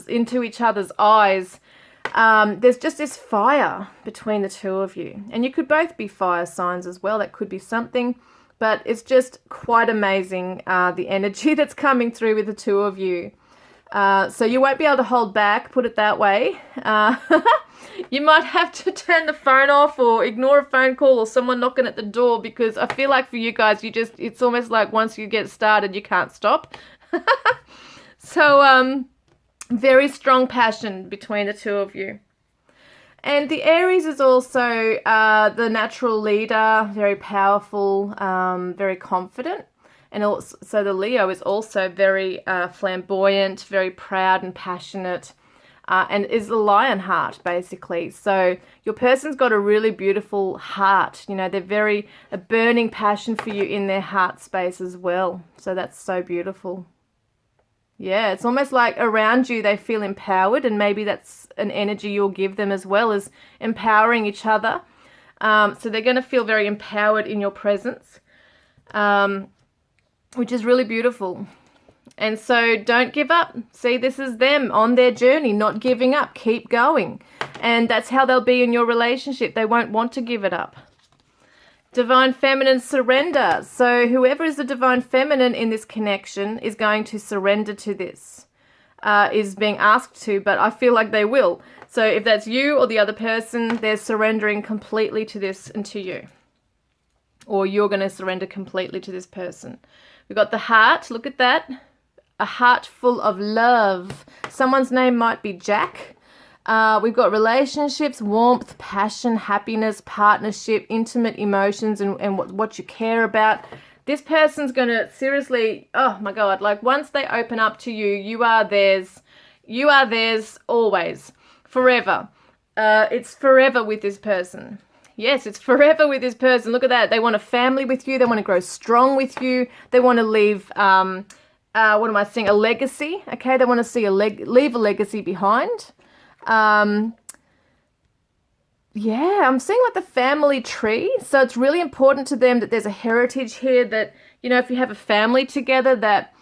A: into each other's eyes, there's just this fire between the two of you. And you could both be fire signs as well. That could be something. But it's just quite amazing, the energy that's coming through with the two of you. So you won't be able to hold back, put it that way. You might have to turn the phone off or ignore a phone call or someone knocking at the door, because I feel like for you guys, it's almost like once you get started, you can't stop. So, very strong passion between the two of you. And the Aries is also the natural leader, very powerful, very confident. And also, so the Leo is also very flamboyant, very proud and passionate, and is the lion heart, basically. So your person's got a really beautiful heart. You know, they're a burning passion for you in their heart space as well. So that's so beautiful. Yeah, it's almost like around you they feel empowered, and maybe that's an energy you'll give them as well, as empowering each other. So they're going to feel very empowered in your presence, which is really beautiful. And so don't give up. See, this is them on their journey, not giving up. Keep going. And that's how they'll be in your relationship. They won't want to give it up. Divine Feminine, surrender. So whoever is the Divine Feminine in this connection is going to surrender to this, is being asked to, but I feel like they will. So if that's you or the other person, they're surrendering completely to this and to you. Or you're going to surrender completely to this person. We've got the heart. Look at that. A heart full of love. Someone's name might be Jack. We've got relationships, warmth, passion, happiness, partnership, intimate emotions, and what you care about. This person's going to seriously, oh my God, like once they open up to you, you are theirs. You are theirs always, forever. It's forever with this person. Yes, it's forever with this person. Look at that. They want a family with you. They want to grow strong with you. They want to leave, what am I saying? A legacy. Okay, they want to see leave a legacy behind. Yeah, I'm seeing like the family tree. So it's really important to them that there's a heritage here, that, you know, if you have a family together, that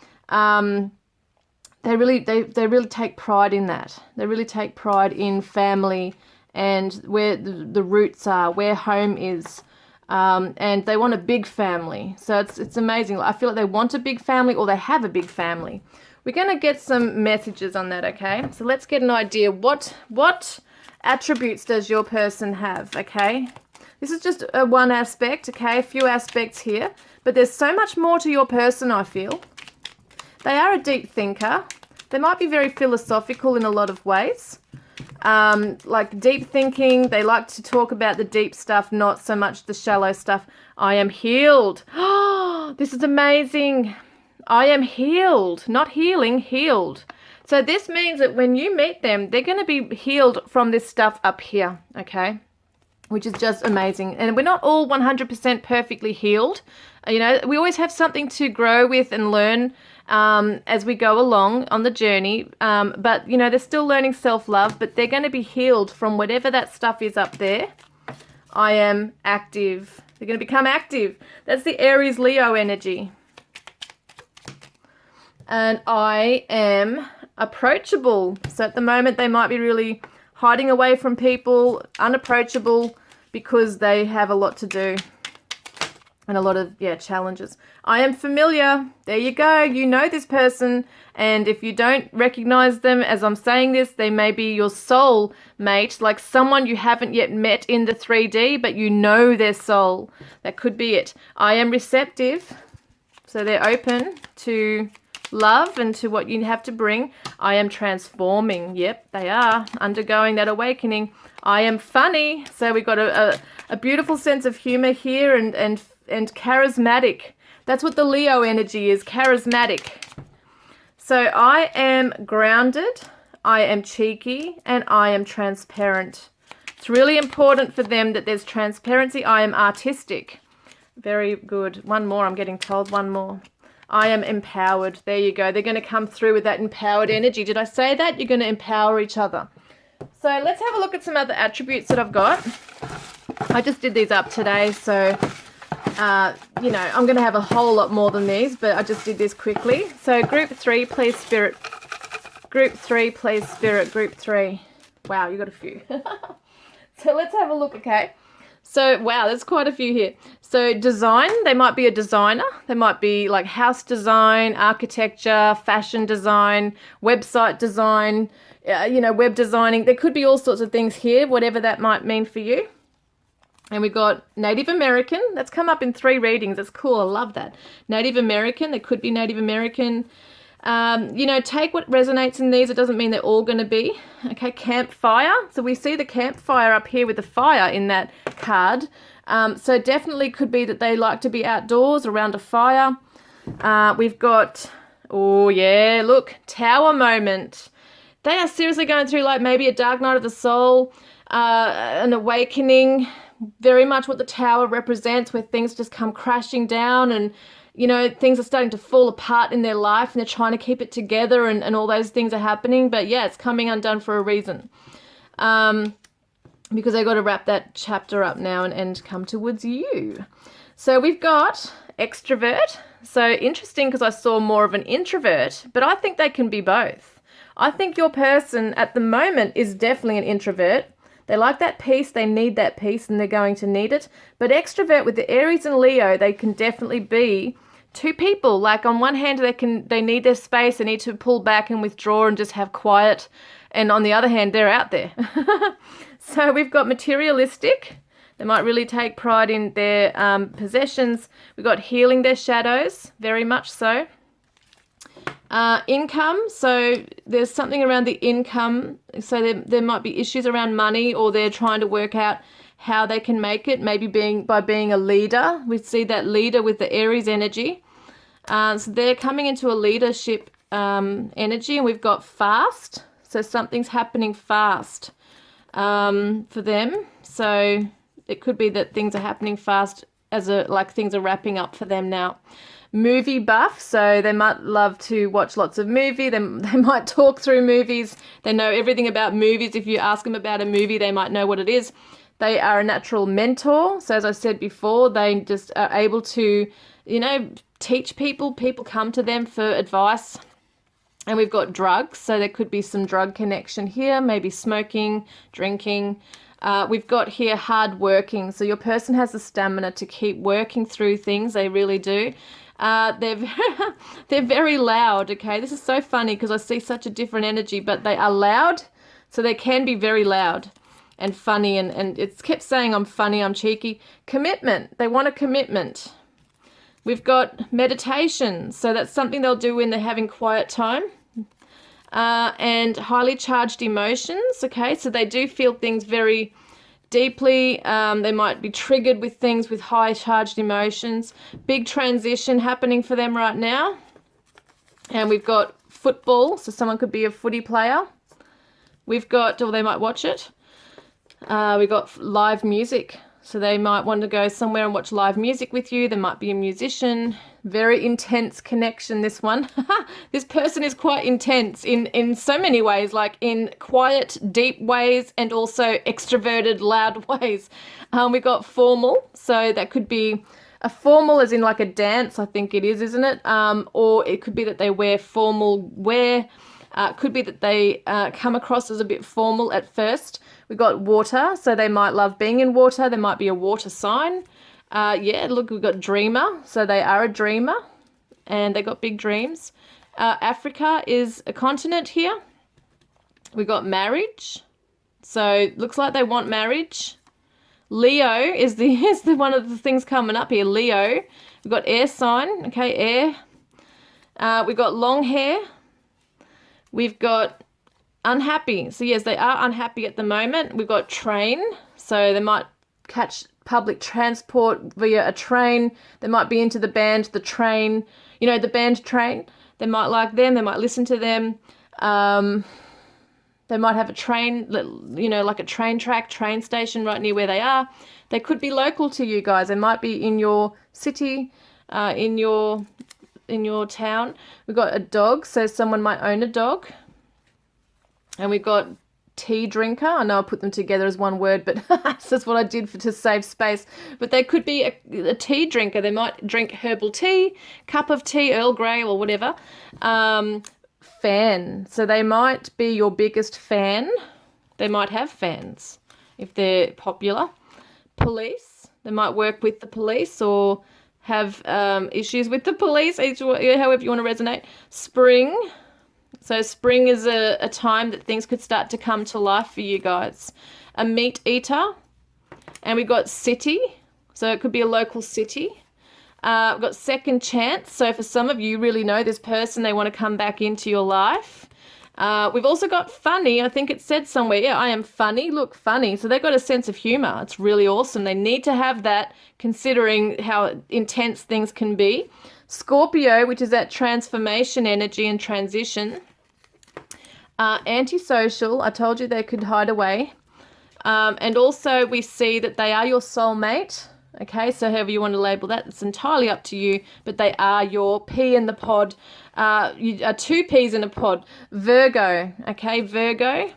A: they really take pride in that. They really take pride in family and where the roots are, where home is. And they want a big family. So it's amazing. I feel like they want a big family, or they have a big family, We're going to get some messages on that, okay? So let's get an idea. What attributes does your person have, okay? This is just one aspect, okay? A few aspects here. But there's so much more to your person, I feel. They are a deep thinker. They might be very philosophical in a lot of ways. Like deep thinking, they like to talk about the deep stuff, not so much the shallow stuff. I am healed. Oh, this is amazing. I am healed, not healing, healed. So this means that when you meet them, they're going to be healed from this stuff up here, okay? Which is just amazing. And we're not all 100% perfectly healed. You know, we always have something to grow with and learn as we go along on the journey. But, you know, they're still learning self-love, but they're going to be healed from whatever that stuff is up there. I am active. They're going to become active. That's the Aries Leo energy. And I am approachable. So at the moment, they might be really hiding away from people, unapproachable, because they have a lot to do and a lot of, challenges. I am familiar. There you go. You know this person. And if you don't recognize them as I'm saying this, they may be your soul mate, like someone you haven't yet met in the 3D, but you know their soul. That could be it. I am receptive. So they're open to love and to what you have to bring. I am transforming. Yep, they are undergoing that awakening. I am funny. So we've got a beautiful sense of humor here and charismatic. That's what the Leo energy is, charismatic. So I am grounded, I am cheeky, and I am transparent. It's really important for them that there's transparency. I am artistic. Very good. One more, I'm getting told, one more. I am empowered. There you go. They're going to come through with that empowered energy. Did I say that? You're going to empower each other. So let's have a look at some other attributes that I've got. I just did these up today, so, you know, I'm going to have a whole lot more than these, but I just did this quickly. So group 3, please, spirit. Group 3, please, spirit. Group 3. Wow, you got a few. So let's have a look, okay? So, wow, there's quite a few here. So design, they might be a designer. They might be like house design, architecture, fashion design, website design, you know, web designing. There could be all sorts of things here, whatever that might mean for you. And we've got Native American. That's come up in 3 readings. That's cool. I love that. Native American. There could be Native American. You know, take what resonates in these. It doesn't mean they're all going to be. Okay, campfire. So we see the campfire up here with the fire in that card. So definitely could be that they like to be outdoors around a fire. We've got, oh yeah, look, tower moment. They are seriously going through like maybe a dark night of the soul, an awakening, very much what the tower represents, where things just come crashing down and, you know, things are starting to fall apart in their life and they're trying to keep it together and all those things are happening. But yeah, it's coming undone for a reason. Because they've got to wrap that chapter up now and come towards you. So we've got extrovert. So interesting because I saw more of an introvert, but I think they can be both. I think your person at the moment is definitely an introvert. They like that peace, they need that peace, and they're going to need it. But extrovert with the Aries and Leo, they can definitely be two people. Like on one hand, they need their space, they need to pull back and withdraw and just have quiet. And on the other hand, they're out there. So we've got materialistic. They might really take pride in their possessions. We've got healing their shadows, very much so. Income, so there's something around the income. So there might be issues around money, or they're trying to work out how they can make it, maybe by being a leader. We see that leader with the Aries energy. So they're coming into a leadership energy, and we've got fast. So something's happening fast for them. So it could be that things are happening fast like things are wrapping up for them now. Movie buff, so they might love to watch lots of movie. They might talk through movies. They know everything about movies. If you ask them about a movie, they might know what it is. They are a natural mentor. So as I said before, they just are able to, you know, teach people. People come to them for advice. And we've got drugs, so there could be some drug connection here, maybe smoking, drinking. We've got here hard working. So your person has the stamina to keep working through things. They really do. They're very loud, okay? This is so funny because I see such a different energy, but they are loud, so they can be very loud and funny, and it's kept saying I'm funny, I'm cheeky. Commitment. They want a commitment. We've got meditation, so that's something they'll do when they're having quiet time. And highly charged emotions, okay? So they do feel things very deeply. They might be triggered with things with high charged emotions. Big transition happening for them right now. And we've got football, so someone could be a footy player. We've got, or they might watch it. We've got live music, so they might want to go somewhere and watch live music with you. There might be a musician. Very intense connection, this one. This person is quite intense in so many ways, like in quiet, deep ways and also extroverted, loud ways. We've got formal, so that could be a formal as in like a dance, I think it is, isn't it? Or it could be that they wear formal wear. Could be that they come across as a bit formal at first. We've got water, so they might love being in water. There might be a water sign. Yeah, look, we've got dreamer, so they are a dreamer and they got big dreams. Africa is a continent here. We've got marriage, so looks like they want marriage. Leo is the one of the things coming up here. Leo. We've got air sign, okay, air. We've got long hair. We've got unhappy. So yes, they are unhappy at the moment. We've got train, so they might catch public transport via a train. They might be into the band The Train, you know, the band Train. They might like them. They might listen to them. They might have a train, you know, like a train track, train station right near where they are. They could be local to you guys. They might be in your city, in your town. We've got a dog, so someone might own a dog. And we've got tea drinker. I know I put them together as one word, but that's what I did to save space. But they could be a tea drinker. They might drink herbal tea, cup of tea, Earl Grey or whatever. Fan. So they might be your biggest fan. They might have fans if they're popular. Police. They might work with the police or have issues with the police, however you want to resonate. Spring. So spring is a time that things could start to come to life for you guys. A meat eater. And we've got city. So it could be a local city. We've got second chance. So for some of you really know this person, they want to come back into your life. We've also got funny. I think it said somewhere, yeah, I am funny. Look, funny. So they've got a sense of humor. It's really awesome. They need to have that considering how intense things can be. Scorpio, which is that transformation energy and transition. Antisocial. I told you they could hide away. And also we see that they are your soulmate. Okay, so however you want to label that, it's entirely up to you, but they are your pea in the pod. You are two peas in a pod. Virgo, okay, Virgo.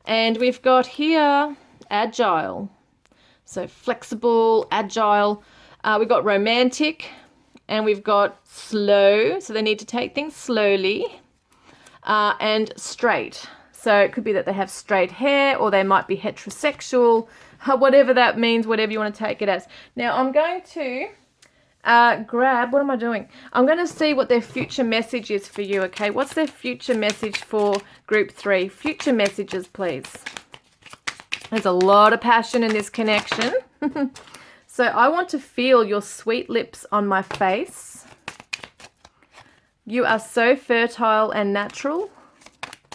A: And we've got here agile. So flexible, agile. We've got romantic and we've got slow. So they need to take things slowly. And straight. So it could be that they have straight hair or they might be heterosexual. Whatever that means, whatever you want to take it as. Now, I'm going to grab, what am I doing? I'm going to see what their future message is for you, okay? What's their future message for group 3? Future messages, please. There's a lot of passion in this connection. So I want to feel your sweet lips on my face. You are so fertile and natural.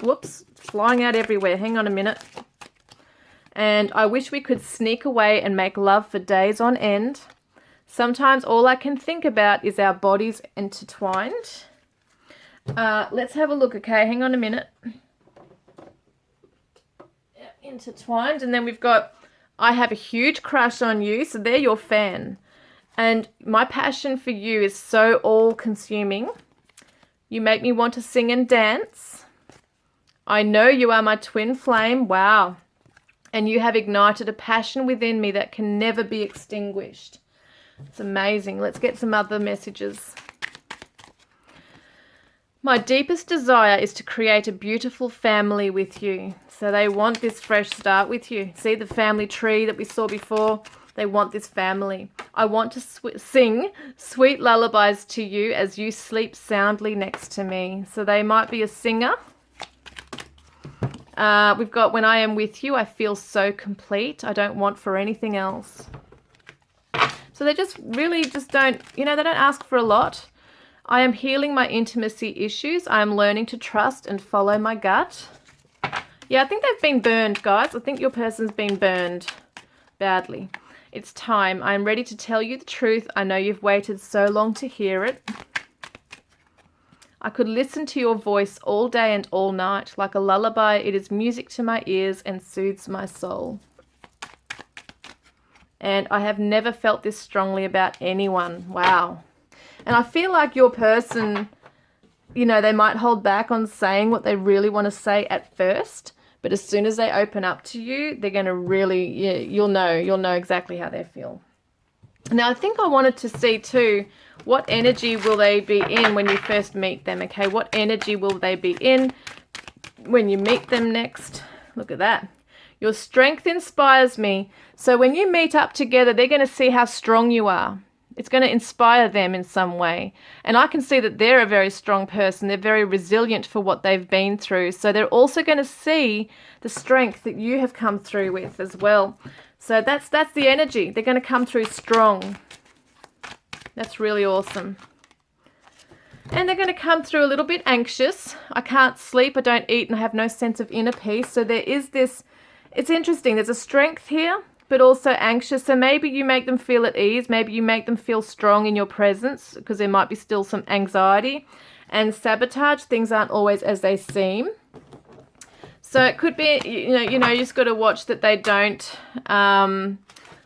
A: Whoops, flying out everywhere. Hang on a minute. And I wish we could sneak away and make love for days on end. Sometimes all I can think about is our bodies intertwined. Let's have a look, okay? Hang on a minute. Intertwined. And then we've got, I have a huge crush on you. So they're your fan. And my passion for you is so all-consuming. You make me want to sing and dance. I know you are my twin flame. Wow. And you have ignited a passion within me that can never be extinguished. It's amazing. Let's get some other messages. My deepest desire is to create a beautiful family with you. So they want this fresh start with you. See the family tree that we saw before? They want this family. I want to sing sweet lullabies to you as you sleep soundly next to me. So they might be a singer. We've got when I am with you, I feel so complete. I don't want for anything else. So they just really just don't, they don't ask for a lot. I am healing my intimacy issues. I am learning to trust and follow my gut. Yeah, I think they've been burned, guys. I think your person's been burned badly. It's time. I am ready to tell you the truth. I know you've waited so long to hear it. I could listen to your voice all day and all night. Like a lullaby, it is music to my ears and soothes my soul. And I have never felt this strongly about anyone. Wow. And I feel like your person, they might hold back on saying what they really want to say at first. But as soon as they open up to you, they're going to really, you'll know exactly how they feel. Now, I think I wanted to see too, what energy will they be in when you first meet them, okay? What energy will they be in when you meet them next? Look at that. Your strength inspires me. So when you meet up together, they're going to see how strong you are. It's going to inspire them in some way. And I can see that they're a very strong person. They're very resilient for what they've been through. So they're also going to see the strength that you have come through with as well. So that's the energy. They're going to come through strong. That's really awesome. And they're going to come through a little bit anxious. I can't sleep, I don't eat, and I have no sense of inner peace. So there is this, it's interesting. There's a strength here, but also anxious. So maybe you make them feel at ease. Maybe you make them feel strong in your presence because there might be still some anxiety. And sabotage, things aren't always as they seem. So it could be, you just got to watch that they don't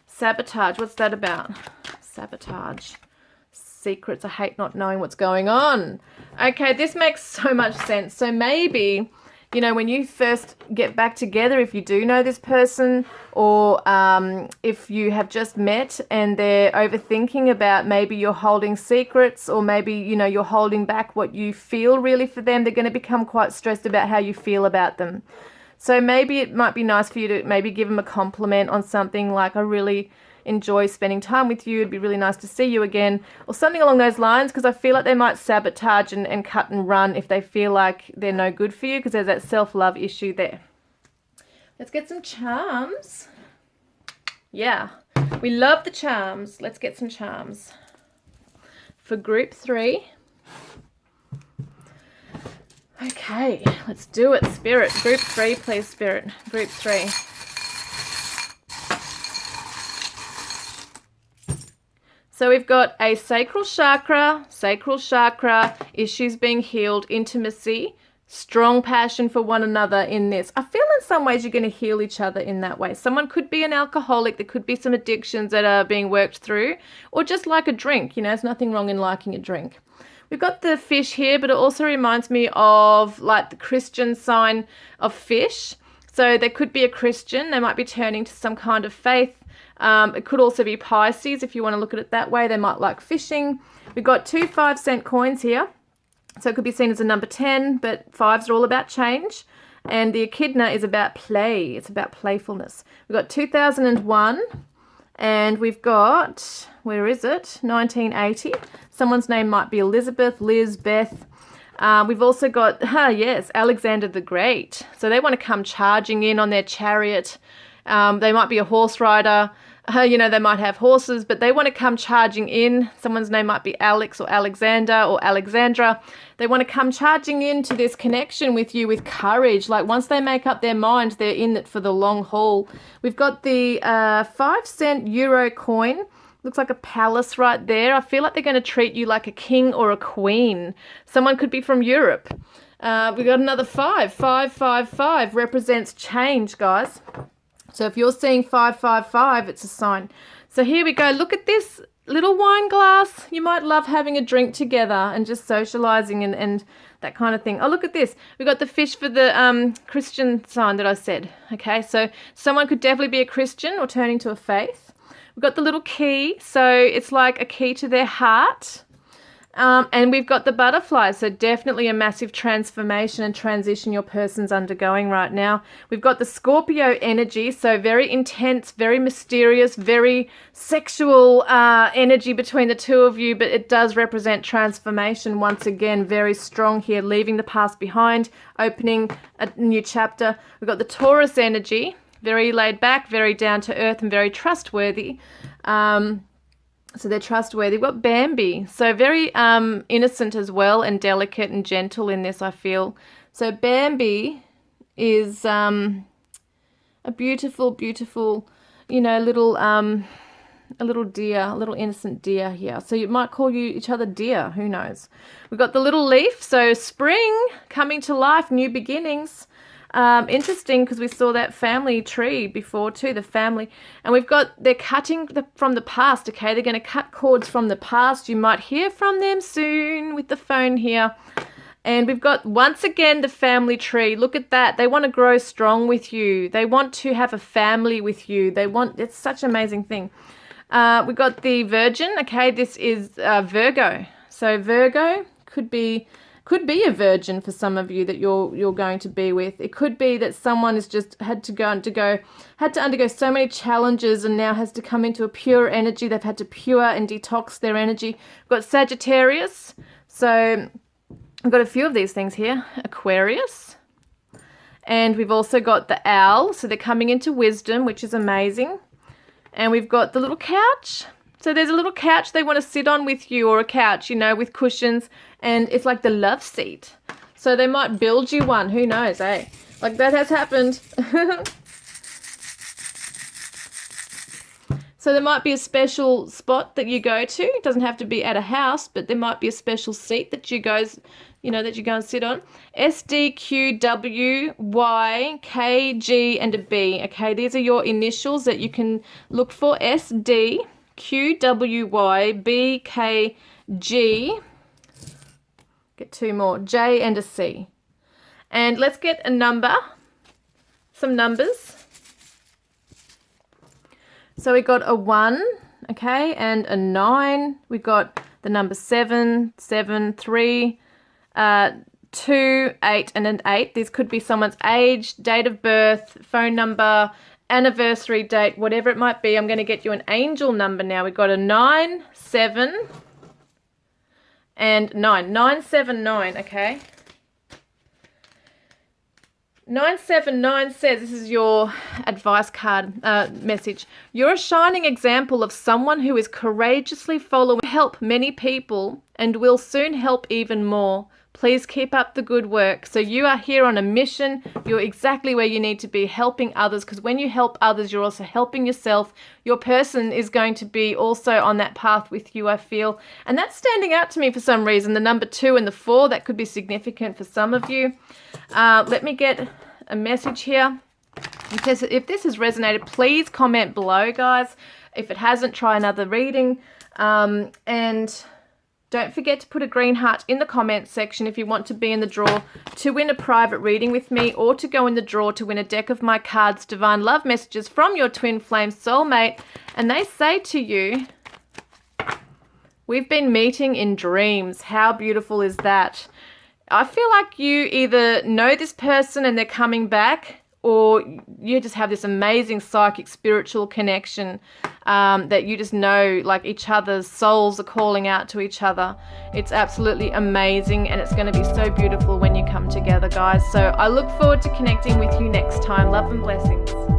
A: sabotage. What's that about? Sabotage. Secrets. I hate not knowing what's going on. Okay, this makes so much sense. So maybe, when you first get back together, if you do know this person, or if you have just met and they're overthinking about maybe you're holding secrets, or maybe, you're holding back what you feel really for them, they're going to become quite stressed about how you feel about them. So maybe it might be nice for you to maybe give them a compliment on something like, I really enjoy spending time with you. It'd be really nice to see you again, or something along those lines, because I feel like they might sabotage and cut and run if they feel like they're no good for you, because there's that self-love issue there. Let's get some charms. Yeah, we love the charms. Let's get some charms for group 3. Okay, let's do it, Spirit. Group 3, please, Spirit. Group 3. So we've got a sacral chakra, issues being healed, intimacy, strong passion for one another in this. I feel in some ways you're going to heal each other in that way. Someone could be an alcoholic. There could be some addictions that are being worked through, or just like a drink. There's nothing wrong in liking a drink. We've got the fish here, but it also reminds me of like the Christian sign of fish. So there could be a Christian. They might be turning to some kind of faith. It could also be Pisces if you want to look at it that way. They might like fishing. We've got 2 5-cent coins here. So it could be seen as a number 10, but 5s are all about change. And the echidna is about play. It's about playfulness. We've got 2001, and we've got, where is it? 1980. Someone's name might be Elizabeth, Liz, Beth. We've also got, yes, Alexander the Great. So they want to come charging in on their chariot. They might be a horse rider. They might have horses, but they want to come charging in. Someone's name might be Alex or Alexander or Alexandra. They want to come charging into this connection with you with courage. Like once they make up their mind, they're in it for the long haul. We've got the 5-cent euro coin. Looks like a palace right there. I feel like they're going to treat you like a king or a queen. Someone could be from Europe. We've got another 5. 555 represents change, guys. So if you're seeing 555, it's a sign. So here we go. Look at this little wine glass. You might love having a drink together and just socializing and that kind of thing. Oh, look at this. We've got the fish for the Christian sign that I said. Okay, so someone could definitely be a Christian or turning to a faith. We've got the little key. So it's like a key to their heart. And we've got the butterfly, so definitely a massive transformation and transition your person's undergoing right now. We've got the Scorpio energy, so very intense, very mysterious, very sexual energy between the two of you, but it does represent transformation once again, very strong here, leaving the past behind, opening a new chapter. We've got the Taurus energy, very laid back, very down to earth, and very trustworthy. So they're trustworthy. We've got Bambi, so very innocent as well, and delicate and gentle in this, I feel. So Bambi is a beautiful, beautiful, you know, a little deer, a little innocent deer here. So you might call each other deer, who knows. We've got the little leaf, so spring, coming to life, new beginnings. Interesting, because we saw that family tree before too, the family. And we've got, they're cutting from the past, okay? They're going to cut cords from the past. You might hear from them soon with the phone here. And we've got, once again, the family tree. Look at that. They want to grow strong with you. They want to have a family with you. It's such an amazing thing. We've got the Virgin, okay? This is Virgo. So Virgo could be a virgin for some of you that you're going to be with. It could be that someone has just had to undergo so many challenges and now has to come into a pure energy. They've had to pure and detox their energy. We've got Sagittarius. So I've got a few of these things here. Aquarius. And we've also got the owl. So they're coming into wisdom, which is amazing. And we've got the little couch. So there's a little couch they want to sit on with you, or a couch, you know, with cushions, and it's like the love seat. So they might build you one, who knows, eh? Like that has happened. So there might be a special spot that you go to. It doesn't have to be at a house, but there might be a special seat that you go and sit on. S, D, Q, W, Y, K, G, and a B. Okay, these are your initials that you can look for. S, D, Q, W, Y, B, K, G. Get two more. J and a C. And let's get a number. Some numbers. So we got a 1, okay, and a 9. We got the number 7, 3, 2, 8, and an 8. This could be someone's age, date of birth, phone number, anniversary date, whatever it might be. I'm going to get you an angel number now. We've got a 9, 7, and 9. 979, okay. 979 says, this is your advice card message. You're a shining example of someone who is courageously following help many people and will soon help even more. Please keep up the good work. So you are here on a mission. You're exactly where you need to be, helping others, because when you help others, you're also helping yourself. Your person is going to be also on that path with you, I feel. And that's standing out to me for some reason. The number 2 and the 4, that could be significant for some of you. Let me get a message here. Because if this has resonated, please comment below, guys. If it hasn't, try another reading. And don't forget to put a green heart in the comments section if you want to be in the draw to win a private reading with me, or to go in the draw to win a deck of my cards, Divine Love Messages from your twin flame soulmate. And they say to you, we've been meeting in dreams. How beautiful is that? I feel like you either know this person and they're coming back, or you just have this amazing psychic spiritual connection that you just know, like each other's souls are calling out to each other. It's absolutely amazing, and it's going to be so beautiful when you come together, guys. So I look forward to connecting with you next time. Love and blessings.